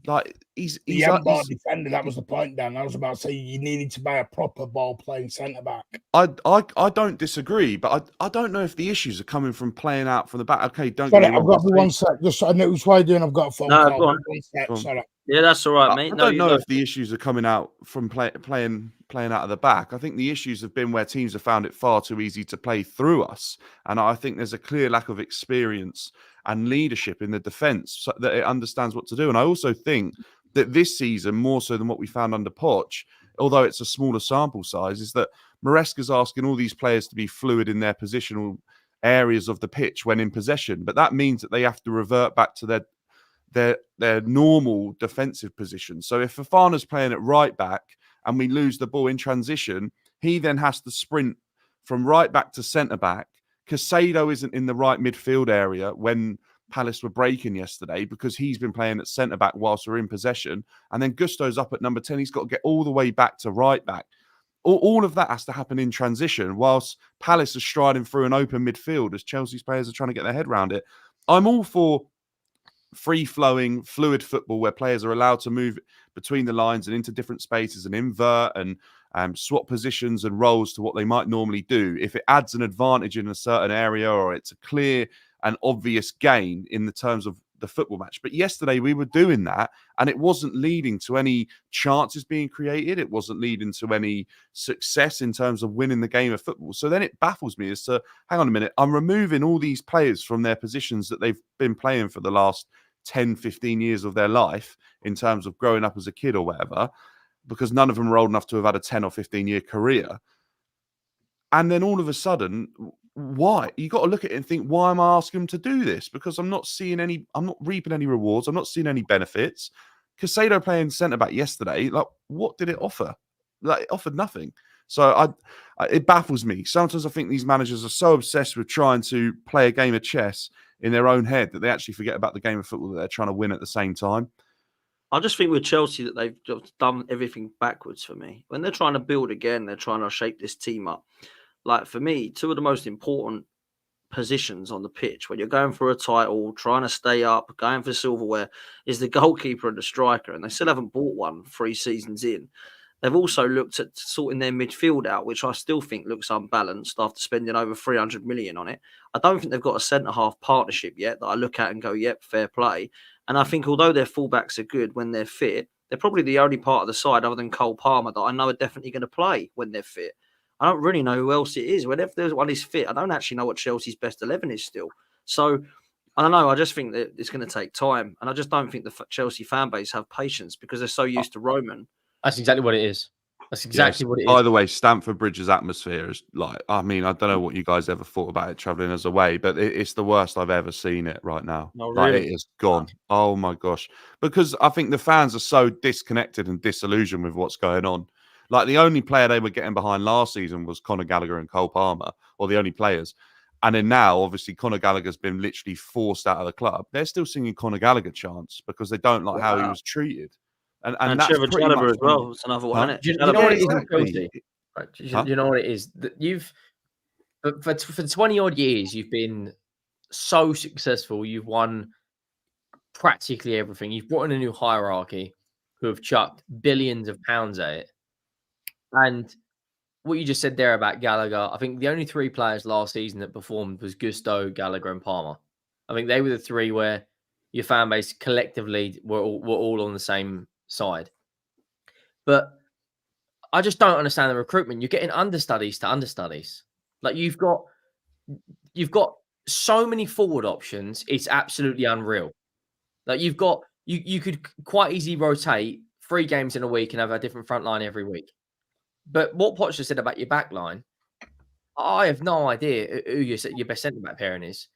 [SPEAKER 2] Like he's
[SPEAKER 6] bought a defender. That was the point, Dan. I was about to say you needed to buy a proper ball-playing centre-back.
[SPEAKER 2] I don't disagree, but I don't know if the issues are coming from playing out from the back. Okay, don't.
[SPEAKER 6] Sorry, I've got one sec. Just I know what you're doing. I've got a phone call.
[SPEAKER 1] Go on.
[SPEAKER 6] 1 sec. Sorry.
[SPEAKER 1] Yeah, that's all right, mate.
[SPEAKER 2] I don't know if the issues are coming out from playing out of the back. I think the issues have been where teams have found it far too easy to play through us, and I think there's a clear lack of experience and leadership in the defence so that it understands what to do. And I also think that this season, more so than what we found under Poch, although it's a smaller sample size, is that Maresca's asking all these players to be fluid in their positional areas of the pitch when in possession. But that means that they have to revert back to their normal defensive position. So if Fofana's playing at right back and we lose the ball in transition, he then has to sprint from right back to centre back. Casado isn't in the right midfield area when Palace were breaking yesterday because he's been playing at centre back whilst we're in possession. And then Gusto's up at number 10. He's got to get all the way back to right back. All of that has to happen in transition whilst Palace is striding through an open midfield as Chelsea's players are trying to get their head around it. I'm all for free-flowing, fluid football where players are allowed to move between the lines and into different spaces and invert and swap positions and roles to what they might normally do. If it adds an advantage in a certain area or it's a clear and obvious gain in the terms of the football match. But yesterday we were doing that, and it wasn't leading to any chances being created. It wasn't leading to any success in terms of winning the game of football. So then it baffles me as to, hang on a minute, I'm removing all these players from their positions that they've been playing for the last 10, 15 years of their life in terms of growing up as a kid or whatever, because none of them are old enough to have had a 10 or 15-year career. And then all of a sudden, why? You got to look at it and think, why am I asking them to do this? Because I'm not reaping any rewards. I'm not seeing any benefits. Casado playing centre-back yesterday, like, what did it offer? Like, it offered nothing. So it baffles me. Sometimes I think these managers are so obsessed with trying to play a game of chess in their own head that they actually forget about the game of football that they're trying to win at the same time.
[SPEAKER 1] I just think with Chelsea that they've just done everything backwards for me. When they're trying to build again, they're trying to shape this team up. Like, for me, two of the most important positions on the pitch when you're going for a title, trying to stay up, going for silverware, is the goalkeeper and the striker. And they still haven't bought one 3 seasons in. They've also looked at sorting their midfield out, which I still think looks unbalanced after spending over 300 million on it. I don't think they've got a centre-half partnership yet that I look at and go, yep, fair play. And I think although their fullbacks are good when they're fit, they're probably the only part of the side other than Cole Palmer that I know are definitely going to play when they're fit. I don't really know who else it is. Whenever there's one is fit, I don't actually know what Chelsea's best 11 is still. So, I don't know. I just think that it's going to take time. And I just don't think the Chelsea fan base have patience because they're so used to Roman.
[SPEAKER 3] That's exactly what it is. That's exactly what it is.
[SPEAKER 2] By the way, Stamford Bridge's atmosphere is like, I mean, I don't know what you guys ever thought about it travelling as away, but it's the worst I've ever seen it right now.
[SPEAKER 1] No,
[SPEAKER 2] like,
[SPEAKER 1] really?
[SPEAKER 2] it is gone. Oh my gosh. Because I think the fans are so disconnected and disillusioned with what's going on. Like, the only player they were getting behind last season was Conor Gallagher and Cole Palmer, or the only players. And then now, obviously, Conor Gallagher's been literally forced out of the club. They're still singing Conor Gallagher chants because they don't like how he was treated. And that's
[SPEAKER 1] Trevor
[SPEAKER 2] pretty
[SPEAKER 1] Chalobah
[SPEAKER 2] much
[SPEAKER 1] as well. It's another one, isn't it?
[SPEAKER 3] Do you know what it is?
[SPEAKER 2] Exactly.
[SPEAKER 3] Right. You know what it is? That you've for 20 odd years, you've been so successful. You've won practically everything. You've brought in a new hierarchy who have chucked billions of pounds at it. And what you just said there about Gallagher, I think the only 3 players last season that performed was Gusto, Gallagher, and Palmer. I think they were the 3 where your fan base collectively were all on the same side. But I just don't understand the recruitment. You're getting understudies to understudies. Like, you've got so many forward options. It's absolutely unreal. Like, you've got you could quite easily rotate 3 games in a week and have a different front line every week. But what Poch just said about your back line, I have no idea who your best centre-back pairing is.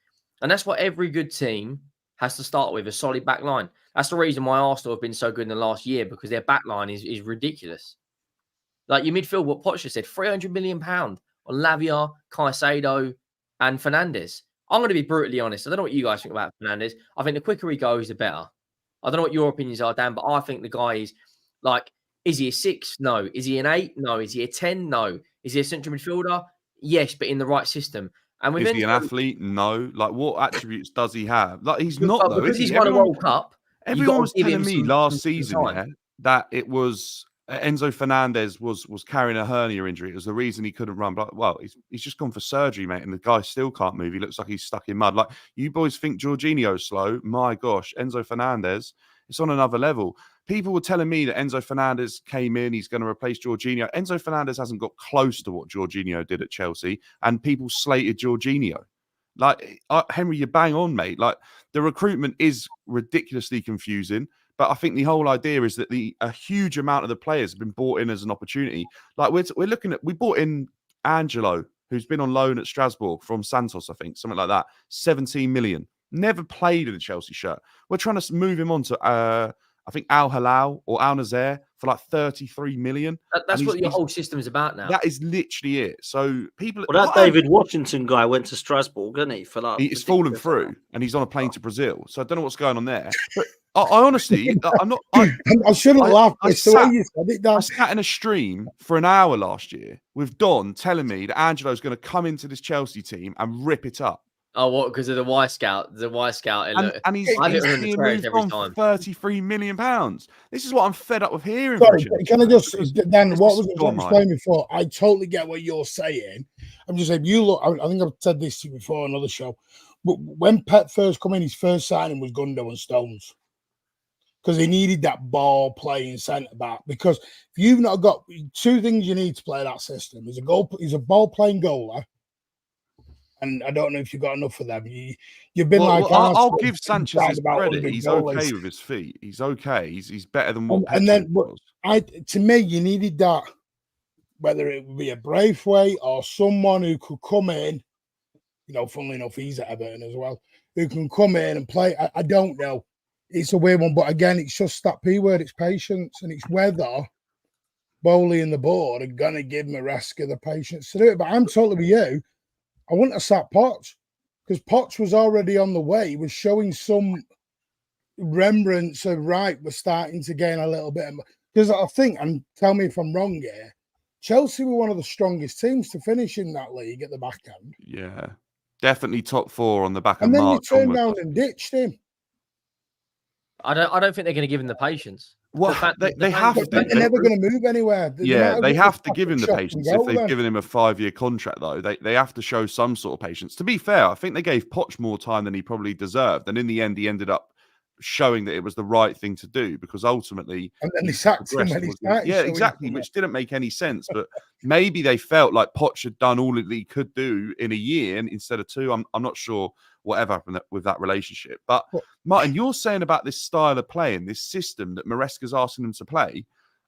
[SPEAKER 3] And that's what every good team has to start with, a solid back line. That's the reason why Arsenal have been so good in the last year, because their back line is ridiculous. Like, your midfield, what Poch just said, £300 million on Lavia, Caicedo, and Fernandes. I'm going to be brutally honest. I don't know what you guys think about Fernandes. I think the quicker he goes, the better. I don't know what your opinions are, Dan, but I think the guy is like, is he a 6? No. Is he an 8? No. Is he a 10? No. Is he a central midfielder? Yes, but in the right system. And
[SPEAKER 2] is he an athlete? No. Like, what attributes does he have? Like, he's not, though.
[SPEAKER 3] Because he's won a World Cup.
[SPEAKER 2] Everyone was telling me last season that it was Enzo Fernandez was carrying a hernia injury. It was the reason he couldn't run. But, well, he's just gone for surgery, mate, and the guy still can't move. He looks like he's stuck in mud. Like, you boys think Jorginho's slow? My gosh, Enzo Fernandez, it's on another level. People were telling me that Enzo Fernandez came in, he's going to replace Jorginho. Enzo Fernandez hasn't got close to what Jorginho did at Chelsea, and people slated Jorginho. Like, Henry, you're bang on, mate. Like, the recruitment is ridiculously confusing, but I think the whole idea is that a huge amount of the players have been bought in as an opportunity. Like, we're looking at, we bought in Angelo, who's been on loan at Strasbourg from Santos, I think, something like that. 17 million. Never played in a Chelsea shirt. We're trying to move him on to I think Al Hilal or Al Nazer for like 33 million.
[SPEAKER 3] That's what your whole system is about now.
[SPEAKER 2] That is literally it. So people.
[SPEAKER 1] Well, that David Washington guy went to Strasbourg, didn't he? For like,
[SPEAKER 2] he's fallen through, and he's on a plane to Brazil. So I don't know what's going on there. But I honestly, I'm not.
[SPEAKER 6] I shouldn't laugh. I sat
[SPEAKER 2] in a stream for an hour last year with Don telling me that Angelo's going to come into this Chelsea team and rip it up.
[SPEAKER 3] Oh, what? Because of the Y Scout? The Y Scout.
[SPEAKER 2] And he's being moved on for £33 million. This is what I'm fed up with hearing.
[SPEAKER 6] Sorry, can I just, Dan, what was I explaining before? I totally get what you're saying. I'm just saying, you look, I think I've said this to you before on another show. when Pep first come in, his first signing was Gundo and Stones. Because he needed that ball playing centre back. Because if you've not got two things you need to play that system, he's a ball playing goaler, and I don't know if you've got enough of them. You've been
[SPEAKER 2] I'll give Sanchez his
[SPEAKER 6] about
[SPEAKER 2] credit. He's okay with his feet. He's okay. He's better than what.
[SPEAKER 6] And then, to me, you needed that. Whether it would be a Braithwaite or someone who could come in, funnily enough, he's at Everton as well, who can come in and play. I don't know. It's a weird one, but again, it's just that P word. It's patience, and it's whether Bowley and the board are going to give Maresca the patience to do it. But I'm totally with you. I wouldn't have sat Poch, because Poch was already on the way. He was showing some remembrance of, right, we're starting to gain a little bit. Because I think, and tell me if I'm wrong here, Chelsea were one of the strongest teams to finish in that league at the back end.
[SPEAKER 2] Yeah, definitely top 4 on the back
[SPEAKER 6] and
[SPEAKER 2] of
[SPEAKER 6] March. And then you turned
[SPEAKER 2] onwards.
[SPEAKER 6] around and ditched him.
[SPEAKER 3] I don't think they're going to give him the patience.
[SPEAKER 2] Well, they have to.
[SPEAKER 6] They're never going to move anywhere.
[SPEAKER 2] They have to give him the patience. If they've given him a 5-year contract, though, they have to show some sort of patience. To be fair, I think they gave Poch more time than he probably deserved. And in the end, he ended up showing that it was the right thing to do, because ultimately...
[SPEAKER 6] And then he sacked him when he started.
[SPEAKER 2] Yeah, exactly, which didn't make any sense. But maybe they felt like Poch had done all that he could do in a year instead of 2. I'm not sure whatever happened with that relationship. But Martin, you're saying about this style of playing, this system that Maresca's asking them to play.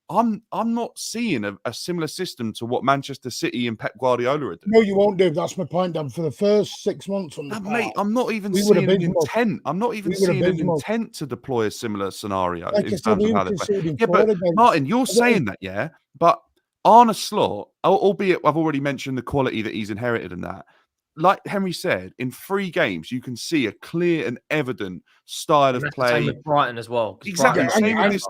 [SPEAKER 2] I'm not seeing a similar system to what Manchester City and Pep Guardiola are doing.
[SPEAKER 6] No, you won't do. That's my point, Dan. For the first 6 months on the
[SPEAKER 2] mate, I'm not even seeing an intent. I'm not even seeing an intent to deploy a similar scenario in terms of how they play. Yeah, but Martin, you're saying that, yeah. But Arne Slot, albeit I've already mentioned the quality that he's inherited in that. Like Henry said, in 3 games, you can see a clear and evident style of play.
[SPEAKER 3] Same with Brighton as well.
[SPEAKER 2] Exactly. This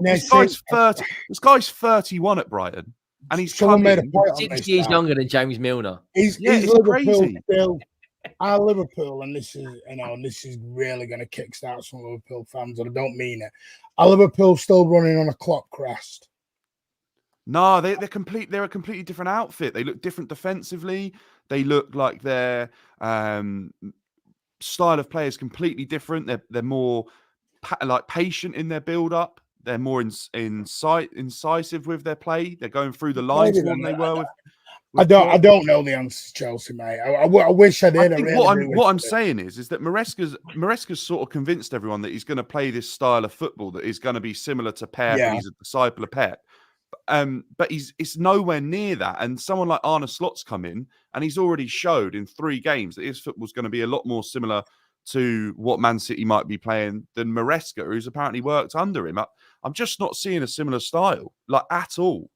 [SPEAKER 2] guy's 31 at Brighton, and he's
[SPEAKER 6] someone made a point on
[SPEAKER 3] 6 years younger than James Milner.
[SPEAKER 6] He's Liverpool crazy. Still, our Liverpool, and this is really going to kickstart some Liverpool fans, and I don't mean it. Our Liverpool still running on a Klopp crest.
[SPEAKER 2] No, they're a completely different outfit. They look different defensively. They look like their style of play is completely different. They're more patient in their build up. They're more incisive with their play. They're going through the lines more than they were with.
[SPEAKER 6] I don't know the answer to Chelsea, mate. I wish I did.
[SPEAKER 2] What I'm saying is that Maresca's sort of convinced everyone that he's going to play this style of football that is going to be similar to Pep. And he's a disciple of Pep. But it's nowhere near that. And someone like Arne Slot's come in, and he's already showed in 3 games that his football's going to be a lot more similar to what Man City might be playing than Maresca, who's apparently worked under him. I'm just not seeing a similar style, like, at all.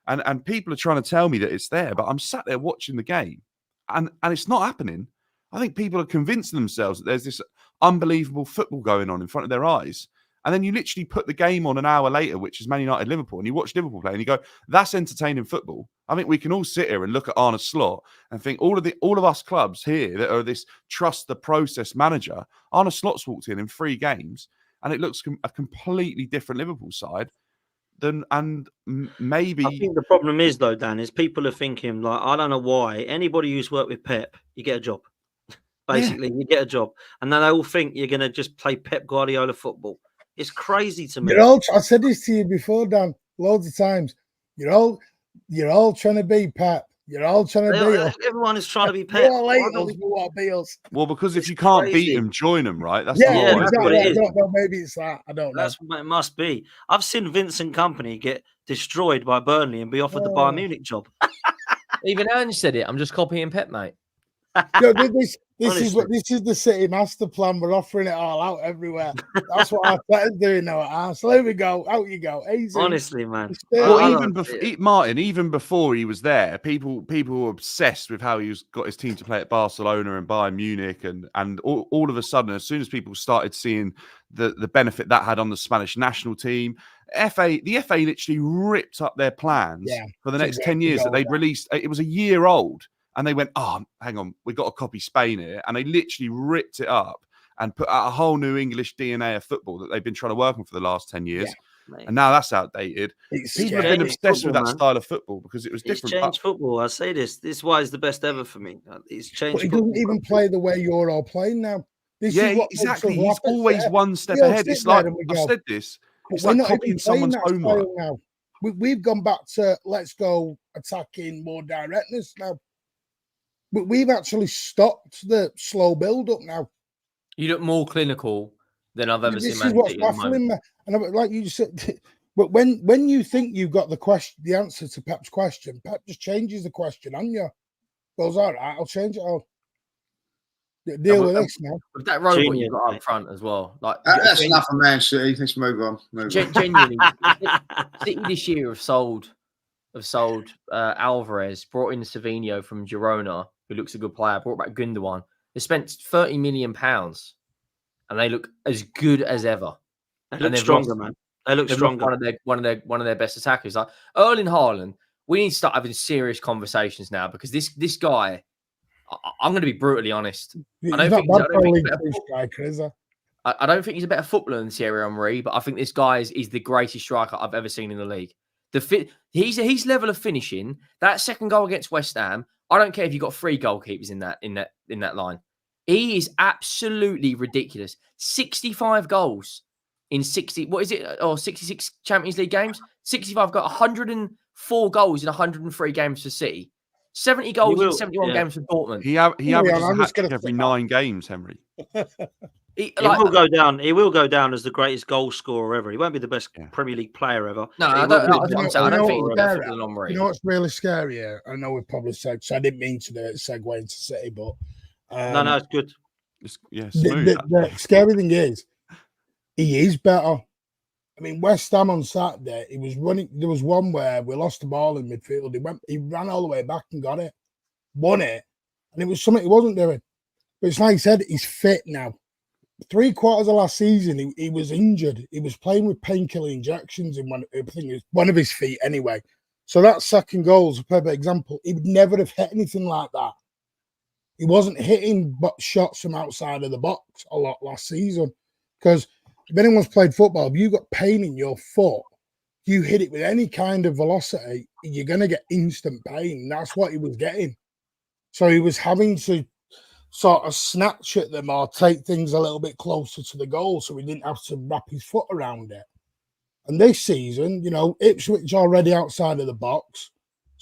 [SPEAKER 2] And people are trying to tell me that it's there, but I'm sat there watching the game, and it's not happening. I think people are convincing themselves that there's this unbelievable football going on in front of their eyes. And then you literally put the game on an hour later, which is Man United Liverpool, and you watch Liverpool play and you go, that's entertaining football. I think we can all sit here and look at Arne Slot and think all of us clubs here that are this trust the process manager, Arne Slot's walked in 3 games, and it looks a completely different Liverpool side maybe.
[SPEAKER 1] I think the problem is, though, Dan, is people are thinking, like, I don't know why anybody who's worked with Pep, you get a job. Basically, you get a job, and then they all think you're going to just play Pep Guardiola football. It's crazy to me.
[SPEAKER 6] I said this to you before, Dan, loads of times. You're all trying to be Pep. You're all trying to be us.
[SPEAKER 1] Everyone is trying to be Pep.
[SPEAKER 2] Well, because if you can't beat them, join them, right? That's
[SPEAKER 6] exactly what it is. I don't know. Maybe it's that. I don't know.
[SPEAKER 1] That's what it must be. I've seen Vincent Kompany get destroyed by Burnley and be offered the Bayern Munich job.
[SPEAKER 3] Even Ange said it. I'm just copying Pep, mate.
[SPEAKER 6] This is the City master plan. We're offering it all out everywhere. That's what Arteta's doing now. So there we go. Out you go. Easy.
[SPEAKER 1] Honestly, man.
[SPEAKER 2] Martin, even before he was there, people were obsessed with how he's got his team to play at Barcelona and Bayern Munich, and all of a sudden, as soon as people started seeing the benefit that had on the Spanish national team, the FA literally ripped up their plans for the next 10 years that they'd released. It was a year old. And they went, oh, hang on, we've got to copy Spain here. And they literally ripped it up and put out a whole new English DNA of football that they've been trying to work on for the last 10 years. Yeah, and now that's outdated. People have been obsessed with that style of football because it was different.
[SPEAKER 1] It's changed football. I say this. This is why it's the best ever for me. It's changed.
[SPEAKER 6] But it doesn't even play the way you're all playing now. This
[SPEAKER 2] Yeah,
[SPEAKER 6] is what makes us
[SPEAKER 2] exactly. He's
[SPEAKER 6] laugh at
[SPEAKER 2] always
[SPEAKER 6] City.
[SPEAKER 2] one step
[SPEAKER 6] We all
[SPEAKER 2] ahead.
[SPEAKER 6] sit
[SPEAKER 2] It's
[SPEAKER 6] there
[SPEAKER 2] like
[SPEAKER 6] and we
[SPEAKER 2] I've
[SPEAKER 6] go,
[SPEAKER 2] said this.
[SPEAKER 6] but
[SPEAKER 2] It's
[SPEAKER 6] we're
[SPEAKER 2] like
[SPEAKER 6] not even
[SPEAKER 2] copying
[SPEAKER 6] playing
[SPEAKER 2] someone's
[SPEAKER 6] that
[SPEAKER 2] homework.
[SPEAKER 6] style now. We've gone back to let's go attacking more directness now. But we've actually stopped the slow build up now.
[SPEAKER 3] You look more clinical than I've ever seen
[SPEAKER 6] This
[SPEAKER 3] Man
[SPEAKER 6] is what's
[SPEAKER 3] City at the moment.
[SPEAKER 6] baffling me. And like you said, but when you think you've got the answer to Pep's question, Pep just changes the question on you. Goes, all right, I'll change it. I'll deal with this now.
[SPEAKER 3] With that robot
[SPEAKER 1] Genius,
[SPEAKER 3] you got
[SPEAKER 1] mate.
[SPEAKER 3] up front as well. Like
[SPEAKER 5] That's enough of Man City. Let's move on.
[SPEAKER 3] Genuinely, City this year have sold Alvarez, brought in Savinho from Girona, who looks a good player, brought back Gundogan. They spent £30 million and they look as good as ever.
[SPEAKER 1] They look stronger, man. They look stronger.
[SPEAKER 3] One of their best attackers. Like Erling Haaland, we need to start having serious conversations now because this guy, I'm going to be brutally honest. I don't think he's a better footballer than Thierry Henry, but I think this guy is the greatest striker I've ever seen in the league. His level of finishing, that second goal against West Ham, I don't care if you've got 3 goalkeepers in that line. He is absolutely ridiculous. 65 goals in 66 Champions League games. 65 got 104 goals in 103 games for City. 70 goals in 71 games for Dortmund.
[SPEAKER 2] He averages a hat-trick every 9 games, Henry.
[SPEAKER 1] He will go down. He will go down as the greatest goal scorer ever. He won't be the best Premier League player ever.
[SPEAKER 3] No, I don't think he's better than Henry.
[SPEAKER 6] You know what's really scary here? I know we've probably said, so I didn't mean to do it, segue into City, but
[SPEAKER 1] no, it's good.
[SPEAKER 2] Smooth.
[SPEAKER 6] The scary thing is, he is better. I mean, West Ham on Saturday, he was running. There was one where we lost the ball in midfield. He ran all the way back and got it, won it, and it was something he wasn't doing. But it's like he said, he's fit now. 3/4 of last season, he was injured. He was playing with painkiller injections in one of his feet anyway. So that second goal is a perfect example. He would never have hit anything like that. He wasn't hitting shots from outside of the box a lot last season. Because if anyone's played football, if you got pain in your foot, you hit it with any kind of velocity, you're going to get instant pain. That's what he was getting. So he was having to sort of snatch at them or take things a little bit closer to the goal so he didn't have to wrap his foot around it. And this season, Ipswich already outside of the box,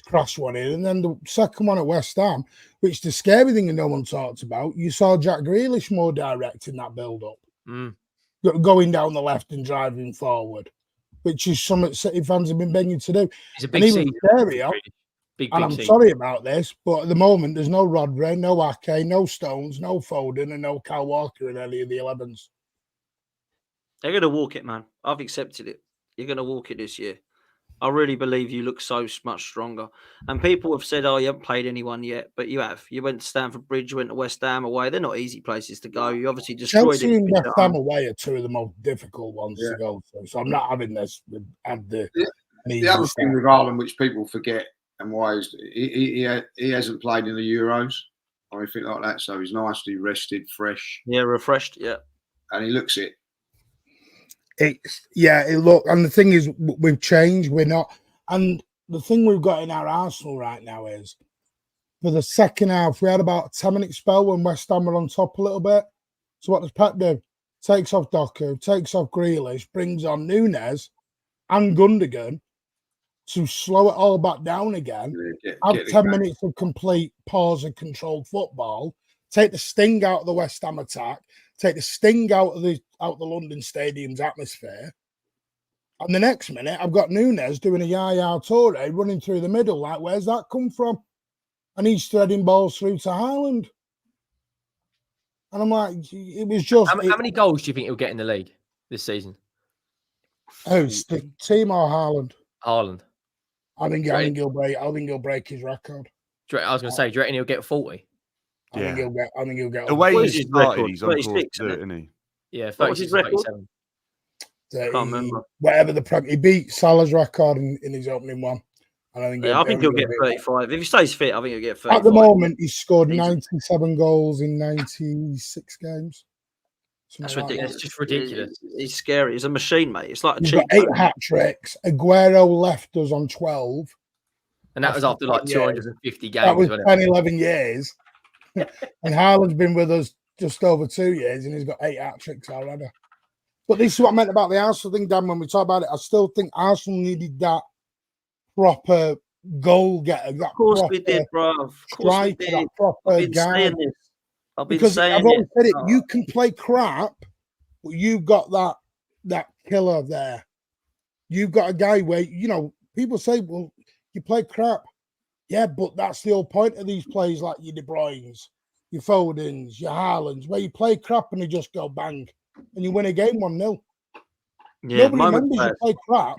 [SPEAKER 6] crashed one in, and then the second one at West Ham, which the scary thing that no one talked about, you saw Jack Grealish more direct in that build-up, going down the left and driving forward, which is something City fans have been begging to do.
[SPEAKER 3] It's a big season.
[SPEAKER 6] And I'm sorry about this, but at the moment, there's no Rodri, no Ake, no Stones, no Foden, and no Kyle Walker in any of the 11s.
[SPEAKER 1] They're going to walk it, man. I've accepted it. You're going to walk it this year. I really believe you look so much stronger. And people have said, oh, you haven't played anyone yet, but you have. You went to Stamford Bridge, you went to West Ham away. They're not easy places to go. You obviously destroyed
[SPEAKER 6] Chelsea
[SPEAKER 1] it.
[SPEAKER 6] and West Ham away are 2 of the most difficult ones to go through. So I'm not having this. The
[SPEAKER 5] other thing with Haaland, which people forget, and why he hasn't played in the Euros or anything like that. So he's nicely rested, fresh.
[SPEAKER 1] Yeah, refreshed. Yeah.
[SPEAKER 5] And he looks it.
[SPEAKER 6] And the thing is, we've changed. We're not, and the thing we've got in our arsenal right now is, for the second half, we had about a 10-minute spell when West Ham were on top a little bit. So what does Pep do? Takes off Doku, takes off Grealish, brings on Nunes and Gundogan to slow it all back down again. Have 10 minutes of complete pause and controlled football. Take the sting out of the West Ham attack. Take the sting out of the London Stadium's atmosphere. And the next minute, I've got Nunes doing a Yaya Toure running through the middle. Like, where's that come from? And he's threading balls through to Haaland. And I'm like, it was just...
[SPEAKER 3] How many goals do you think he'll get in the league this season?
[SPEAKER 6] Who's the team or Haaland?
[SPEAKER 3] Haaland.
[SPEAKER 6] I think he'll break his record.
[SPEAKER 3] I was going to say, do you reckon he'll get 40?
[SPEAKER 6] I think he'll get
[SPEAKER 2] the way he started, he's on course to do it, isn't he?
[SPEAKER 3] Yeah, 36, 37.
[SPEAKER 1] Can't remember.
[SPEAKER 6] Whatever he beat Salah's record in his opening one. And I think
[SPEAKER 1] he'll get 35. If he stays fit, I think he'll get 35.
[SPEAKER 6] At the moment, he's scored 97 goals in 96 games.
[SPEAKER 3] That's ridiculous. It's just ridiculous.
[SPEAKER 1] He's scary. He's a machine, mate. It's like a
[SPEAKER 6] He's
[SPEAKER 1] cheap.
[SPEAKER 6] got 8 hat tricks. Aguero left us on 12.
[SPEAKER 3] And that was after like 250 games.
[SPEAKER 6] That was 10, 11 years. And Haaland's been with us just over 2 years, and he's got 8 hat-tricks already. But this is what I meant about the Arsenal thing, Dan, when we talk about it. I still think Arsenal needed that proper goal getter. That
[SPEAKER 1] Of course
[SPEAKER 6] proper
[SPEAKER 1] we did, bro. Of course we
[SPEAKER 6] striker,
[SPEAKER 1] did.
[SPEAKER 6] that proper
[SPEAKER 1] I've been
[SPEAKER 6] guy.
[SPEAKER 1] saying this. I've been
[SPEAKER 6] Because
[SPEAKER 1] saying
[SPEAKER 6] I've always said it,
[SPEAKER 1] Oh,
[SPEAKER 6] you can play crap, but you've got that killer there. You've got a guy where, you know, people say, well, you play crap. Yeah, but that's the whole point of these plays like your De Bruynes, your Fodens, your Haalands, where you play crap and they just go bang and you win a game 1-0.
[SPEAKER 1] yeah,
[SPEAKER 6] Nobody
[SPEAKER 1] moment
[SPEAKER 6] remembers
[SPEAKER 1] players.
[SPEAKER 6] you play crap.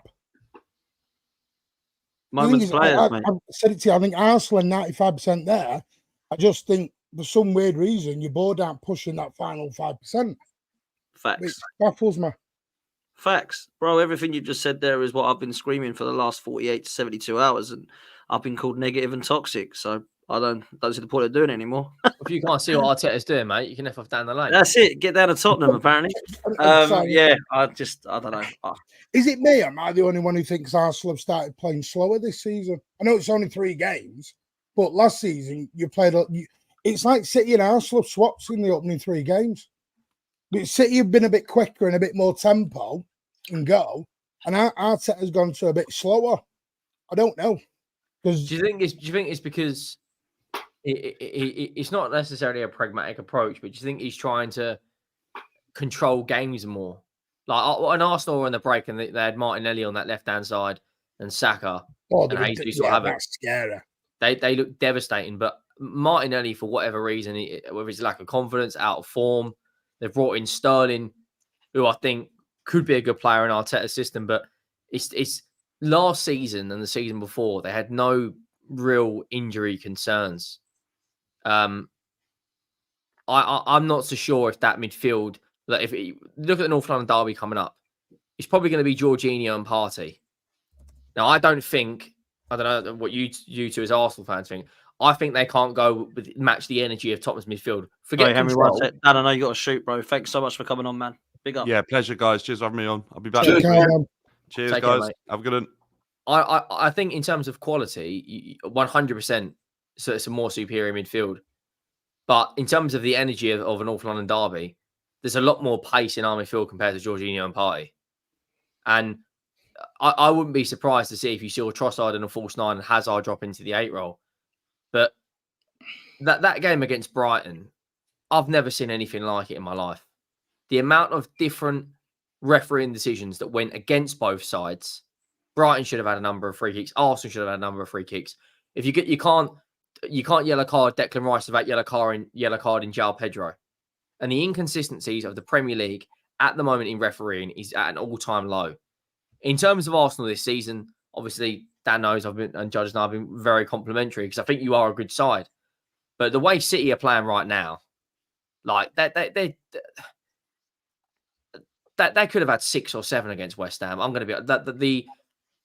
[SPEAKER 6] The thing
[SPEAKER 1] Moments
[SPEAKER 6] is,
[SPEAKER 1] players, mate.
[SPEAKER 6] I've said it to you, I think Arsenal are 95% there. I just think for some weird reason, your board aren't pushing that final 5%. It
[SPEAKER 1] Facts.
[SPEAKER 6] baffles me.
[SPEAKER 1] Facts. Bro, everything you just said there is what I've been screaming for the last 48 to 72 hours, and I've been called negative and toxic, so I don't see the point of doing it anymore.
[SPEAKER 3] If you can't see what Arteta's doing, mate, you can F off down the lane.
[SPEAKER 1] That's it. Get down to Tottenham, apparently. Yeah, I don't know.
[SPEAKER 6] Is it me? Am I the only one who thinks Arsenal have started playing slower this season? I know it's only 3 games, but last season you played. It's like City and Arsenal have swapped in the opening 3 games. But City have been a bit quicker and a bit more tempo and go, and Arteta has gone to a bit slower. I don't know.
[SPEAKER 3] Do you think it's because it's not necessarily a pragmatic approach, but do you think he's trying to control games more? Like when Arsenal were on the break and they had Martinelli on that left-hand side and Saka and Jesus will have it.
[SPEAKER 6] That's scary.
[SPEAKER 3] They look devastating, but Martinelli, for whatever reason, whether it's lack of confidence, out of form, they've brought in Sterling, who I think could be a good player in Arteta's system, but it's last season and the season before, they had no real injury concerns. I'm not so sure if that midfield, like if you look at the North London derby coming up, it's probably going to be Jorginho and Partey. Now, I don't know what you two as Arsenal fans think. I think they can't go match the energy of Tottenham's midfield. Forget
[SPEAKER 1] Henry,
[SPEAKER 3] control.
[SPEAKER 1] Dan, I know you got to shoot, bro. Thanks so much for coming on, man. Big up.
[SPEAKER 2] Yeah, pleasure, guys. Cheers for having me on. I'll be back.
[SPEAKER 6] Cheers,
[SPEAKER 2] Cheers
[SPEAKER 3] Take
[SPEAKER 2] guys.
[SPEAKER 3] care, mate.
[SPEAKER 2] Have a good one.
[SPEAKER 3] I think in terms of quality, 100%, so it's a more superior midfield. But in terms of the energy of a North London derby, there's a lot more pace in our midfield compared to Jorginho and Partey. And I wouldn't be surprised to see if you saw Trossard in a false 9 and Hazard drop into the 8 role. But that game against Brighton, I've never seen anything like it in my life. The amount of different refereeing decisions that went against both sides. Brighton should have had a number of free kicks. Arsenal should have had a number of free kicks. If you can't yellow card Declan Rice without yellow carding João Pedro. And the inconsistencies of the Premier League at the moment in refereeing is at an all-time low. In terms of Arsenal this season, obviously Dan knows and Judge and I have been very complimentary because I think you are a good side. But the way City are playing right now, like they could have had 6 or 7 against West Ham. I'm going to be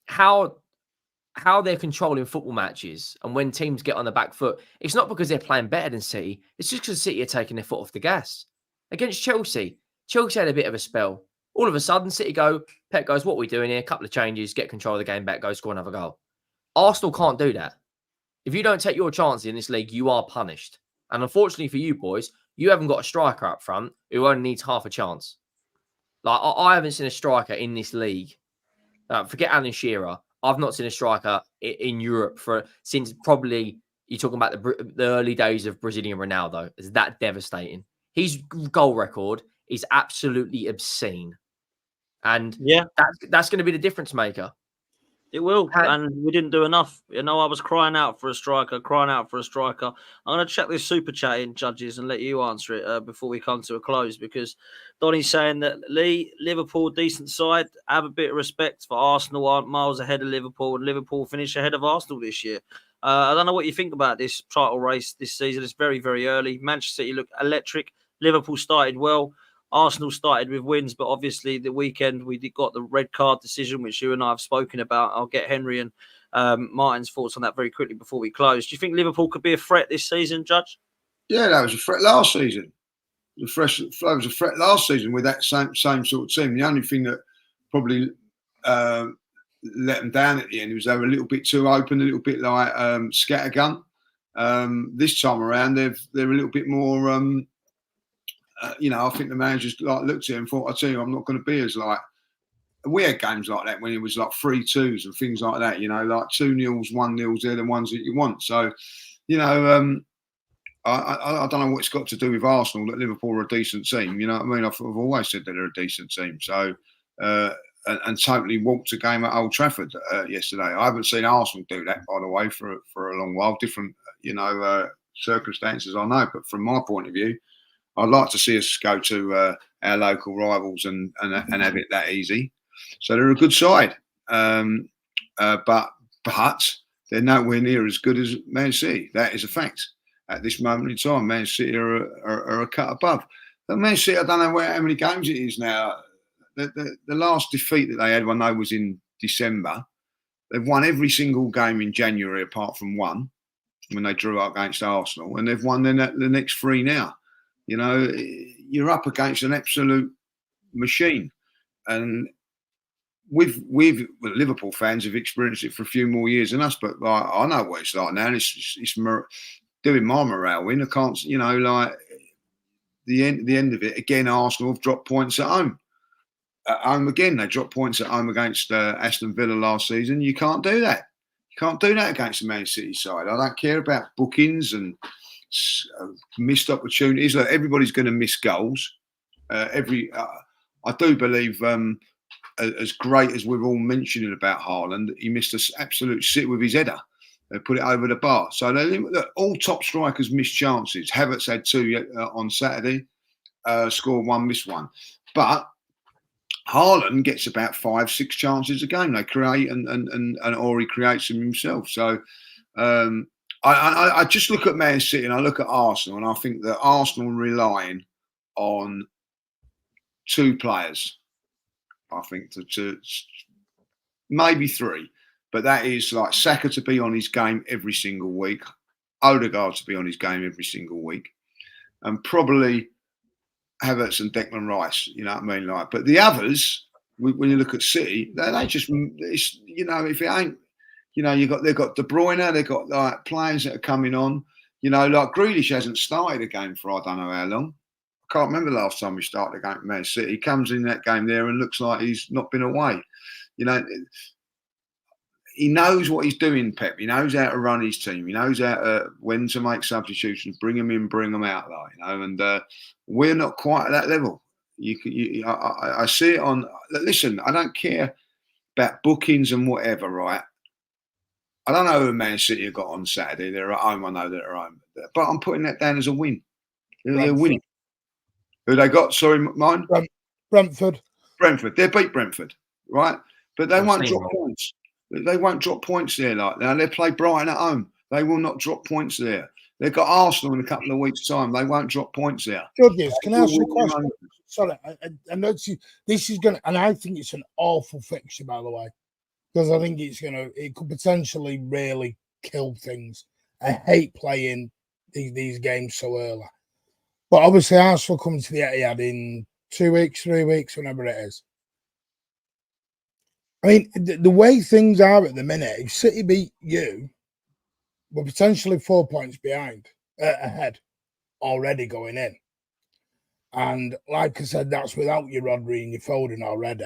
[SPEAKER 3] how they're controlling football matches and when teams get on the back foot, it's not because they're playing better than City. It's just because City are taking their foot off the gas. Against Chelsea had a bit of a spell. All of a sudden, Pep goes, what are we doing here? A couple of changes, get control of the game back, go score another goal. Arsenal can't do that. If you don't take your chances in this league, you are punished. And unfortunately for you boys, you haven't got a striker up front who only needs half a chance. Like I haven't seen a striker in this league. Forget Alan Shearer. I've not seen a striker in Europe since probably you're talking about the early days of Brazilian Ronaldo. It's that devastating. His goal record is absolutely obscene. And
[SPEAKER 1] yeah,
[SPEAKER 3] that's going to be the difference maker.
[SPEAKER 1] It will, and we didn't do enough. You know, I was crying out for a striker. I'm going to check this super chat in, Judges, and let you answer it before we come to a close, because Donny's saying that Liverpool, decent side, have a bit of respect for Arsenal, aren't miles ahead of Liverpool, and Liverpool finish ahead of Arsenal this year. I don't know what you think about this title race this season. It's very, very early. Manchester City look electric. Liverpool started well. Arsenal started with wins, but obviously the weekend we got the red card decision, which you and I have spoken about. I'll get Henry and Martin's thoughts on that very quickly before we close. Do you think Liverpool could be a threat this season, Judge?
[SPEAKER 5] Yeah, that was a threat last season. That was a threat last season with that same sort of team. The only thing that probably let them down at the end was they were a little bit too open, a little bit like scattergun. This time around, they're a little bit more you know, I think the managers like looked at him and thought, I tell you, I'm not going to be as like. We had games like that when it was like 3-2s and things like that, you know, like 2-0s, 1-0s, they're the ones that you want. So, you know, I don't know what it's got to do with Arsenal that Liverpool are a decent team. You know what I mean? I've always said that they're a decent team. So, and totally walked a game at Old Trafford yesterday. I haven't seen Arsenal do that, by the way, for a long while. Different, you know, circumstances, I know. But from my point of view, I'd like to see us go to our local rivals and have it that easy. So they're a good side, but they're nowhere near as good as Man City. That is a fact. At this moment in time, Man City are a cut above. But Man City, I don't know how many games it is now. The last defeat that they had when they was in December, they've won every single game in January apart from one when they drew up against Arsenal, and they've won the next three now. You know, you're up against an absolute machine, and Liverpool fans have experienced it for a few more years than us, but like, I know what it's like now. And it's doing my morale in. I can't, you know, like the end of it. Again, Arsenal have dropped points at home. At home again, they dropped points at home against Aston Villa last season. You can't do that. You can't do that against the Man City side. I don't care about bookings and missed opportunities. Look, everybody's going to miss goals. I do believe. As great as we're all mentioning about Haaland, he missed an absolute sit with his header. They put it over the bar. So look, all top strikers miss chances. Havertz had two on Saturday, scored one, missed one. But Haaland gets about 5-6 chances a game. They create and or he creates them himself. So I just look at Man City and I look at Arsenal and I think that Arsenal relying on two players. I think to maybe three, but that is like Saka to be on his game every single week, Odegaard to be on his game every single week, and probably Havertz and Declan Rice. You know what I mean? Like, but the others, when you look at City, they just, it's, you know, if it ain't, you know, they've got De Bruyne, they've got like players that are coming on. You know, like Grealish hasn't started a game for I don't know how long. Can't remember the last time we started a game at Man City. He comes in that game there and looks like he's not been away. You know, he knows what he's doing, Pep. He knows how to run his team. He knows how to, when to make substitutions, bring them in, bring them out, like, you know. And we're not quite at that level. I see it on. Listen, I don't care about bookings and whatever, right? I don't know who Man City have got on Saturday. They're at home. I know they're at home, but I'm putting that down as a win. They're winning. Who they got? Sorry, mine?
[SPEAKER 6] Brentford.
[SPEAKER 5] Brentford. They beat Brentford, right? But they won't drop points. They won't drop points there like now. They play Brighton at home. They will not drop points there. They've got Arsenal in a couple of weeks' time. They won't drop points there.
[SPEAKER 6] Judges, can I ask you a question? Sorry, I know this is going to, and I think it's an awful fixture, by the way, because I think it could potentially really kill things. I hate playing these games so early. But obviously, Arsenal come to the Etihad in 2 weeks, 3 weeks, whenever it is. I mean, the way things are at the minute, if City beat you, we're potentially 4 points ahead, already going in. And like I said, that's without your Rodri and your Foden already.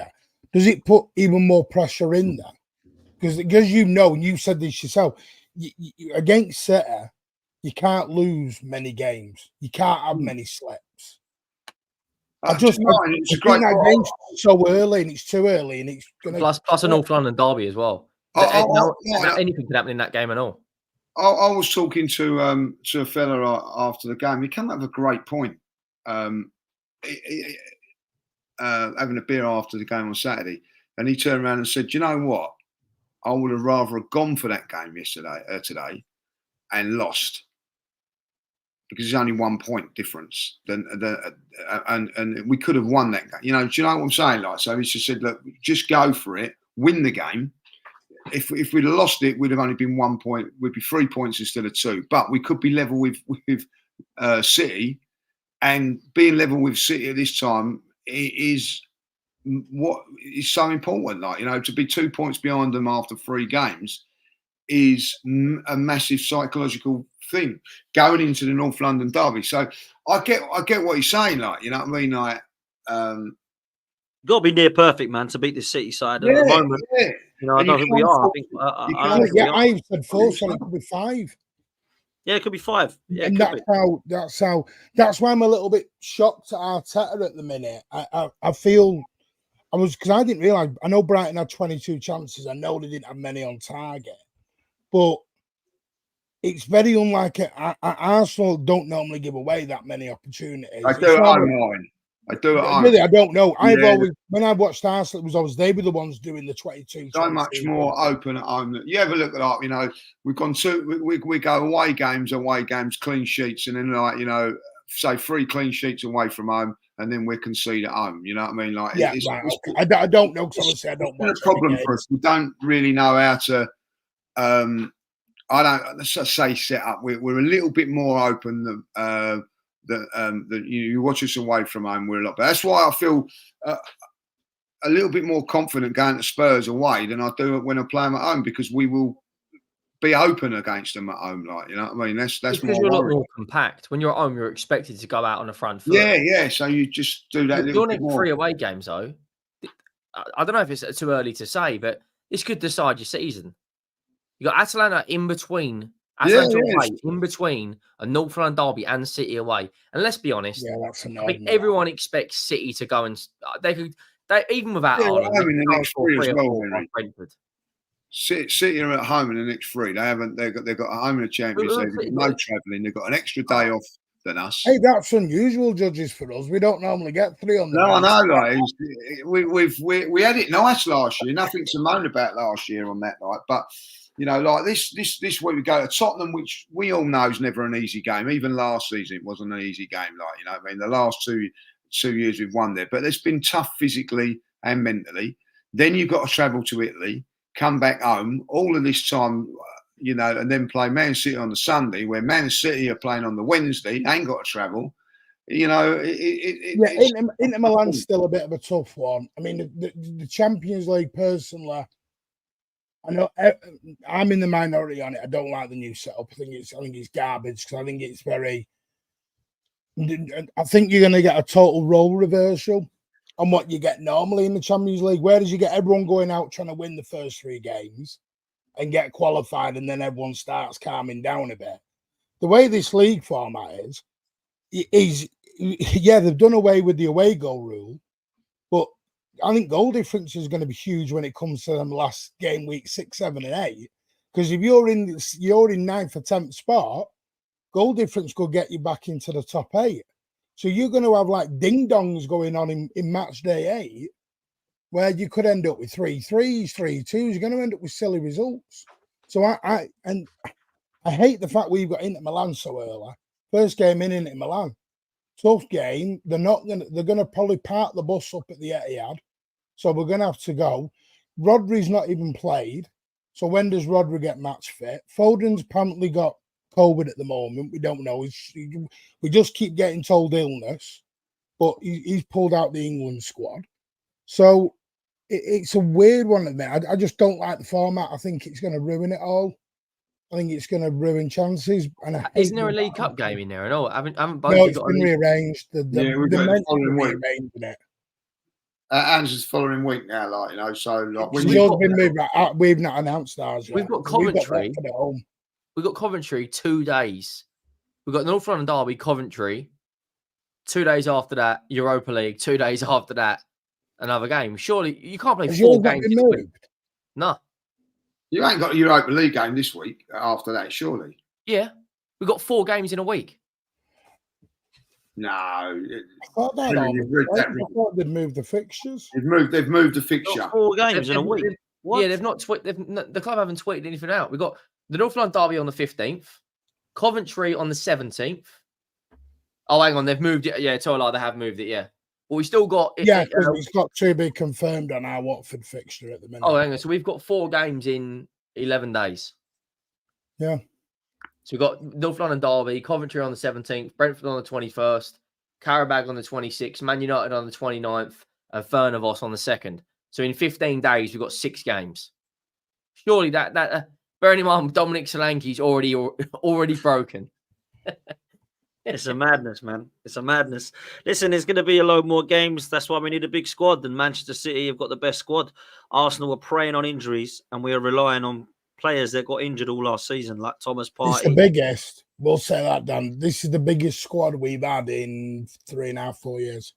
[SPEAKER 6] Does it put even more pressure in there? Because you know, and you said this yourself, against City, you can't lose many games. You can't have many slips. It's a great game's so early, and it's too early, and it's gonna
[SPEAKER 3] plus a North London derby as well. Anything could happen in that game at all.
[SPEAKER 5] I was talking to a fella after the game. He came up with a great point. Having a beer after the game on Saturday, and he turned around and said, "You know what? I would have rather have gone for that game today, and lost." Because it's only 1 point difference, and we could have won that game. You know, do you know what I'm saying? Like, so he just said, "Look, just go for it, win the game. If we'd have lost it, we'd have only been 1 point. We'd be 3 points instead of 2. But we could be level with City, and being level with City at this time is what is so important. Like, you know, to be 2 points behind them after 3 games is a massive psychological thing going into the North London derby. So I get what he's saying, like, you know what I mean, like.
[SPEAKER 1] Got to be near perfect, man, to beat this City side. At the moment,
[SPEAKER 5] yeah.
[SPEAKER 1] you know, I
[SPEAKER 5] And
[SPEAKER 1] don't
[SPEAKER 5] you
[SPEAKER 1] think we
[SPEAKER 5] can't
[SPEAKER 1] are. I
[SPEAKER 5] afford-
[SPEAKER 1] think,
[SPEAKER 5] you
[SPEAKER 1] I
[SPEAKER 5] can't-
[SPEAKER 1] don't think we
[SPEAKER 6] Yeah,
[SPEAKER 1] are.
[SPEAKER 6] I said 4, so it could be 5.
[SPEAKER 1] Yeah, it could be 5. Yeah, it
[SPEAKER 6] And
[SPEAKER 1] could be.
[SPEAKER 6] that's why I'm a little bit shocked at Arteta at the minute. I feel because I didn't realise. I know Brighton had 22 chances. I know they didn't have many on target, but it's very unlike it. Arsenal don't normally give away that many opportunities.
[SPEAKER 5] I do it online. I do it online.
[SPEAKER 6] Really, I don't know. I've
[SPEAKER 5] Yeah.
[SPEAKER 6] always, when I watched Arsenal, it was always they were the ones doing the 22.
[SPEAKER 5] So much more open at home. You ever look at that? You know, we've gone we go away games, clean sheets, and then, like, you know, say 3 clean sheets away from home, and then we concede at home. You know what I mean? Like,
[SPEAKER 6] Yeah, right. Okay. I don't know, because obviously I don't watch.
[SPEAKER 5] It's a problem for us. We don't really know how to. I don't, let's just say, set up. We're a little bit more open than you watch us away from home. We're a lot better. That's why I feel a little bit more confident going to Spurs away than I do when I play them at home, because we will be open against them at home. Like, you know what I mean? That's
[SPEAKER 3] because you're a lot more compact. When you're at home, you're expected to go out on the front foot.
[SPEAKER 5] Yeah. So you just do that.
[SPEAKER 3] Your next 3 away games, though, I don't know if it's too early to say, but this could decide your season. You got Atalanta in between. Away, in between a North London derby and City away. And let's be honest,
[SPEAKER 6] that's
[SPEAKER 3] I think everyone expects City to go and they even without Haaland,
[SPEAKER 5] in the next 3 as well.
[SPEAKER 3] Brentford.
[SPEAKER 5] City are at home in the next 3. They haven't. They've got a home in the Champions League. They've got no travelling. They've got an extra day off than us.
[SPEAKER 6] Hey, that's unusual, judges, for us. We don't normally get 3 on the.
[SPEAKER 5] No, I know. Like, we had it nice last year. Nothing to moan about last year on that night, but. You know, like this week we go to Tottenham, which we all know is never an easy game. Even last season, it wasn't an easy game. Like, you know what I mean? The last two years we've won there. But it's been tough physically and mentally. Then you've got to travel to Italy, come back home, all of this time, you know, and then play Man City on the Sunday, where Man City are playing on the Wednesday, ain't got to travel. You know,
[SPEAKER 6] Inter Milan's still a bit of a tough one. I mean, the Champions League, personally, I know I'm in the minority on it. I don't like the new setup. I think it's garbage, because I think it's very. I think you're going to get a total role reversal on what you get normally in the Champions League. Whereas you get everyone going out trying to win the first 3 games and get qualified, and then everyone starts calming down a bit. The way this league format is they've done away with the away goal rule, but I think goal difference is going to be huge when it comes to them last game week 6, 7, and 8. Because if you're in 9th or 10th spot, goal difference could get you back into the top 8. So you're going to have like ding dongs going on in match day 8, where you could end up with 3-3s, 3-2s. You're going to end up with silly results. So I hate the fact we've got Inter Milan so early. First game in Inter Milan, tough game. They're going to probably park the bus up at the Etihad. So we're going to have to go. Rodri's not even played. So when does Rodri get match fit? Foden's apparently got COVID at the moment. We don't know. We just keep getting told illness. But he's pulled out the England squad. So it's a weird one at me. I just don't like the format. I think it's going to ruin it all. I think it's going to ruin chances. And
[SPEAKER 3] isn't there a League Cup game in there at all? Haven't
[SPEAKER 6] no, it's been rearranged.
[SPEAKER 5] We've got the following week.
[SPEAKER 6] Rearranging it.
[SPEAKER 5] And it's the following week now, like, you know. So like,
[SPEAKER 6] we've not announced ours yet.
[SPEAKER 3] We've got Coventry. We've got Coventry 2 days. We've got North London derby, Coventry. 2 days after that, Europa League. 2 days after that, another game. Surely you can't play 4 games. No,
[SPEAKER 5] you ain't got a Europa League game this week. After that, surely.
[SPEAKER 3] Yeah, we've got 4 games in a week.
[SPEAKER 5] No,
[SPEAKER 6] I thought they'd moved the fixtures.
[SPEAKER 5] They've moved the fixture.
[SPEAKER 1] 4 games in a week. What?
[SPEAKER 3] Yeah, they've not. The club haven't tweeted anything out. We've got the North London derby on the 15th, Coventry on the 17th. Oh, hang on, they've moved it. Yeah, it's all like they have moved it. Yeah, but we still got.
[SPEAKER 6] It's got to be confirmed on our Watford fixture at the minute.
[SPEAKER 3] Oh, hang on. So we've got 4 games in 11 days.
[SPEAKER 6] Yeah.
[SPEAKER 3] So we've got North London derby, Coventry on the 17th, Brentford on the 21st, Qarabag on the 26th, Man United on the 29th, and Fernavos on the 2nd. So in 15 days, we've got 6 games. Surely that Bearing in mind, Dominic Solanke's already broken.
[SPEAKER 1] It's a madness, man. It's a madness. Listen, there's going to be a load more games. That's why we need a big squad. And Manchester City have got the best squad. Arsenal are preying on injuries, and we are relying on players that got injured all last season, like Thomas Partey.
[SPEAKER 6] It's the biggest. We'll say that, Dan. This is the biggest squad we've had in 3.5, 4 years.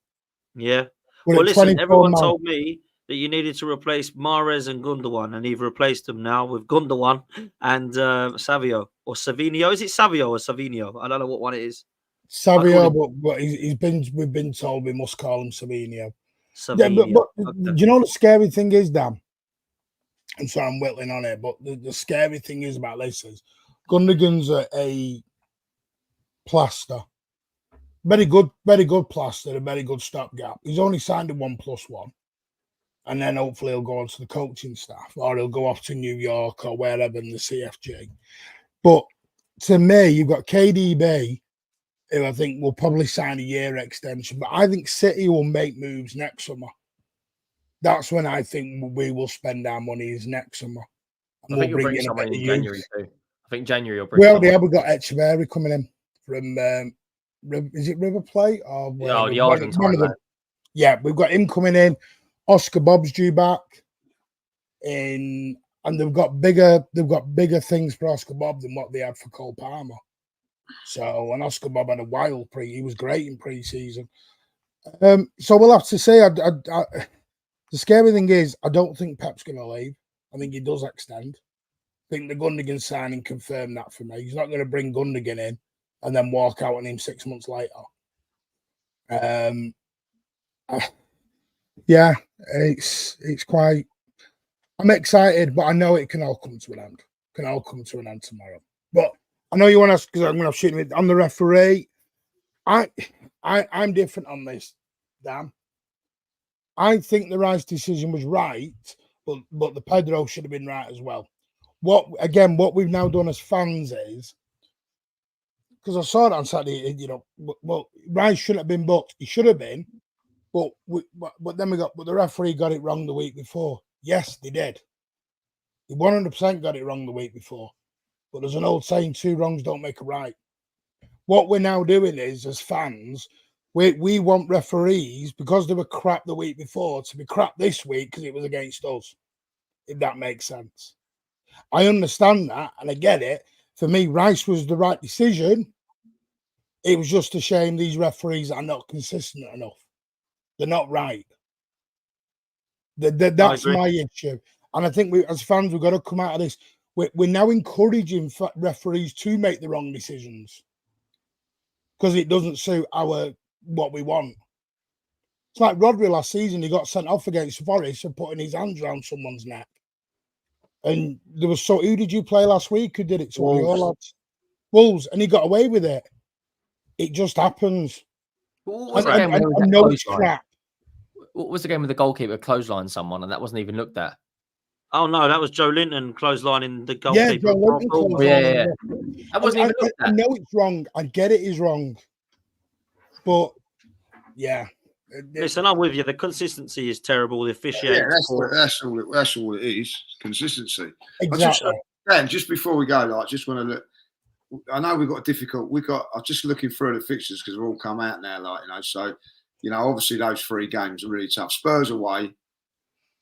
[SPEAKER 1] Yeah.
[SPEAKER 6] We're
[SPEAKER 1] Well,
[SPEAKER 6] at
[SPEAKER 1] listen,
[SPEAKER 6] 24
[SPEAKER 1] everyone
[SPEAKER 6] now.
[SPEAKER 1] told me that you needed to replace Mahrez and Gundogan, and you've replaced them now with Gundogan and Savio or Savinho. Is it Savio or Savinho? I don't know what one it is.
[SPEAKER 6] Savio, but we've been told we must call him Savinho. Yeah, but
[SPEAKER 1] Okay.
[SPEAKER 6] do you know the scary thing is, Dan? I'm sorry, I'm whittling on it, but the scary thing is about this is Gundogan's a plaster. Very good plaster, a very good stopgap. He's only signed a 1+1. And then hopefully he'll go on to the coaching staff, or he'll go off to New York or wherever in the CFG. But to me, you've got KDB, who I think will probably sign a year extension. But I think City will make moves next summer. That's when I think we will spend our money is next summer.
[SPEAKER 3] I think you'll bring someone in January too. I think January will bring.
[SPEAKER 6] We already have got Echeverry coming in from is it River Plate or
[SPEAKER 3] the Argentine man.
[SPEAKER 6] Yeah, we've got him coming in. Oscar Bob's due back in, and they've got bigger things for Oscar Bob than what they had for Cole Palmer. So, and Oscar Bob had a wild he was great in pre-season. So we'll have to say. The scary thing is, I don't think Pep's going to leave. I think he does extend. I think the Gundogan signing confirmed that for me. He's not going to bring Gundogan in and then walk out on him 6 months later. Yeah, it's quite. I'm excited, but I know it can all come to an end. Can all come to an end tomorrow. But I know you want to ask because I'm going to shoot me on the referee. I'm different on this, Dan. I think the Rice decision was right, but the Pedro should have been right as well. What we've now done as fans is, because I saw it on Saturday, well, Rice shouldn't have been booked. He should have been, but then the referee got it wrong the week before. Yes, they did. He 100% got it wrong the week before. But there's an old saying, 2 wrongs don't make a right. What we're now doing is, as fans, we want referees, because they were crap the week before, to be crap this week because it was against us, if that makes sense. I understand that, and I get it. For me, Rice was the right decision. It was just a shame these referees are not consistent enough. They're not right. That's my issue. And I think we, as fans, we've got to come out of this. We're now encouraging referees to make the wrong decisions because it doesn't suit what we want. It's like Rodri last season. He got sent off against Forest for putting his hands around someone's neck. And there was who did you play last week? Who did it to your lads? Wolves, and he got away with it. It just happens. I know it's crap.
[SPEAKER 3] What was the game with the goalkeeper clothesline someone and that wasn't even looked at?
[SPEAKER 1] Oh no, that was Joe Linton clotheslining the goalkeeper.
[SPEAKER 3] Yeah, that wasn't even looked at.
[SPEAKER 6] I know it's wrong. I get it is wrong, but yeah.
[SPEAKER 1] Listen, I'm with you. The consistency is terrible. The officiating.
[SPEAKER 5] Yeah, that's all it is. Consistency.
[SPEAKER 6] Exactly.
[SPEAKER 5] Dan, just before we go, I just want to look. I know we've got I'm just looking through the fixtures because they've all come out now, So, obviously those 3 games are really tough. Spurs away,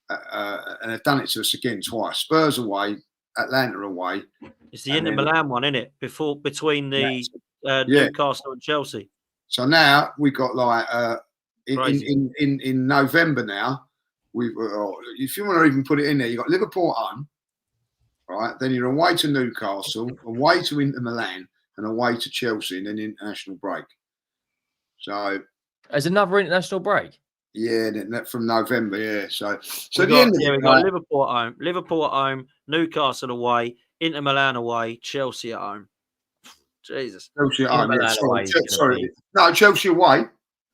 [SPEAKER 5] and they've done it to us again twice. Spurs away, Atlanta away.
[SPEAKER 1] It's the Inter Milan one, isn't it? Between the Newcastle and Chelsea.
[SPEAKER 5] So now we've got in November now. If you want to even put it in there, you've got Liverpool at home. Right, then you're away to Newcastle, away to Inter Milan, and away to Chelsea, and then international break. So,
[SPEAKER 3] there's another international break.
[SPEAKER 5] Yeah, from November. Yeah, so
[SPEAKER 1] we've got Liverpool at home, Newcastle away, Inter Milan away, Chelsea at home. Jesus,
[SPEAKER 5] Chelsea at home. Sorry, no, Chelsea away.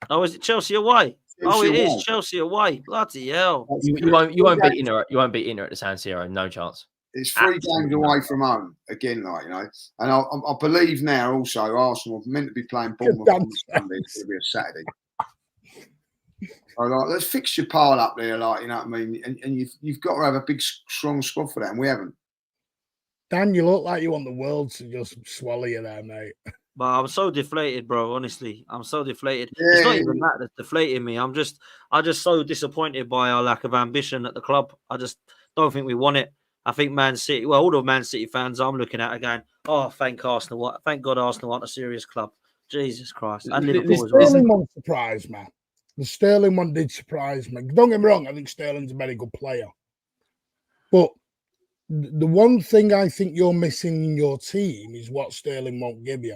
[SPEAKER 1] Oh, is it Chelsea away? It is Chelsea away. Bloody hell!
[SPEAKER 3] You won't beat Inter. You won't beat Inter at the San Siro. No chance.
[SPEAKER 5] It's 3 games away from home again, and I believe now also Arsenal are meant to be playing Bournemouth on Sunday. It's going to be a Saturday. So let's fix your pile up there, you know what I mean. And you've got to have a big, strong squad for that, and we haven't.
[SPEAKER 6] Dan, you look like you want the world to just swallow you there, mate.
[SPEAKER 1] But I'm so deflated, bro. Honestly, I'm so deflated. It's not even that that's deflating me. I'm just so disappointed by our lack of ambition at the club. I just don't think we want it. I think Man City, well, all the Man City fans I'm looking at are going, oh, thank God Arsenal aren't a serious club. Jesus Christ. And Liverpool as well.
[SPEAKER 6] Sterling one surprised me. The Sterling one did surprise me. Don't get me wrong, I think Sterling's a very good player. But the one thing I think you're missing in your team is what Sterling won't give you.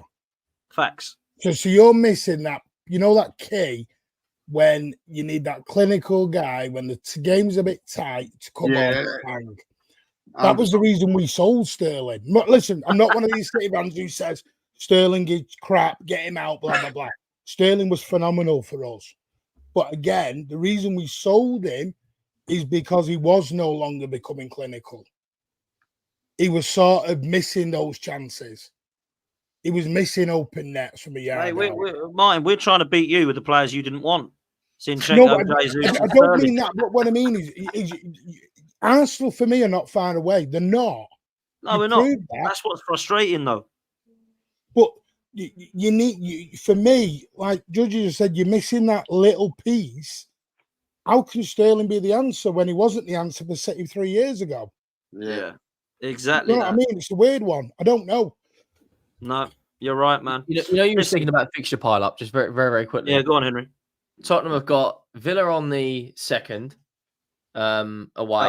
[SPEAKER 1] Facts.
[SPEAKER 6] So you're missing that, that key when you need that clinical guy, when the game's a bit tight to come on and bang. That was the reason we sold Sterling. Listen, I'm not one of these City fans who says Sterling is crap, get him out, blah, blah, blah. Sterling was phenomenal for us. But again, the reason we sold him is because he was no longer becoming clinical. He was sort of missing those chances. He was missing open nets from a yard.
[SPEAKER 1] Hey, Martin, we're trying to beat you with the players you didn't want.
[SPEAKER 6] No, I don't mean that. But what I mean is Arsenal, for me, are not far away. They're not.
[SPEAKER 1] No, we're not. That's what's frustrating, though.
[SPEAKER 6] But you need, for me, like Judge just said, you're missing that little piece. How can Sterling be the answer when he wasn't the answer for City 3 years ago?
[SPEAKER 1] Yeah, exactly.
[SPEAKER 6] You know what I mean? It's a weird one. I don't know.
[SPEAKER 1] No, you're right, man.
[SPEAKER 3] You were thinking about fixture pile up just very, very, very quickly.
[SPEAKER 1] Yeah, go on, Henry.
[SPEAKER 3] Tottenham have got Villa on the 2nd, away.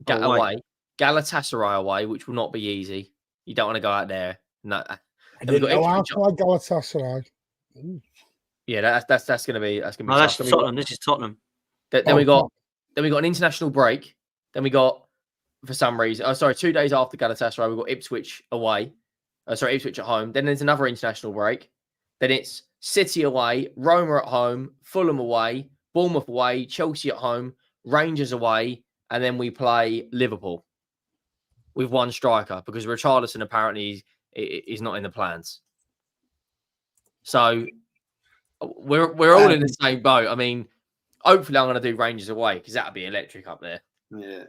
[SPEAKER 3] Away. Galatasaray away, which will not be easy. You don't want to go out there. No,
[SPEAKER 6] I didn't know Arsenal had Galatasaray.
[SPEAKER 3] Ooh. Yeah, that's going to be
[SPEAKER 1] No, that's Tottenham. This is Tottenham.
[SPEAKER 3] Then we got an international break. Then we got, for some reason, 2 days after Galatasaray, we got Ipswich away. Ipswich at home. Then there's another international break. Then it's City away, Roma at home, Fulham away, Bournemouth away, Chelsea at home, Rangers away, and then we play Liverpool with one striker because Richarlison apparently is not in the plans. So we're all in the same boat. I mean, hopefully I'm going to do Rangers away because that'll be electric up there.
[SPEAKER 5] Yeah.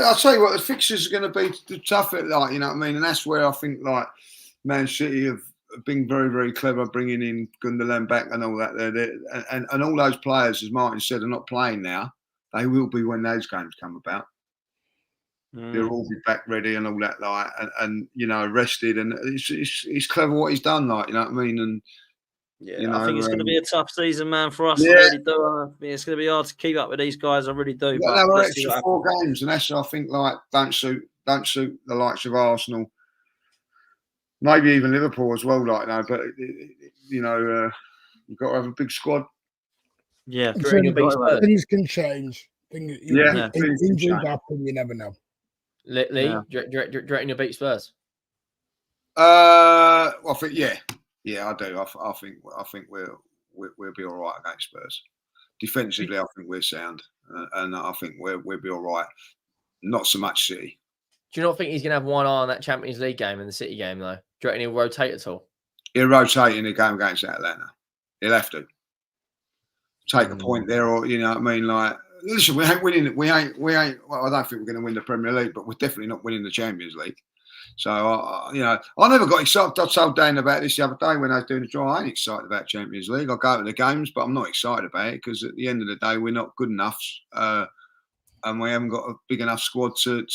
[SPEAKER 5] I'll tell you what, the fixtures are going to be tough. You know what I mean? And that's where I think, Man City have been very, very clever bringing in Gundogan back and all that. And all those players, as Martin said, are not playing now. They will be when those games come about. They'll all be back ready and all that, and rested. And it's clever what he's done, you know what I mean? And
[SPEAKER 1] I think it's going to be a tough season, man, for us. I really do. It's going to be hard to keep up with these guys. I really do.
[SPEAKER 5] But we're extra 4 games, and that's, I think, don't suit the likes of Arsenal, maybe even Liverpool as well. But you've got to have a big squad.
[SPEAKER 1] Yeah,
[SPEAKER 6] things can change. Injuries happen. You never know.
[SPEAKER 3] Lee, do you reckon you'll beat Spurs?
[SPEAKER 5] I think I do. I think we'll be all right against Spurs. Defensively, I think we're sound, and I think we'll be all right. Not so much City.
[SPEAKER 3] Do you not think he's going to have one eye on that Champions League game and the City game, though? Do you reckon he'll rotate at all?
[SPEAKER 5] He'll rotate in the game against Atlanta. He'll have to take a point there, or listen, we ain't winning. We ain't. Well, I don't think we're going to win the Premier League, but we're definitely not winning the Champions League. So, I never got excited. I told Dan about this the other day when I was doing the draw. I ain't excited about Champions League. I go to the games, but I'm not excited about it because at the end of the day, we're not good enough, and we haven't got a big enough squad to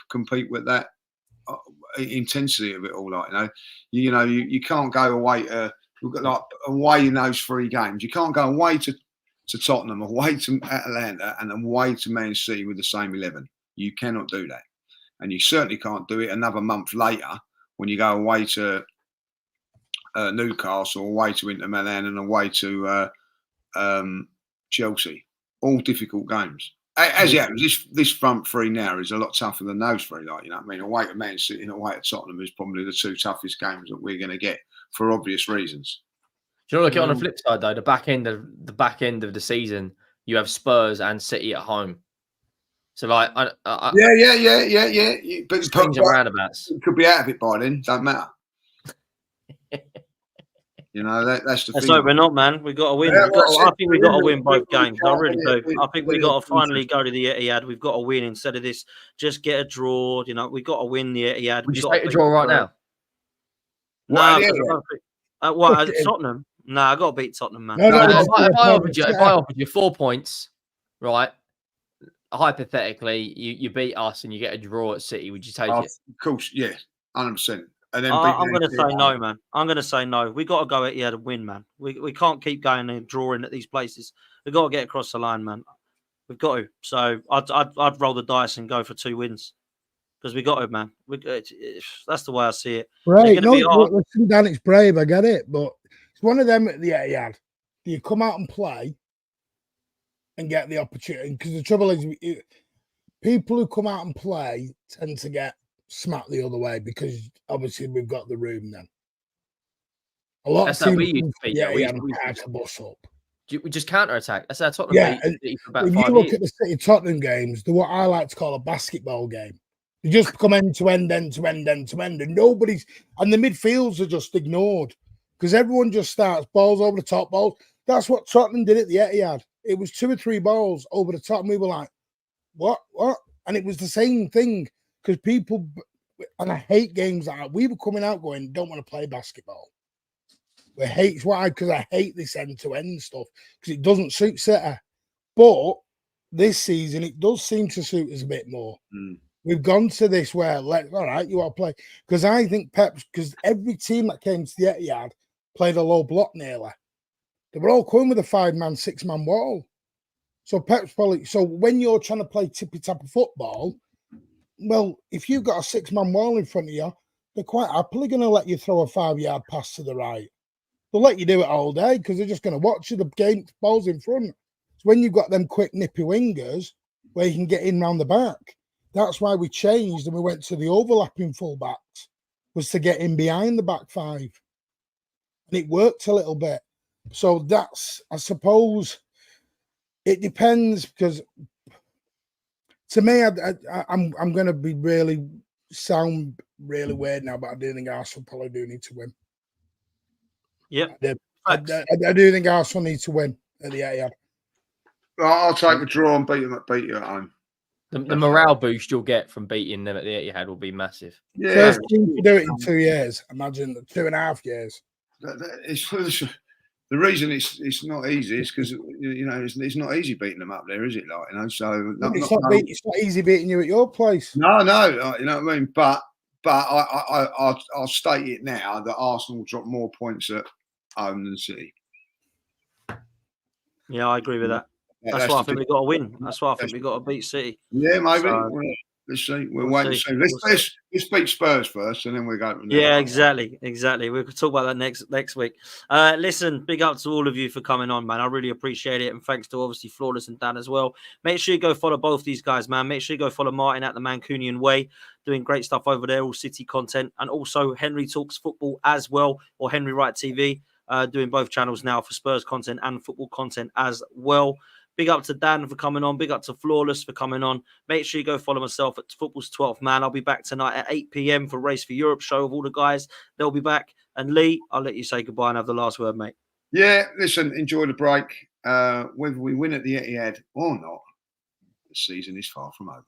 [SPEAKER 5] compete with that intensity of it all. You can't go away. We've got away in those 3 games. You can't go away to Tottenham, away to Atlanta, and away to Man City with the same 11. You cannot do that. And you certainly can't do it another month later when you go away to Newcastle, away to Inter Milan, and away to Chelsea. All difficult games. As it happens, this front 3 now is a lot tougher than those 3. Away to Man City and away to Tottenham is probably the 2 toughest games that we're going to get for obvious reasons.
[SPEAKER 3] Do you look at on the flip side though? The back end of the season, you have Spurs and City at home. So yeah. But swings and roundabouts.
[SPEAKER 5] Could be out of it by then. Don't matter. You know, that's the
[SPEAKER 1] Let's
[SPEAKER 5] thing.
[SPEAKER 1] hope we're not, man. We've got to win.
[SPEAKER 5] Yeah,
[SPEAKER 1] I think we've got to win both
[SPEAKER 5] we
[SPEAKER 1] games. I really do.
[SPEAKER 5] can't-
[SPEAKER 1] I think we've got to finally go to the Etihad. We've got to win instead of this. Just get a draw. You know, we've got to win the Etihad.
[SPEAKER 3] Would you
[SPEAKER 1] We've got
[SPEAKER 3] take
[SPEAKER 1] to
[SPEAKER 3] a
[SPEAKER 1] beat
[SPEAKER 3] draw right
[SPEAKER 1] Spurs.
[SPEAKER 3] now?
[SPEAKER 1] Nah,
[SPEAKER 5] What,
[SPEAKER 1] because I don't think. What, Tottenham? Nah, I got to beat Tottenham, man.
[SPEAKER 6] No,
[SPEAKER 3] No,
[SPEAKER 6] no,
[SPEAKER 3] if I offered you 4 points, right? Hypothetically, you beat us and you get a draw at City, would you take it?
[SPEAKER 5] Of course, yeah, 100%. And then
[SPEAKER 1] I'm going to say no, man. I'm going to say no. We got to go Etihad and win, man. We can't keep going and drawing at these places. We've got to get across the line, man. We've got to. So I'd roll the dice and go for 2 wins because we got to, man. That's the way I see it.
[SPEAKER 6] Right. No, listen, Dan, it's brave. I get it. But it's one of them at the Etihad. Do you come out and play and get the opportunity? Because the trouble is, people who come out and play tend to get smacked the other way because obviously we've got the room then. A lot of teams, the bus up.
[SPEAKER 3] We just counter attack. That's how Tottenham beat for about 5
[SPEAKER 6] years. If you look at the City Tottenham games, they're what I like to call a basketball game. They just come end to end, and nobody's and the midfields are just ignored because everyone just starts balls over the top balls. That's what Tottenham did at the Etihad. It was 2 or 3 balls over the top, and we were like, "What?" And it was the same thing because people, and I hate games like that. We were coming out going, "Don't want to play basketball." We hate why because I hate this end-to-end stuff because it doesn't suit City. But this season, it does seem to suit us a bit more. We've gone to this where, all right, you want to play because I think Pep's because every team that came to the Etihad played a low block nearly. They were all coming with a 5-man, 6-man wall. So Pep's probably when you're trying to play tippy-tapper football, well, if you've got a 6-man wall in front of you, they're quite happily going to let you throw a 5-yard pass to the right. They'll let you do it all day because they're just going to watch you. The game ball's in front. So when you've got them quick, nippy wingers where you can get in round the back, that's why we changed and we went to the overlapping fullbacks, was to get in behind the back 5. And it worked a little bit. So that's, I suppose, it depends because to me, I'm going to be sound really weird now, but I do think Arsenal probably do need to win.
[SPEAKER 1] Yep.
[SPEAKER 6] I do think Arsenal need to win at the Etihad.
[SPEAKER 5] I'll take a draw and beat you at home.
[SPEAKER 3] The morale boost you'll get from beating them at the Etihad will be massive.
[SPEAKER 5] Yeah,
[SPEAKER 6] first team to do it in 2 years. Imagine 2.5 years.
[SPEAKER 5] The reason it's not easy is because it's not easy beating them up there, is it? So
[SPEAKER 6] it's not easy beating you at your place.
[SPEAKER 5] No, you know what I mean. But I'll state it now that Arsenal will drop more points at home than City.
[SPEAKER 1] Yeah, I agree with that. That's why I think we've got to win. That's why I think we've got to beat City.
[SPEAKER 5] Yeah, maybe. Let's see. We'll wait and see. Let's beat Spurs first, and then we'll go.
[SPEAKER 1] Yeah, exactly. We could talk about that next week. Listen, big up to all of you for coming on, man. I really appreciate it, and thanks to obviously Flawless and Dan as well. Make sure you go follow both these guys, man. Make sure you go follow Martin at the Mancunian Way, doing great stuff over there, all City content, and also Henry Talks Football as well, or Henry Wright TV, doing both channels now for Spurs content and football content as well. Big up to Dan for coming on. Big up to Flawless for coming on. Make sure you go follow myself at Football's 12th Man. I'll be back tonight at 8 p.m. for Race for Europe show of all the guys. They'll be back. And Lee, I'll let you say goodbye and have the last word, mate.
[SPEAKER 5] Yeah, listen, enjoy the break. Whether we win at the Etihad or not, the season is far from over.